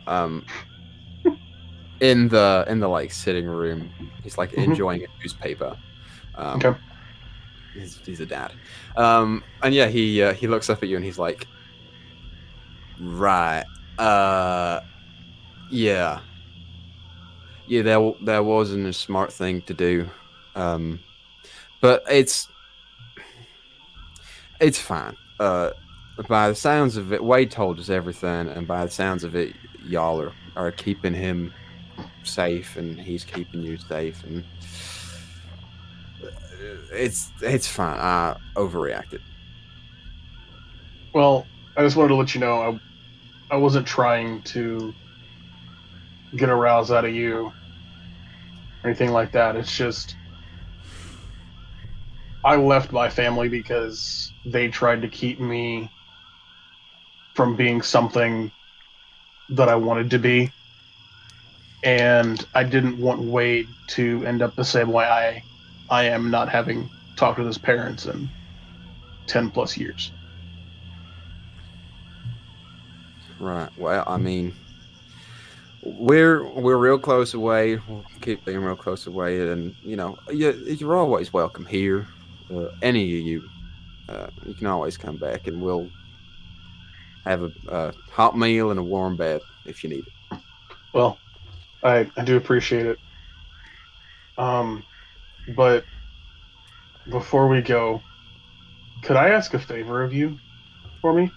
in the like sitting room. He's like enjoying a newspaper. Okay. He's a dad. And yeah, he looks up at you and he's like, right, yeah, there wasn't a smart thing to do, but it's fine. By the sounds of it, Wade told us everything, and by the sounds of it, y'all are keeping him safe, and he's keeping you safe, and it's fine. I overreacted. Well, I just wanted to let you know I wasn't trying to get a rouse out of you or anything like that. It's just I left my family because they tried to keep me from being something that I wanted to be. And I didn't want Wade to end up the same way I am, not having talked with his parents in 10 plus years. Right. Well, I mean, we're real close away. We'll keep being real close away, and you know, you're always welcome here. Any of you, you can always come back, and we'll have a hot meal and a warm bed if you need it. Well, I do appreciate it. But before we go, Could I ask a favor of you for me?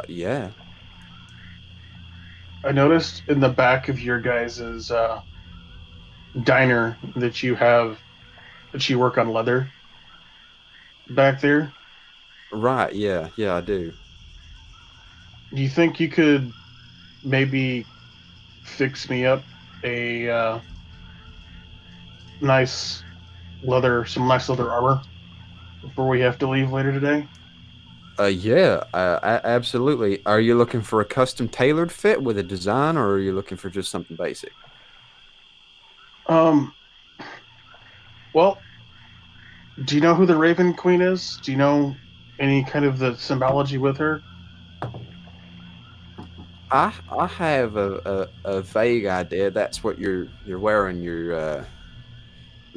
Yeah. I noticed in the back of your guys' diner that you work on leather back there. Right, yeah, I do. Do you think you could maybe fix me up a nice some nice leather armor before we have to leave later today? Yeah, absolutely. Are you looking for a custom tailored fit with a design, or are you looking for just something basic? Um, well, do you know who the Raven Queen is? Do you know any kind of the symbology with her? I have a vague idea. That's what you're wearing your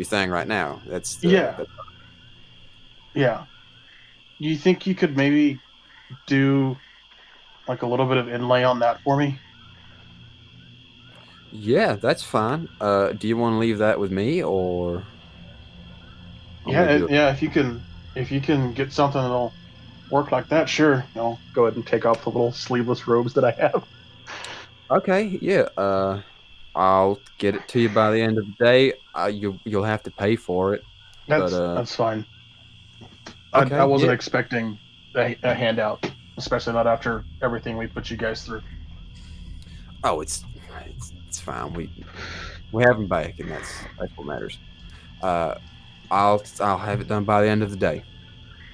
thing right now. That's Yeah, the yeah. Do you think you could maybe do like a little bit of inlay on that for me? yeah, that's fine. Do you want to leave that with me, or want me to Yeah, do it? yeah. If you can get something that'll work like that, sure. I'll go ahead and take off the little sleeveless robes that I have. Okay, yeah. I'll get it to you by the end of the day. You'll have to pay for it, but That's fine. I okay, wasn't yeah. expecting a handout, especially not after everything we put you guys through. Oh, it's fine. We have them back, and that's what matters. Uh, I'll have it done by the end of the day.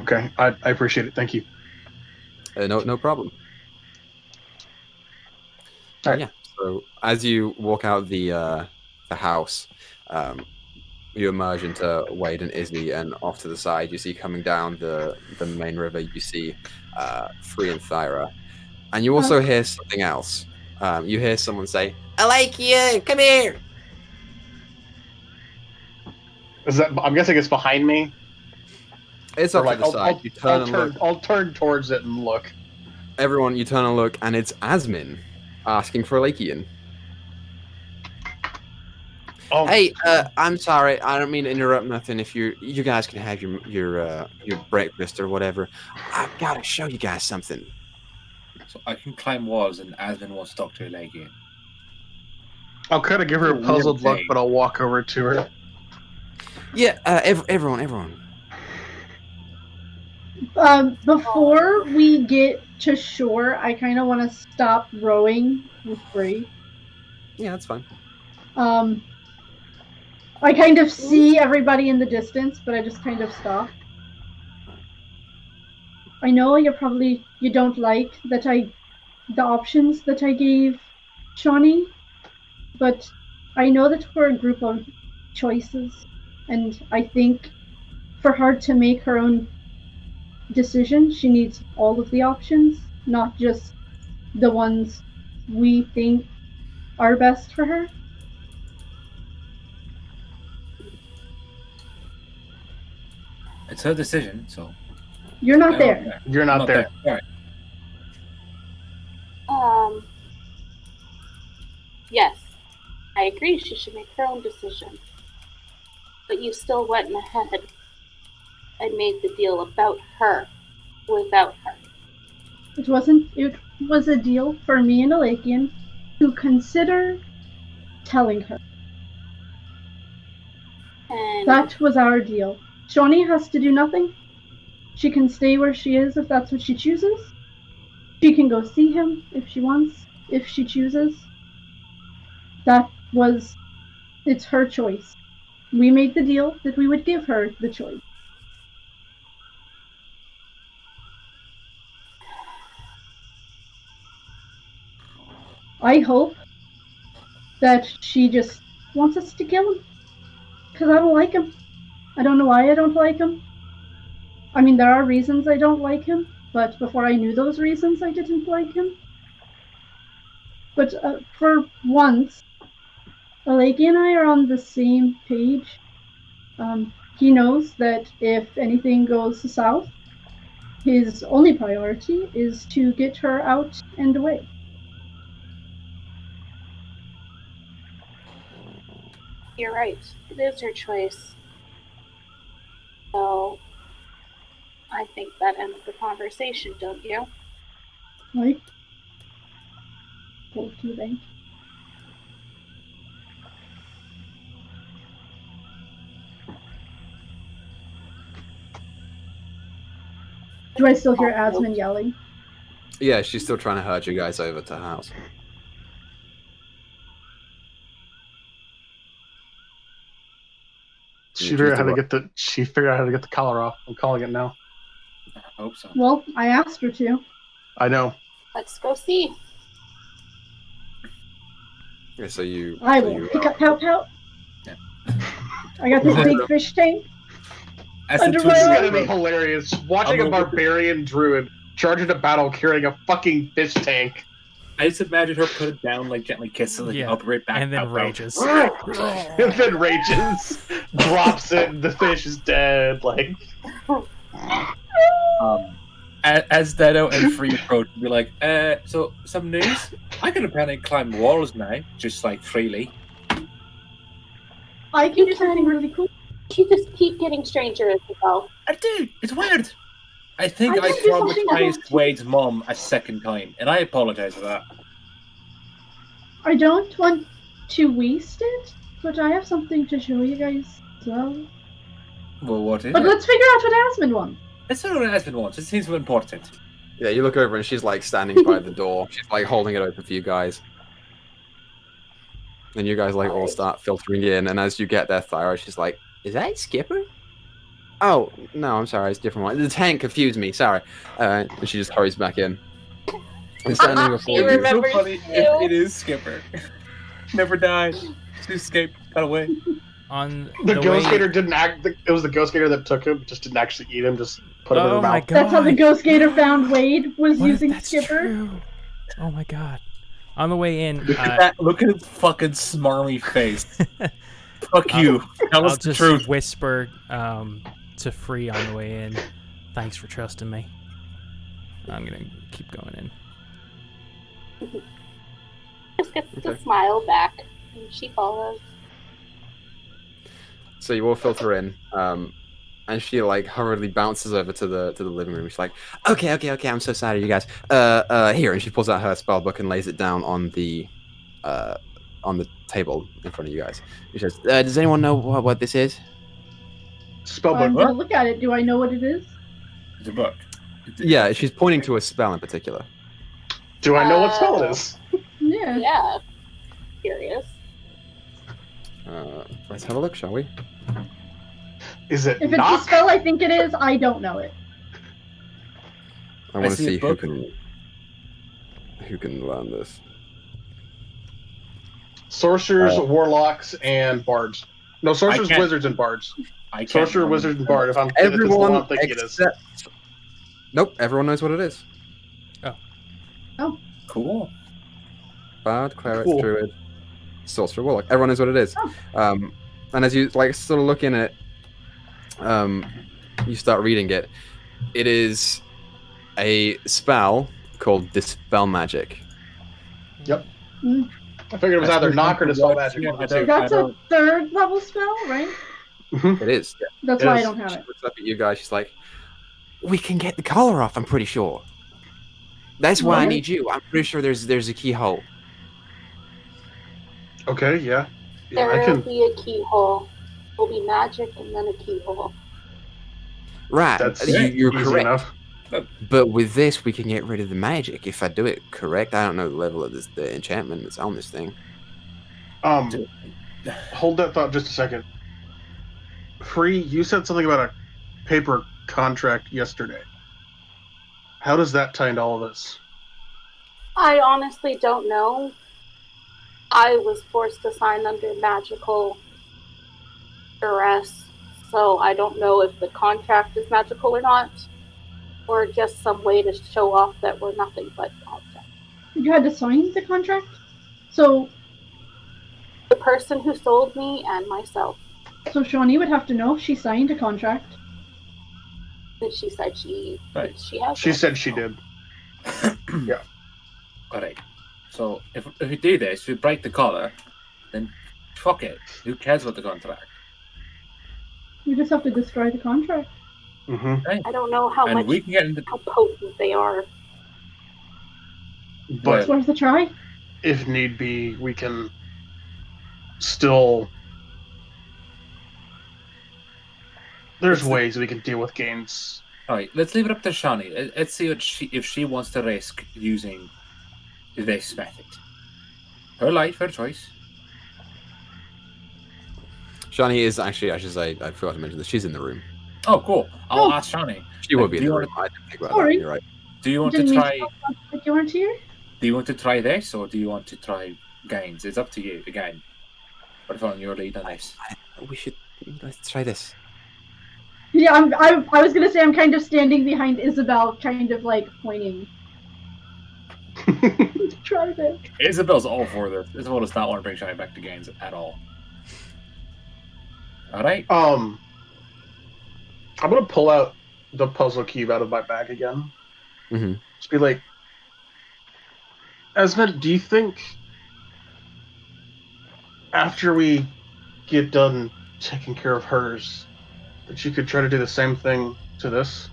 Okay, I appreciate it. Thank you. No problem. All right. Yeah. So as you walk out the house, um, you emerge into Wade and Izzy, and off to the side, you see coming down the main river. You see Free and Thyra, and you Uh, also hear something else. You hear someone say, "I like you. Come here." Is that? I'm guessing it's behind me, It's or off to like the side. You turn and look. I'll turn towards it and look. Everyone, you turn and look, and it's Asmin asking for Lakian. Oh, Hey, I'm sorry. I don't mean to interrupt nothing. If you guys can have your breakfast or whatever. I've got to show you guys something. So I can climb walls, and Aslan wants to talk to her leg in. I'll kind of give her a It's a weird puzzled look, thing. but I'll walk over to her. Yeah, everyone. before we get to shore, I kind of want to stop rowing with Bree. Yeah, that's fine. I kind of see everybody in the distance, but I just kind of stop. I know you don't like the options that I gave Shawnee, but I know that we're a group of choices, and I think for her to make her own decision, she needs all of the options, not just the ones we think are best for her. It's her decision, so You're not I don't there. care. You're I'm not there. All right. Yes, I agree she should make her own decision. But you still went ahead and made the deal about her without her. It was a deal for me and Alakian to consider telling her. And That was our deal. Shawnee has to do nothing. She can stay where she is if that's what she chooses. She can go see him if she wants, if she chooses. It's her choice. We made the deal that we would give her the choice. I hope that she just wants us to kill him. Because I don't like him. I don't know why I don't like him. I mean, there are reasons I don't like him, but before I knew those reasons, I didn't like him. But for once, Aleki and I are on the same page. He knows that if anything goes south, his only priority is to get her out and away. you're right. It is her choice. So I think that ends the conversation, don't you? Right? Go to the bank. Do I still hear Asmund yelling? Yeah, she's still trying to herd you guys over to her house. She figured out how to get the collar off. I'm calling it now. I hope so. Well, I asked her to. I know. Let's go see. Yeah, so you. I so will you, pick up Pout Pout. Yeah. I got this big fish tank. As Under the my This is arm. gonna be hilarious. Watching a barbarian druid charge into battle carrying a fucking fish tank. I just imagine her put it down, like gently kiss it, like Yeah. up right back, And then out, rages. And then rages, drops it, and the fish is dead. Like, As Dyto and Free approach, be like, so some news? I can apparently climb walls now, just like freely. I can do something really cool. You just keep getting stranger as you go. I do. It's weird. I think I I can do something traumatized cool. Wade's mom a second time, and I apologize for that. I don't want to waste it, but I have something to show you guys as well. Well, what is But it? let's figure out what Asmund wants. It's not what it has been once. It seems important. Yeah, you look over and she's like standing by the door. She's like holding it open for you guys. And you guys like all start filtering in, and as you get there, Thyra, she's like, "Is that Skipper?" "Oh, no, I'm sorry, it's a different one. The tank confused me, sorry." And she just hurries back in. And standing before You you. remember so funny you. if it is Skipper. Never died. She escaped. Got away. On the ghost way... gator didn't act. It was the ghost gator that took him, just didn't actually eat him, just put him in her Oh my mouth. god. That's how the Ghost Gator found Wade, was What if using that's Skipper. true? Oh my god. On the way in, Look at his fucking smarmy face. Fuck you. Tell I'll us the just truth. whisper to Free on the way in. Thanks for trusting me. I'm gonna keep going in. Just gets to smile back, and she follows. So you all filter in, and she like hurriedly bounces over to the living room. She's like, okay, I'm so sorry, you guys. Here, and she pulls out her spell book and lays it down on the table in front of you guys. She says, "Does anyone know what this is?" I'm Spellbook. gonna look at it. Do I know what it is? It's a book. Yeah, she's pointing to a spell in particular. Do I know what spell it is? Yeah. Yeah. Curious. Let's have a look, shall we? Is it If it's knock? the spell I think it is, I don't know it. I want to see a see who book. can learn this. Sorcerers, warlocks, and bards. No, sorcerers, can't- wizards, and bards. I can't Sorcerer, remember. wizard, and bard. If it's the one Everyone I'm thinking it is. except. Nope, everyone knows what it is. Cool. Bard, cleric, Cool. druid, sorcerer, warlock. Everyone knows what it is. Oh. And as you like sort of look in it, you start reading it. It is a spell called Dispel Magic. Yep. Mm. I figured it was either knock or dispel magic. Yeah, one of I the two. don't- That's a third level spell, right? It is. Yeah. That's It why I is. don't have She it. looks up at you guys. She's like, "We can get the collar off. I'm pretty sure. That's why I Right. need you. I'm pretty sure there's a keyhole." Okay, yeah. Yeah, There I will can. be a keyhole. Will be magic and then a keyhole. Right. That's You're easy correct. enough. But with this, we can get rid of the magic if I do it correct. I don't know the level of the enchantment that's on this thing. Hold that thought just a second. Free, you said something about a paper contract yesterday. How does that tie into all of this? I honestly don't know. I was forced to sign under magical duress, so I don't know if the contract is magical or not, or just some way to show off that we're nothing but objects. You had to sign the contract? So The person who sold me and myself. Shawnee would have to know if she signed a contract. And she said she Right. has She it. said she did. Alright. So if we do this, we break the collar, then fuck it. Who cares about the contract? We just have to destroy the contract. Right. I don't know how And much we can get into how potent they are. But It's worth a try. if need be, we can still. There's ways we can deal with gains. All right, let's leave it up to Shani. Let's see what if she wants to risk using this method. Her life, her choice. Shani is actually, I should say, I forgot to mention this. She's in the room. Oh, cool. I'll ask Shani. She will be in do the you room. I didn't think about Sorry. that. You're right. Do you want to Didn't mean try? talk like you weren't here. Do you want to try this, or do you want to try gains? It's up to you again. But following your lead on this. We should let's try this. Yeah, I was gonna say I'm kind of standing behind Isabel, kind of like pointing. Try this. Isabel's all for this. Isabel does not want to bring Shani back to gains at all. All right. I'm gonna pull out the puzzle cube out of my bag again. Mm-hmm. Just be like, Esmond, do you think after we get done taking care of hers, that you could try to do the same thing to this?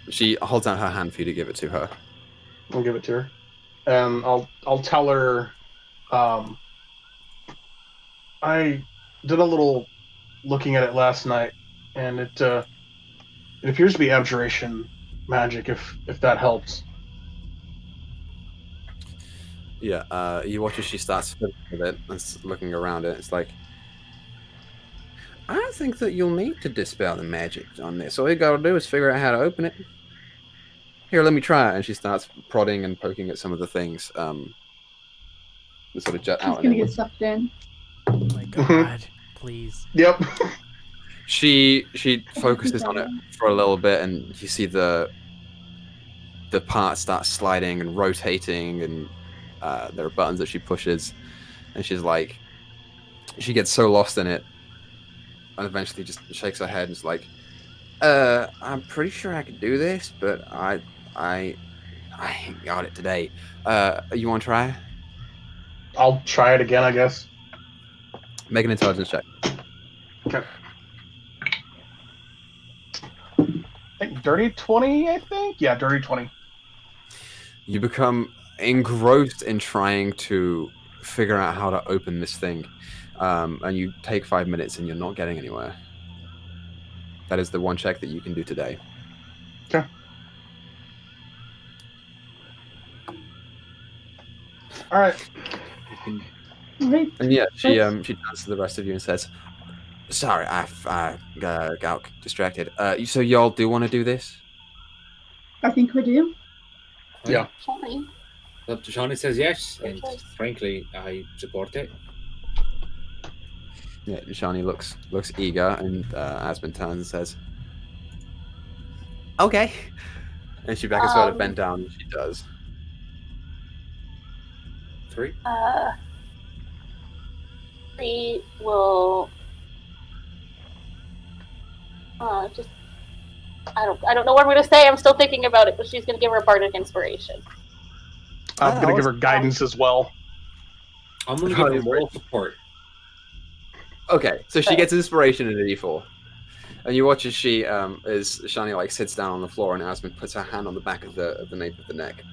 She holds out her hand for you to give it to her. I'll give it to her, and I'll tell her. I did a little looking at it last night, and it appears to be abjuration magic. If that helps. Yeah, you watch as she starts fiddling with it and looking around it. It's like, I don't think that you'll need to dispel the magic on this. All you gotta do is figure out how to open it. Here, let me try it. And she starts prodding and poking at some of the things. The sort of jet She's out. gonna get sucked in. Oh my god, please. Yep. She focuses on it for a little bit, and you see the part start sliding and rotating, and there are buttons that she pushes, and she's like, she gets so lost in it, and eventually just shakes her head and is like, I'm pretty sure I could do this, but I ain't got it today. You want to try? I'll try it again, I guess. Make an intelligence check. Okay. I think dirty 20, I think? Yeah, dirty 20. You become engrossed in trying to figure out how to open this thing, and you take 5 minutes and you're not getting anywhere. That is the one check that you can do today. Okay. All right. Right. And yeah, she turns to the rest of you and says, "Sorry, I got distracted. So y'all do want to do this?" I think we do. Yeah. Shani. Shani says yes, and frankly, I support it. Yeah, Shani looks eager, and Asmund turns and says, "Okay." And she beckons her to bend down, and she does. 3. We will just I don't know what I'm gonna say. I'm still thinking about it, but she's gonna give her a bardic inspiration. I'm gonna give her guidance as well. I'm gonna give her moral support. Okay, so she gets inspiration in a D4, and you watch as she as Shani like sits down on the floor, and Asmund puts her hand on the back of the nape of the neck,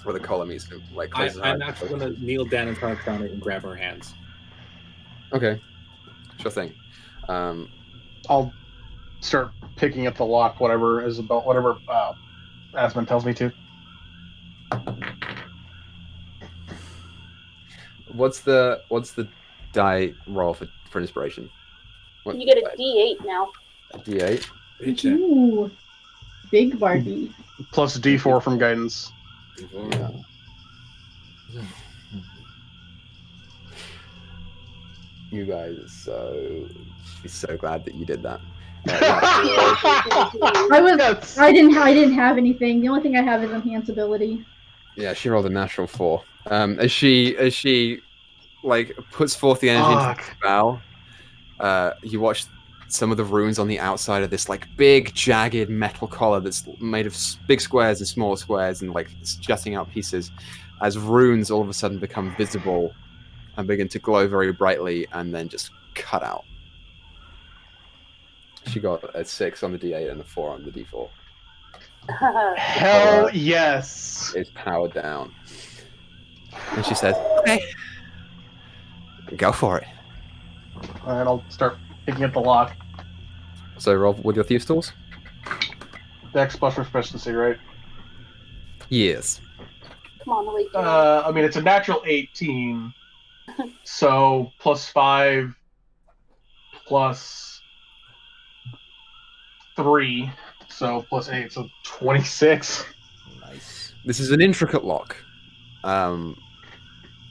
where the collar meets, like closes her I'm eyes. actually gonna kneel down in front of Shani and grab her hands. Okay, sure thing. I'll start picking at the lock, whatever Asmund tells me to. What's the die roll for inspiration? What, You get a D8 now. a D8. Ooh, big Barbie. Plus D4 from guidance. Yeah. You guys are so glad that you did that. I didn't have anything. The only thing I have is enhance ability. Yeah, she rolled a natural 4. As she like puts forth the energy into the spell, you watch some of the runes on the outside of this like big jagged metal collar that's made of big squares and small squares and like jutting out pieces, as runes all of a sudden become visible and begin to glow very brightly and then just cut out. She got a 6 on the D8 and a 4 on the D4. Hell yes. It's powered down. And she says, okay, go for it. And I'll start picking up the lock. So roll with your Thieves' Tools? Dex plus proficiency, right? Yes. Come on, Malik. I mean, it's a natural 18. So plus 5 plus 3. So plus 8. So 26. Nice. This is an intricate lock.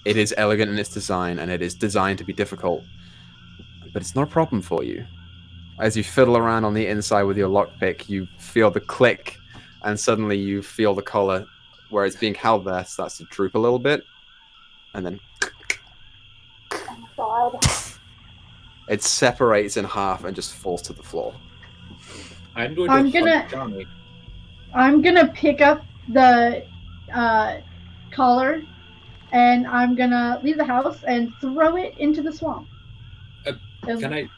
It is elegant in its design, and it is designed to be difficult. But it's not a problem for you. As you fiddle around on the inside with your lockpick, you feel the click, and suddenly you feel the collar, where it's being held there, starts to droop a little bit, and then Oh my god. it separates in half and just falls to the floor. I'm going I'm to gonna- hug Johnny. I'm gonna pick up the collar, and I'm gonna leave the house and throw it into the swamp. Can I?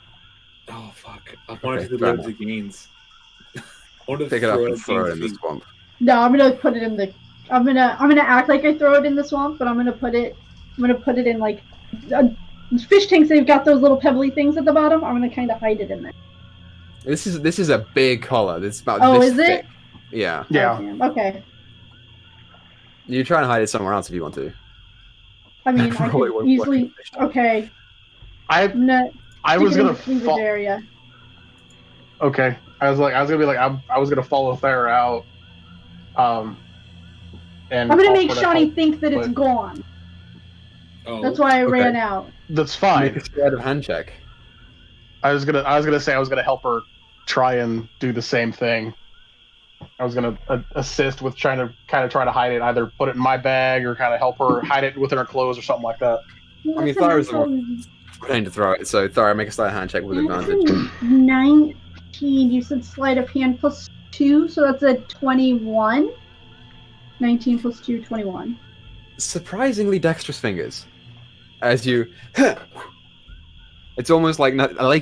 Oh fuck! I wanted Okay, to do fair loads of gains. I wanted to Pick it up throw and throw it in the feet. swamp. No, I'm gonna put it in the. I'm gonna act like I throw it in the swamp, but I'm gonna put it in like fish tanks. They've got those little pebbly things at the bottom. I'm gonna kind of hide it in there. This is a big collar. It's about Oh, this is it? thick. Yeah. Yeah. Oh, damn. Okay. You try and hide it somewhere else if you want to. I mean, I Probably could won't work easily. in fish tank. Okay. I I'm was gonna cleavage fall. area. Okay. I was gonna be like, I was gonna follow Thyra out. And I'm gonna call make for the Shawnee help, think that it's but- gone. Oh, That's why I Okay. ran out. That's Make fine. a sleight of hand check. I was gonna say I was gonna help her try and do the same thing. I was gonna assist with trying to hide it, either put it in my bag or kind of help her hide it within her clothes or something like that. I mean, Thyra's the one trying to throw it, so Thyra, make a sleight of hand check with advantage. 19. You said sleight of hand plus 2, so that's a 21. 19 plus 2, 21. Surprisingly dexterous fingers. As you... It's almost like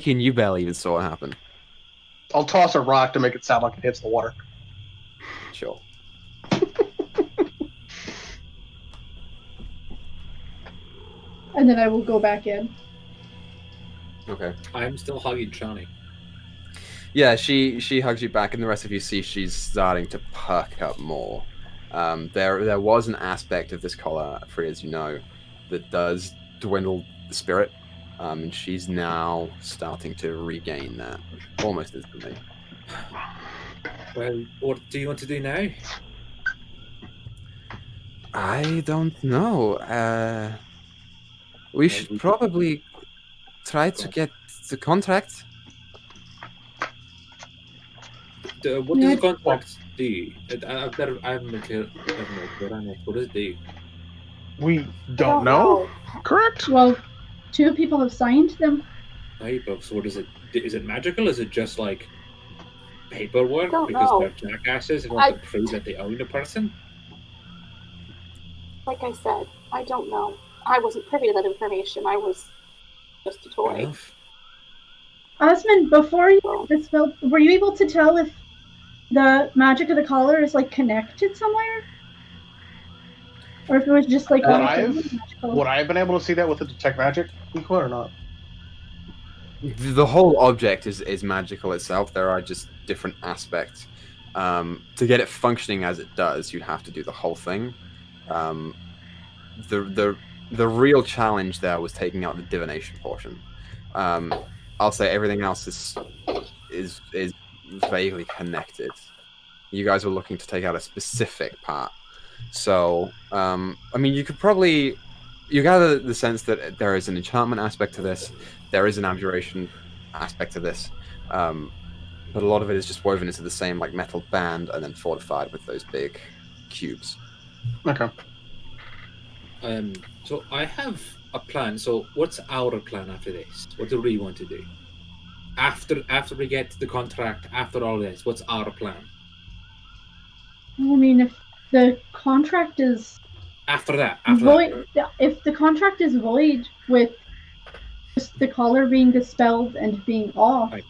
you barely even saw it happen. I'll toss a rock to make it sound like it hits the water. Sure. And then I will go back in. Okay. I'm still hugging Johnny. Yeah, she hugs you back, and the rest of you see she's starting to perk up more. There was an aspect of this collar, Free as you know, that does dwindle the spirit, and she's now starting to regain that almost instantly. Well, what do you want to do now? I don't know. We should probably try to get the contract. What does the contract do? I'm not clear. What does it do? We don't know. Correct? Well, 2 people have signed them. Paper. So what is it? Is it magical? Is it just like paperwork Don't because know. they're jackasses and want to prove that they own a person? Like I said, I don't know. I wasn't privy to that information. I was just a toy. Enough. Osmond, before you dispelled, were you able to tell if the magic of the collar is like connected somewhere? Or if it was just like magical? Would I have been able to see that with the detect magic Equa or not? The whole object is magical itself. There are just different aspects. To get it functioning as it does, you'd have to do the whole thing. The real challenge there was taking out the divination portion. I'll say everything else is vaguely connected. You guys were looking to take out a specific part. So, I mean, you gather the sense that there is an enchantment aspect to this, there is an abjuration aspect to this, but a lot of it is just woven into the same like metal band and then fortified with those big cubes. Okay. So I have a plan. So what's our plan after this? What do we want to do? After we get the contract, after all this, what's our plan? I mean, if the contract is After that, void, if the contract is void with just the collar being dispelled and being off, Right.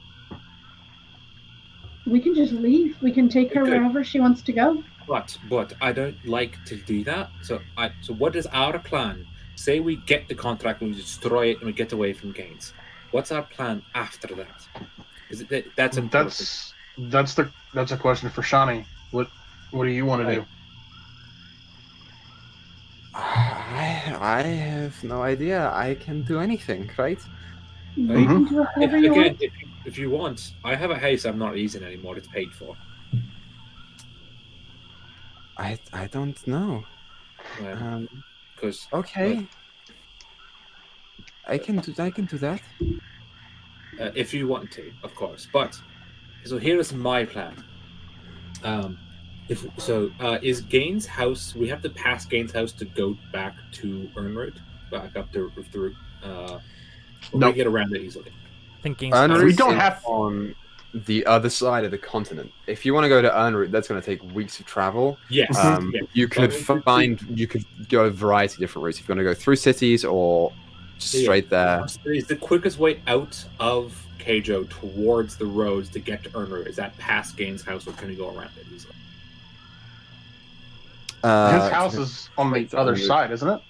We can just leave. We can take her Okay. wherever she wants to go. But I don't like to do that. So what is our plan? Say we get the contract and we destroy it and we get away from Gaines. What's our plan after that? That's important. That's a question for Shani. What do you want to do? I have no idea. I can do anything, right? You Right? can do whatever you want. If you want, I have a house I'm not using anymore. It's paid for. I don't know. Because Okay. I can do that. if you want to, of course. But so here is my plan. Is Gaines' house? We have to pass Gaines' house to go back to Earnroot, back up the route. We get around it easily. Thinking We don't have on the other side of the continent. If you want to go to Earnroot, that's going to take weeks of travel. Yes. You could go a variety of different routes. If you want to go through cities or just straight there. Is the quickest way out of Keijo towards the roads to get to Earnroot? Is that past Gaines' house, or can you go around it easily? His house is on the other side, isn't it?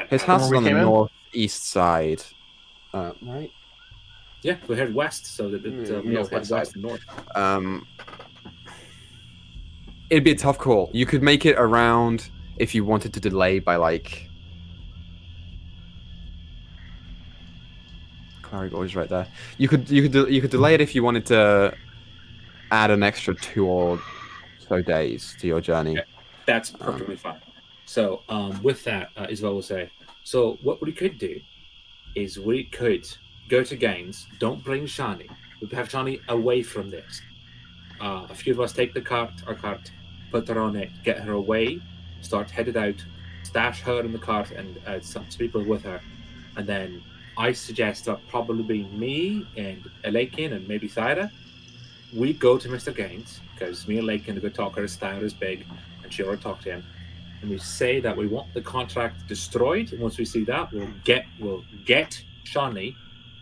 His house is on the northeast side, right? Yeah, we head west, so that we all head west and north. It'd be a tough call. You could make it around if you wanted to delay by like. Clarigor right there. You could delay it if you wanted to add an extra 2 or so days to your journey. Okay. That's perfectly fine. So, with that, Isabel will say, so what we could do is we could go to Gaines, don't bring Shani. We have Shani away from this. A few of us take our cart, put her on it, get her away, start headed out, stash her in the cart and some people with her. And then I suggest that probably be me and Elakin and maybe Thyra. We go to Mr. Gaines, because me and Elakin, the good talker, is Thyra is big, and she already talked to him. And we say that we want the contract destroyed. And once we see that, we'll get Shani,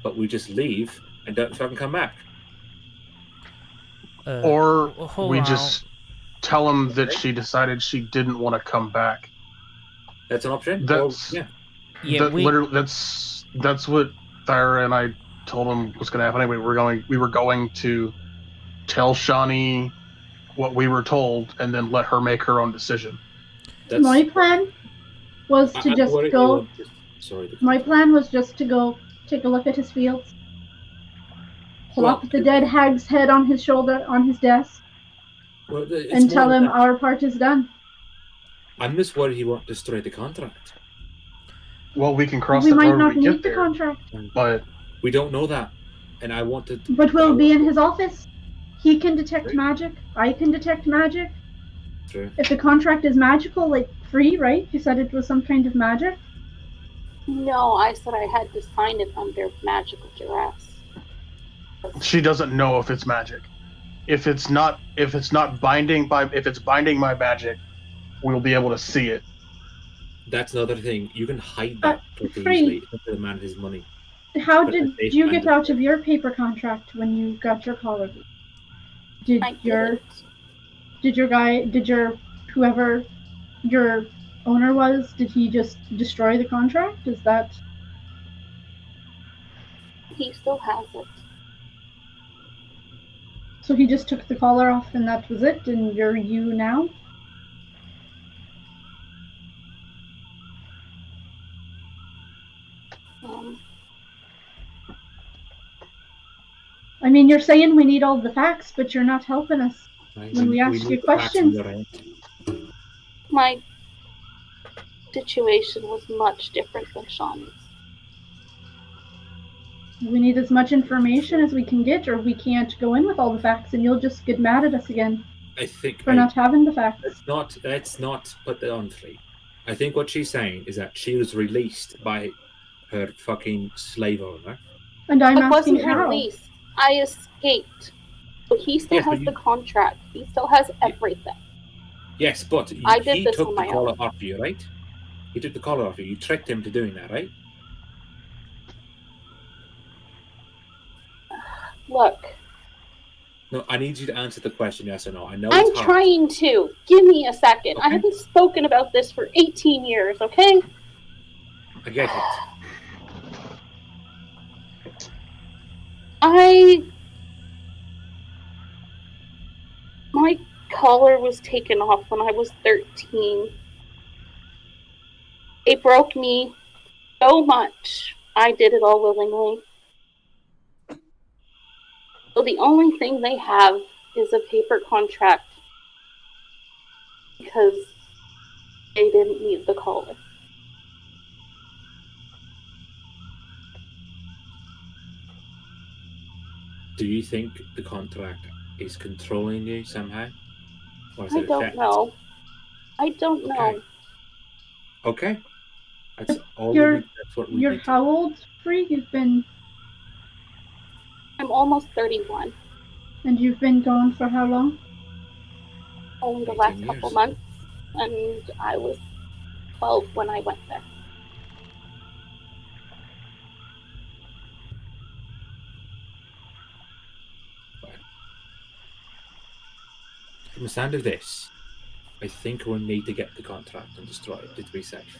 but we just leave and don't fucking come back. Or we just tell him that she decided she didn't want to come back. That's an option. That's what Thyra and I told him was going to happen. Anyway, we were going to tell Shani what we were told and then let her make her own decision. My plan was to just go. My plan was just to go take a look at his fields, plop the dead hag's head on his shoulder on his desk, and tell him our part is done. I'm just worried he won't destroy the contract. Well, we can cross. We that might road not when we need get the there, contract, but we don't know that, and I wanted. But we'll be in his office. He can detect magic. I can detect magic. True. If the contract is magical, like free, right? You said it was some kind of magic. No, I said I had to sign it under magical duress. She doesn't know if it's magic. If it's binding my magic, we'll be able to see it. That's another thing. You can hide that pretty free. easily. It's up to the man his money. How did you get out of your paper contract when you got your collar? Whoever your owner was, did he just destroy the contract? Is that? He still has it. So he just took the collar off and that was it, and you're you now? I mean, you're saying we need all the facts, but you're not helping us when we ask you questions. My situation was much different than Shawnee's. We need as much information as we can get, or we can't go in with all the facts, and you'll just get mad at us again. I think for not having the facts. Let's not put that on Fleet. I think what she's saying is that she was released by her fucking slave owner. And I'm asking wasn't how. Released. I escaped. But he still has the contract. He still has everything. Yes, but he took the collar off you, right? He took the collar off you. You tricked him to doing that, right? Look, No, I need you to answer the question yes or no. I know I'm it's hard. trying to. Give me a second. I Okay. haven't spoken about this for 18 years, okay? I get it. My collar was taken off when I was 13. It broke me so much. I did it all willingly. So the only thing they have is a paper contract because they didn't need the collar. Do you think the contract is controlling you somehow? Or is I it don't affecting? know. I don't know. Okay. That's all You're- we need. That's what we You're need. how old, Free? I'm almost 31. And you've been gone for how long? Only the 18 last years. couple months. And I was 12 when I went there. From the sound of this, I think we'll need to get the contract and destroy it to be safe.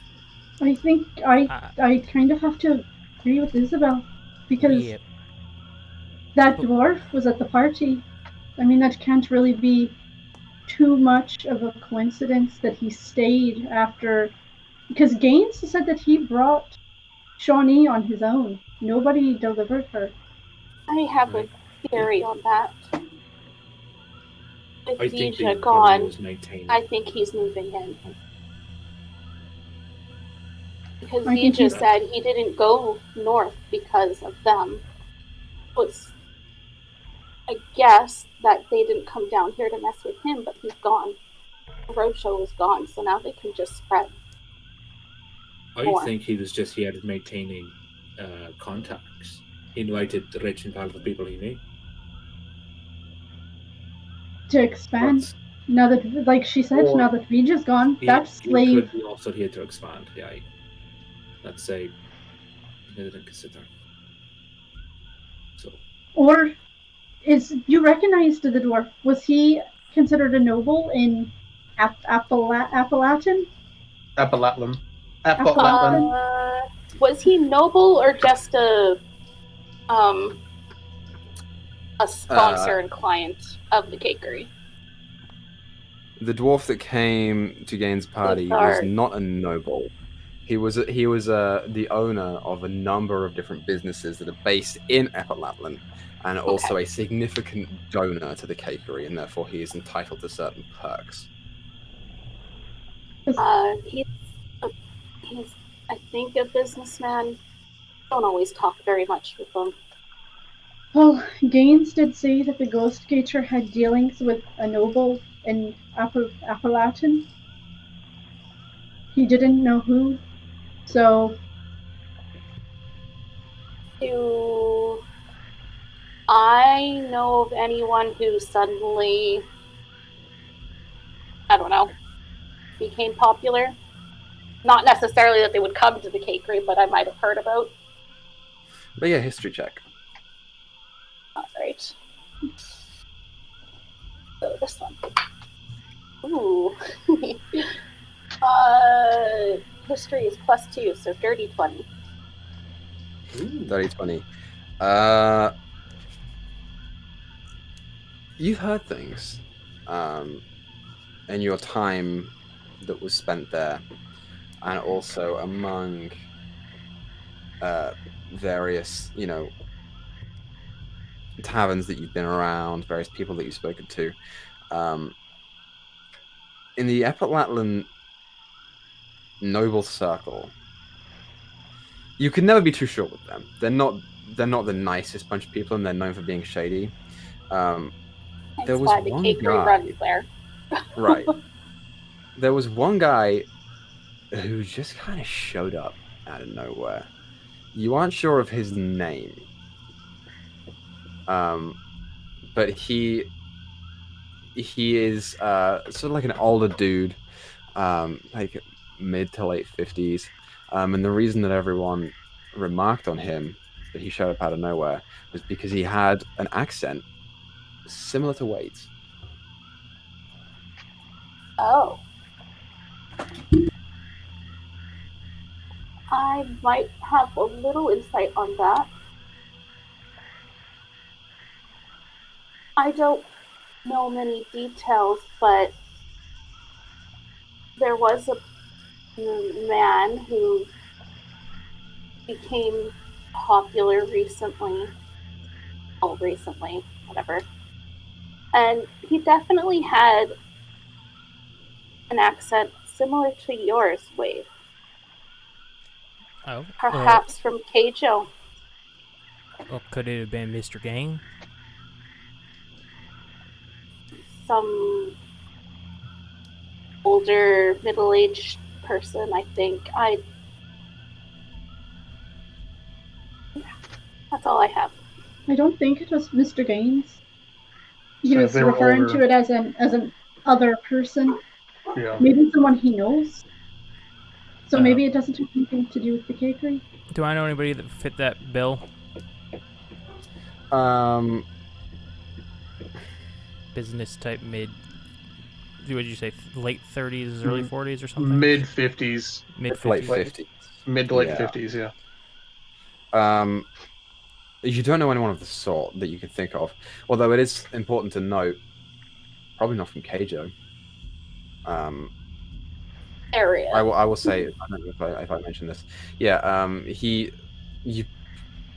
I think I kind of have to agree with Isabel because Yeah. that dwarf was at the party. I mean, that can't really be too much of a coincidence that he stayed after. Because Gaines said that he brought Shawnee on his own. Nobody delivered her. I have Right. a theory on that. With I think the Deja Emperor gone, was maintaining. I think he's moving in. Because I think Deja he's- said he didn't go north because of them. It's, I guess that they didn't come down here to mess with him, but he's gone. The roadshow is gone, so now they can just spread. I more. think he had maintaining contacts. He invited the rich and powerful people he knew. To expand. Now that, like she said, Or- now that Reja's gone, that He slave. could be also here to expand. Yeah. Let's say he didn't consider. So Or you recognized the dwarf? Was he considered a noble in Appalachian? Appalachian. Was he noble or just a sponsor and client of the cakery? The dwarf that came to Gaines' party was not a noble. He was the owner of a number of different businesses that are based in Appalachian, and also a significant donor to the cakery, and therefore he is entitled to certain perks. He's I think a businessman. Don't always talk very much with them. Well, Gaines did say that the Ghost Gator had dealings with a noble in Appalachian. He didn't know who, so... Do I know of anyone who suddenly, I don't know, became popular? Not necessarily that they would come to the cakery, but I might have heard about. But yeah, history check. All right. So this one. Ooh. History is +2, so dirty 20. Dirty 20. You've heard things in your time that was spent there, and also among various, taverns that you've been around, various people that you've spoken to. In the Appalachian noble circle, you can never be too sure with them. They're not the nicest bunch of people, and they're known for being shady. There was why the one cakery guy, runs there. right? There was one guy who just kind of showed up out of nowhere. You aren't sure of his name, but he is sort of like an older dude, like mid to late 50s, and the reason that everyone remarked on him that he showed up out of nowhere was because he had an accent similar to weight. Oh. I might have a little insight on that. I don't know many details, but there was a man who became popular recently. Oh, recently, whatever. And he definitely had an accent similar to yours, Wade. Oh. Perhaps from Keijo. Well, could it have been Mr. Gain? Some older, middle-aged person, I think. That's all I have. I don't think it was Mr. Gaines. He So was they were referring older. to it as an other person. Yeah. Maybe someone he knows. So Uh, maybe it doesn't have anything to do with the cakery. Do I know anybody that fit that bill? Business type mid. What did you say? Late 30s, early 40s, or something? Mid 50s. Mid Late 50s. 50s. Mid to late Yeah. 50s, yeah. You don't know anyone of the sort that you could think of. Although it is important to note, probably not from Keijo. Area. I will say, I don't know if I mentioned this. Yeah,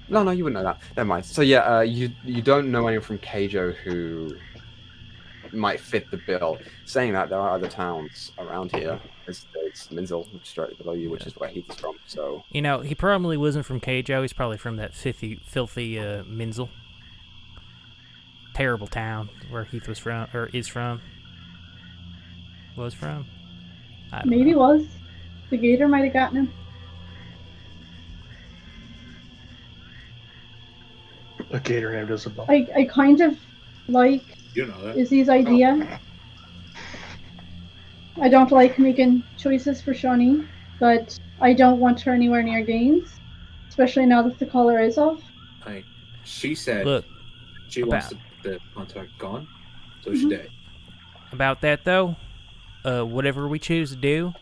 No, you wouldn't know that. Never mind. So yeah, you don't know anyone from Keijo who might fit the bill. Saying that, there are other towns around here. There's Minzel, which is directly below you, which is where Heath is from. So You know, he probably wasn't from Keijo. He's probably from that filthy Minzel. Terrible town where Heath was from, or is from. Was from. I don't Maybe know. was. The gator might have gotten him. A gator named Isabel. I kind of like You know that. Izzy's idea. I don't like making choices for Shawnee, but I don't want her anywhere near Gaines, especially now that the collar is off. She said Look, she wants the contract gone, so she did. about that though, whatever we choose to do,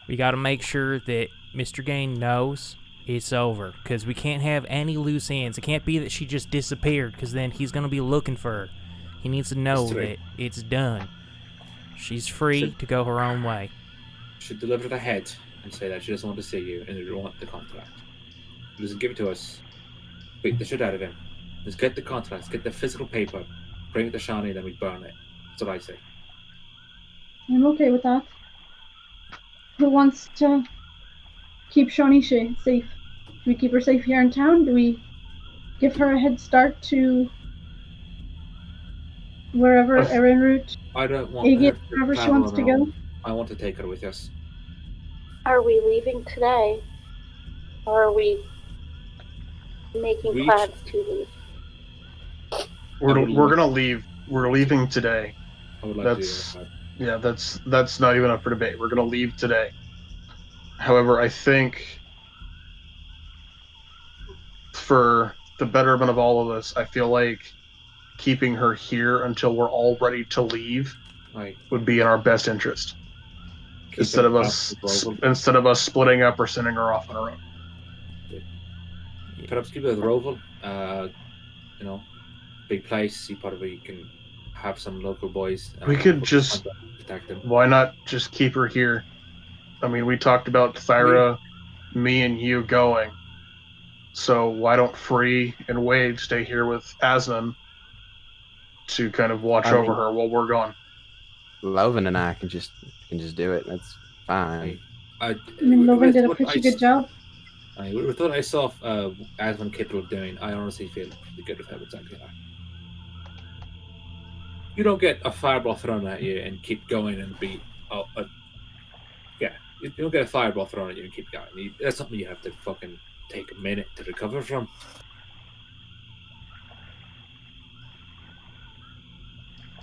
we got to make sure that Mr. Gain knows it's over, because we can't have any loose ends. It can't be that she just disappeared, because then he's going to be looking for her. He needs to know that it's done. She's free to go her own way. Should deliver the head and say that she doesn't want to see you and they want the contract. Just give it to us. Beat the shit out of him. Let's get the contract, let's get the physical paper, bring it to Shawnee, then we burn it. That's what I say. I'm okay with that. Who wants to keep Shawnee safe? Do we keep her safe here in town? Do we give her a head start to wherever Erin route? I don't want Agate, her to wherever she travel wants to go. around. I want to take her with us. Are we leaving today? Or are we making plans to leave? We're gonna leave. We're leaving today. I would like That's to do yeah. That's not even up for debate. We're gonna leave today. However, I think for the betterment of all of us, I feel like keeping her here until we're all ready to leave that. would be in our best interest. Instead of us splitting up or sending her off on her own. Perhaps keep it with Roval. Big place. You probably can have some local boys. We could just protect them. Why not just keep her here? I mean, we talked about Thyra, me and you going. So why don't Free and Wade stay here with Asnan to kind of watch over her while we're gone? Loven and I can just do it. That's fine. I mean, Loven did a pretty good job. With what I saw Aslan capable of doing, I honestly feel pretty good with him. Exactly that. You don't get a fireball thrown at you and keep going and be you don't get a fireball thrown at you and keep going. That's something you have to fucking take a minute to recover from.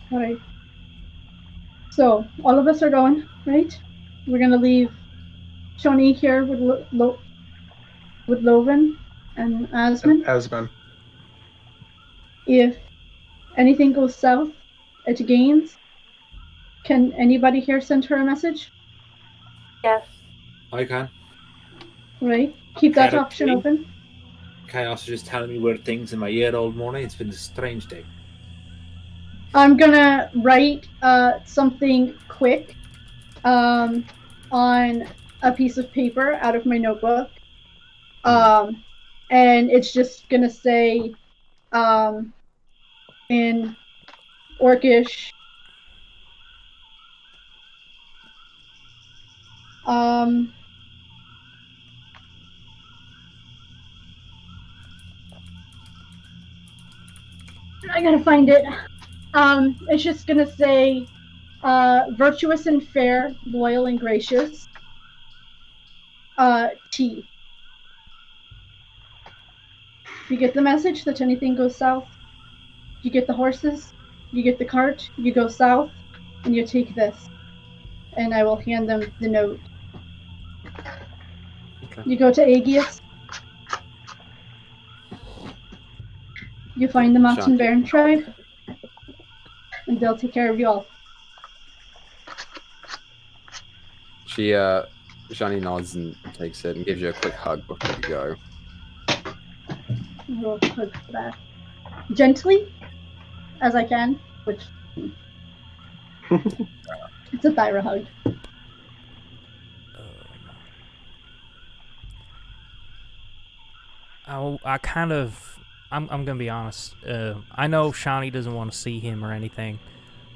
All right. So all of us are going, right? We're gonna leave Shawnee here with Loven and Asman. Asman. If anything goes south, it gains. Can anybody here send her a message? Yes. I can. Right? Keep that Can I option please? open. Can I also just tell me weird things in my ear all morning? It's been a strange day. I'm gonna write something quick on a piece of paper out of my notebook. And it's just gonna say in Orcish I gotta find it. It's just gonna say virtuous and fair, loyal and gracious. T. You get the message that anything goes south. You get the horses, you get the cart, you go south, and you take this. And I will hand them the note. Okay. You go to Aegeus. You find the Mountain Baron tribe, and they'll take care of you all. Shani nods and takes it and gives you a quick hug before you go. I will hug back gently as I can, which it's a thyra hug. I'm gonna be honest. I know Shawnee doesn't want to see him or anything,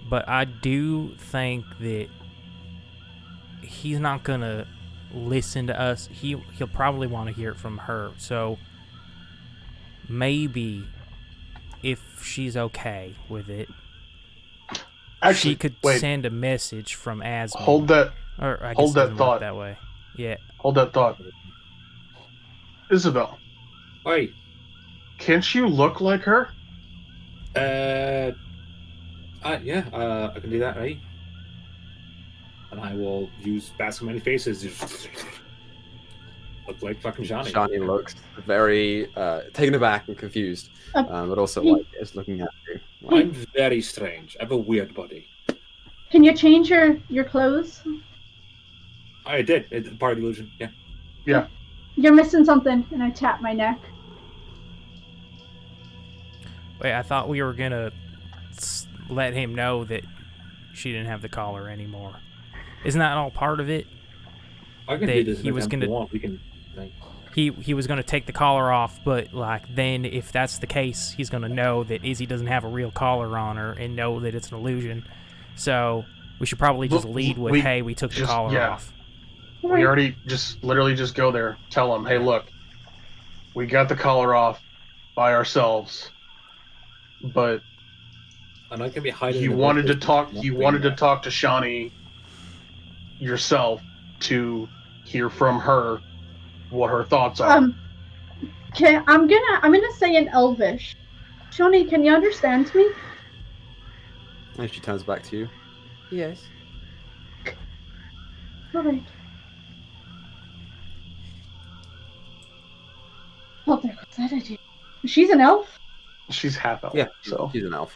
but I do think that he's not gonna listen to us. He'll probably want to hear it from her. So maybe if she's okay with it, Actually, she could wait. send a message from Asmon. Hold that. Or I guess hold it that doesn't work thought. that way. Yeah. Hold that thought. Isabel, Oi. can't you look like her? Yeah, I can do that, right? And I will use Basket Many Faces. Look like fucking Johnny. Shani looks very taken aback and confused, but also like is looking at you. Like, I'm very strange. I have a weird body. Can you change your clothes? I did. It's part of the illusion. Yeah. Yeah. You're missing something, and I tap my neck. Wait, I thought we were gonna let him know that she didn't have the collar anymore. Isn't that all part of it? I can That do this. he was gonna- Want. We can. Like, He was gonna take the collar off, but like then if that's the case, he's gonna know that Izzy doesn't have a real collar on her and know that it's an illusion. So we should probably just Look, lead with, "Hey, we took the collar off." We already literally just go there. Tell them, hey, look, we got the collar off by ourselves, but and I can be hiding. you in the wanted to bushes, talk. not You doing wanted to that. talk to Shawnee yourself to hear from her what her thoughts are. I'm gonna say in Elvish. Shoni, can you understand me? and she turns back to you. Yes. Alright. Oh, there goes that idea. She's an elf? She's half elf. Yeah, So. she's an elf.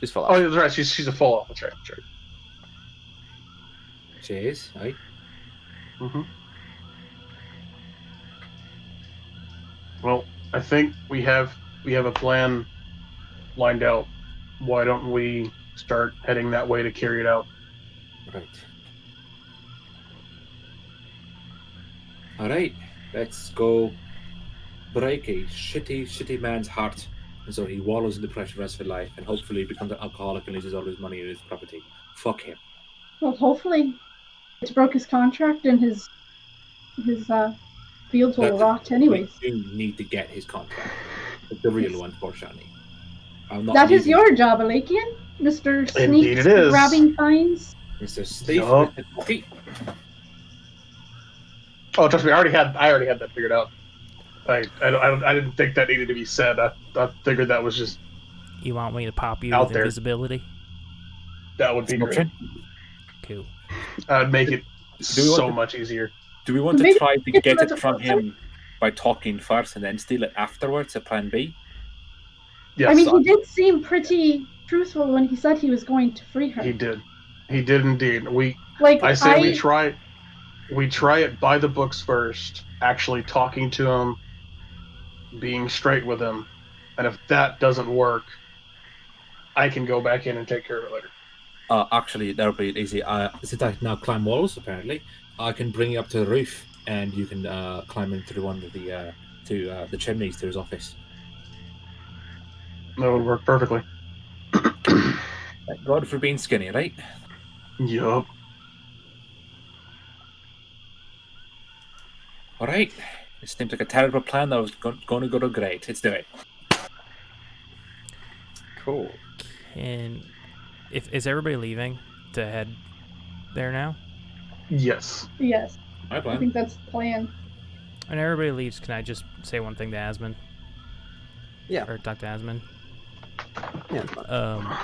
She's full Oh, elf. that's right. She's a full elf. That's right. That's right. Cheers. Aye. Mm-hmm. Well, I think we have a plan lined out. Why don't we start heading that way to carry it out? Right. All right. Let's go break a shitty man's heart, and so he wallows in depression for the rest of his life, and hopefully becomes an alcoholic and loses all his money and his property. Fuck him. Well, hopefully it's broke his contract and his fields will rot anyways. We do need to get his contract. The real one for Shani. That is your job, Alakian, Mr. Indeed Sneaks it is. grabbing fines. Mr. Steve. Yup. Okay. Oh, trust me, I already had that figured out. I didn't think that needed to be said. I figured that was just You want me to pop you Out with there. invisibility? that would be great. Cool. I'd make it Do we want so to- much easier. Do we want to Maybe try to it's get not it a from problem. him by talking first and then steal it afterwards, a plan B? Yes, I mean, he did seem pretty truthful when he said he was going to free her. He did. He did indeed. Like, I say we try it by the books first, actually talking to him, being straight with him, and if that doesn't work, I can go back in and take care of it later. Actually, that'll be easy. Since I now climb walls, apparently, I can bring you up to the roof, and you can climb in through one of the the chimneys to his office. That would work perfectly. Thank God for being skinny, right? Yup. All right. This seems like a terrible plan that was going to go to great. Let's do it. Cool. And is everybody leaving to head there now? Yes. Yes, My I plan. think that's the plan. When everybody leaves, can I just say one thing to Asmund? Yeah. Or talk to Asmund? Yeah. it's fine.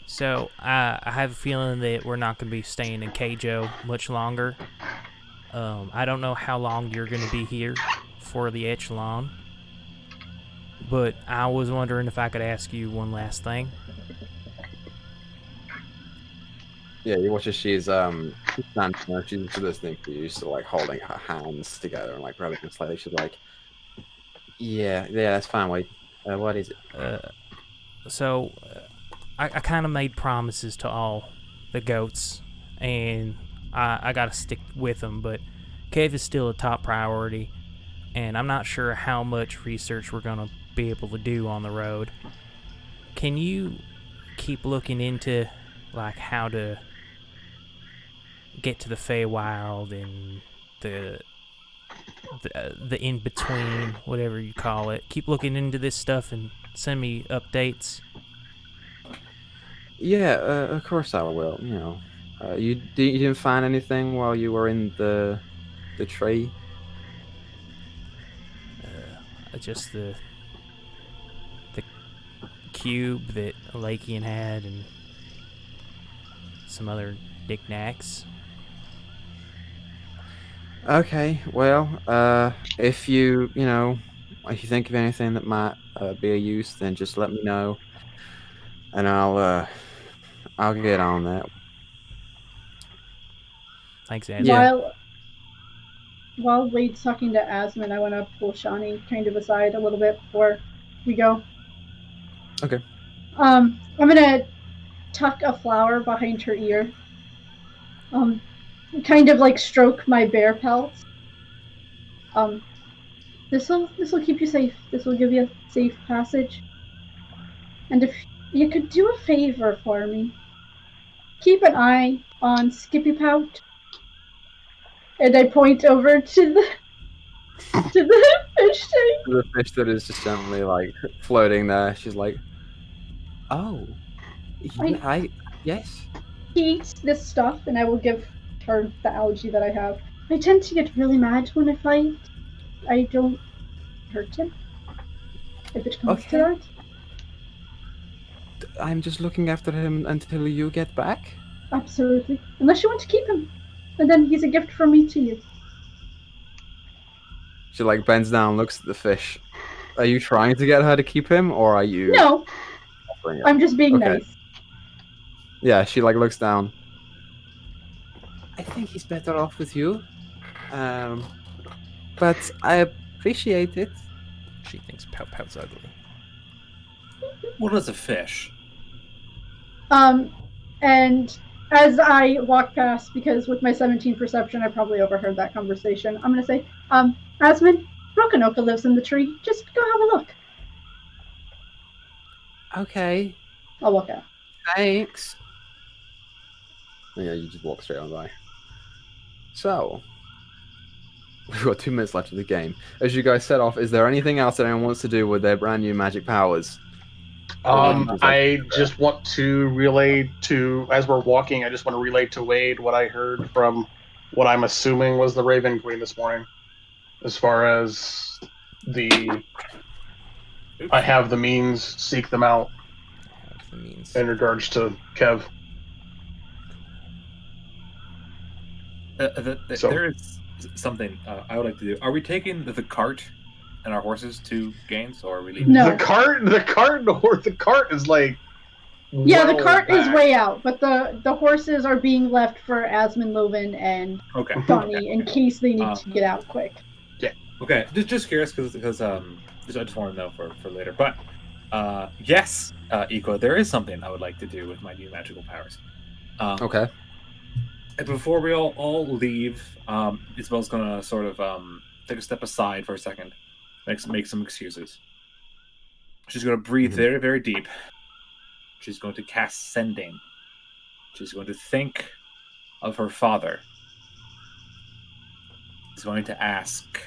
So I have a feeling that we're not going to be staying in Keijo much longer. I don't know how long you're going to be here for the echelon, but I was wondering if I could ask you one last thing. Yeah, you watch as she's standing there, she's listening to you, so like holding her hands together and like rubbing them slightly. She's like, yeah, that's fine. Wait, what is it? So I kind of made promises to all the goats, and I got to stick with them, but cave is still a top priority, and I'm not sure how much research we're going to be able to do on the road. Can you keep looking into like how to get to the Feywild and the in-between, whatever you call it? Keep looking into this stuff and send me updates. Yeah, of course I will. You know, you didn't find anything while you were in the tree? Just the cube that Lakian had and some other knickknacks. Okay, well, if you think of anything that might be of use, then just let me know, and I'll get on that. Thanks, Andrew. Yeah. While Wade's talking to Asmund, I want to pull Shawnee kind of aside a little bit before we go. Okay. I'm gonna tuck a flower behind her ear. Kind of like stroke my bear pelts. This'll keep you safe. This will give you a safe passage. And if you could do a favor for me, keep an eye on Skippy Pout. And I point over to the fish tank. The fish that is just gently like floating there. She's like, "Oh, yes." He eats this stuff, and I will give her the algae that I have. I tend to get really mad when I fight. I don't hurt him. If it comes to that. I'm just looking after him until you get back. Absolutely. Unless you want to keep him. And then he's a gift from me to you. She like bends down, looks at the fish. Are you trying to get her to keep him, or are you? No. I'm just being nice. Yeah, she like looks down. I think he's better off with you. But I appreciate it. She thinks Pout's ugly. What is a fish? And as I walk past, because with my 17 perception, I probably overheard that conversation, I'm going to say, Asmund, Rokanoka lives in the tree. Just go have a look. Okay. I'll walk out. Thanks. Yeah, you just walk straight on by. So, we've got 2 minutes left of the game. As you guys set off, is there anything else that anyone wants to do with their brand new magic powers? I just want to relay to, as we're walking, I just want to relay to Wade what I heard from what I'm assuming was the Raven Queen this morning. As far as I have the means, seek them out. In regards to Kev. There is something I would like to do. Are we taking the cart and our horses to Gaines, or are we leaving? No. The cart is like. Yeah, the well cart is back. way out, but the horses are being left for Asmund, Loven, and Okay. Donnie in case they need to get out quick. Okay. Just curious because I just want to know for later. But yes, Equa, there is something I would like to do with my new magical powers. Okay. And before we all leave, Isabel's gonna sort of take a step aside for a second, make some excuses. She's gonna breathe very, very deep. She's going to cast Sending. She's going to think of her father. She's going to ask,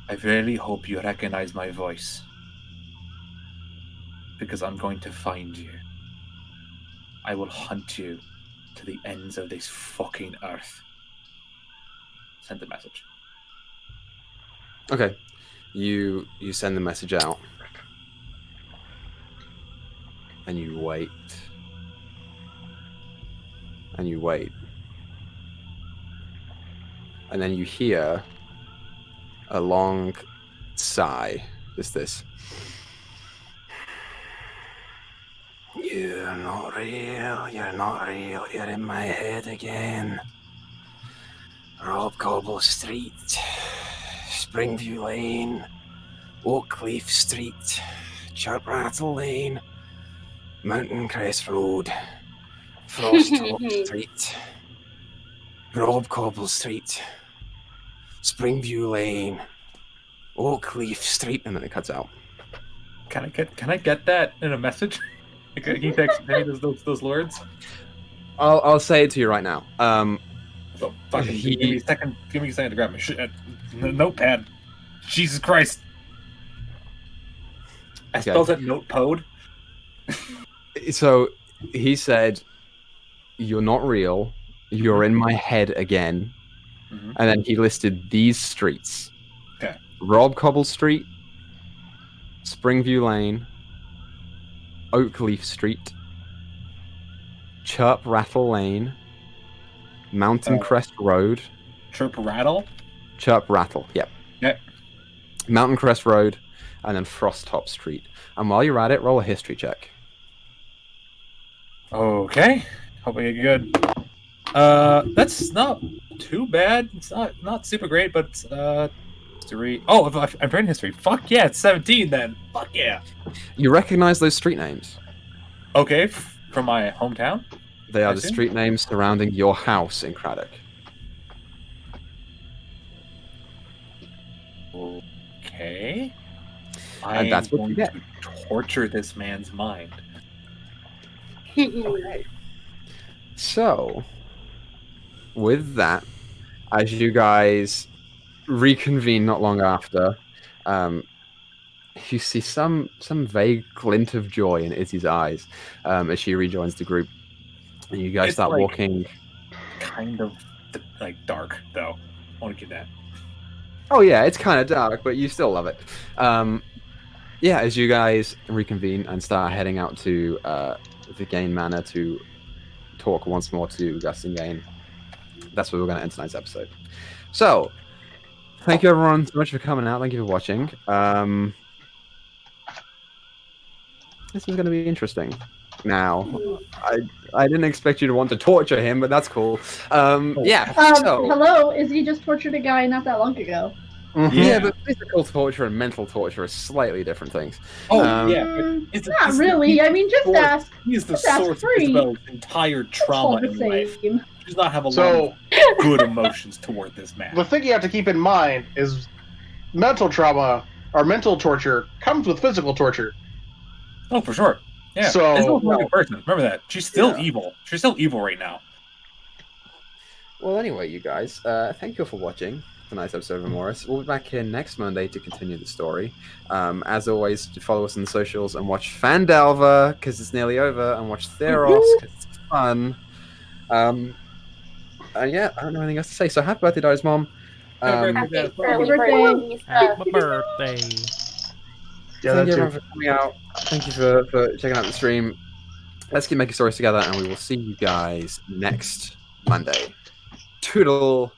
I really hope you recognize my voice, because I'm going to find you. I will hunt you to the ends of this fucking earth. Send the message. Okay. You send the message out. And you wait. And you wait. And then you hear a long sigh. Just this. You're not real, you're not real, you're in my head again. Rob Cobble Street, Springview Lane, Oakleaf Street, Chirp Rattle Lane, Mountain Crest Road, Frosttop Street, Rob Cobble Street, Springview Lane, Oakleaf Street, and then it cuts out. Can I get that in a message? Can you text me those words? I'll say it to you right now. So fucking give me a second. Give me a second to grab my notepad. Jesus Christ! I spelled it notepod. So he said, "You're not real. You're in my head again." Mm-hmm. And then he listed these streets: Okay. Rob Cobble Street, Springview Lane, Oakleaf Street, Chirp Rattle Lane, Mountain Crest Road. Chirp Rattle? Chirp Rattle, yep. Yep. Mountain Crest Road, and then Frosttop Street. And while you're at it, roll a history check. Okay. Hope I get good. That's not too bad. It's not super great, but history. Oh, if I'm trained history. Fuck yeah, it's 17 then. Fuck yeah. You recognize those street names. Okay, from my hometown? They are I the see. street names surrounding your house in Craddock. Okay. And that's what you get. To torture this man's mind. So, with that, as you guys reconvene not long after, you see some vague glint of joy in Izzy's eyes as she rejoins the group, and you guys It's start like- walking. Kind of like dark though. I want to get that. Oh yeah, it's kind of dark, but you still love it. Yeah, as you guys reconvene and start heading out to the Gain Manor to talk once more to Gus and Gain, that's where we're going to end tonight's episode. So, thank you everyone so much for coming out. Thank you for watching. This is going to be interesting. Now, I didn't expect you to want to torture him, but that's cool. Yeah. So, Hello, Izzy just tortured a guy not that long ago. yeah, but physical torture and mental torture are slightly different things. Oh Not it's really. I mean, just ask. He's the just ask source of free. Isabel's entire trauma It's all in the life. same. She does not have a lot So of good emotions toward this man. the thing you have to keep in mind is mental trauma or mental torture comes with physical torture. Oh, for sure. Yeah. So- Isabel's not a good person. Remember that. She's still Yeah. evil. She's still evil right now. Well, anyway, you guys, thank you for watching tonight's episode of Emoris. We'll be back here next Monday to continue the story. As always, follow us on the socials and watch Fandelver because it's nearly over, and watch Theros because it's fun. And yeah, I don't know anything else to say. So happy birthday, Dyto's mom. Happy birthday. early birthday. Happy birthday. Yeah, Thank you that's everyone for coming out. Thank you for checking out the stream. Let's keep making stories together, and we will see you guys next Monday. Toodle.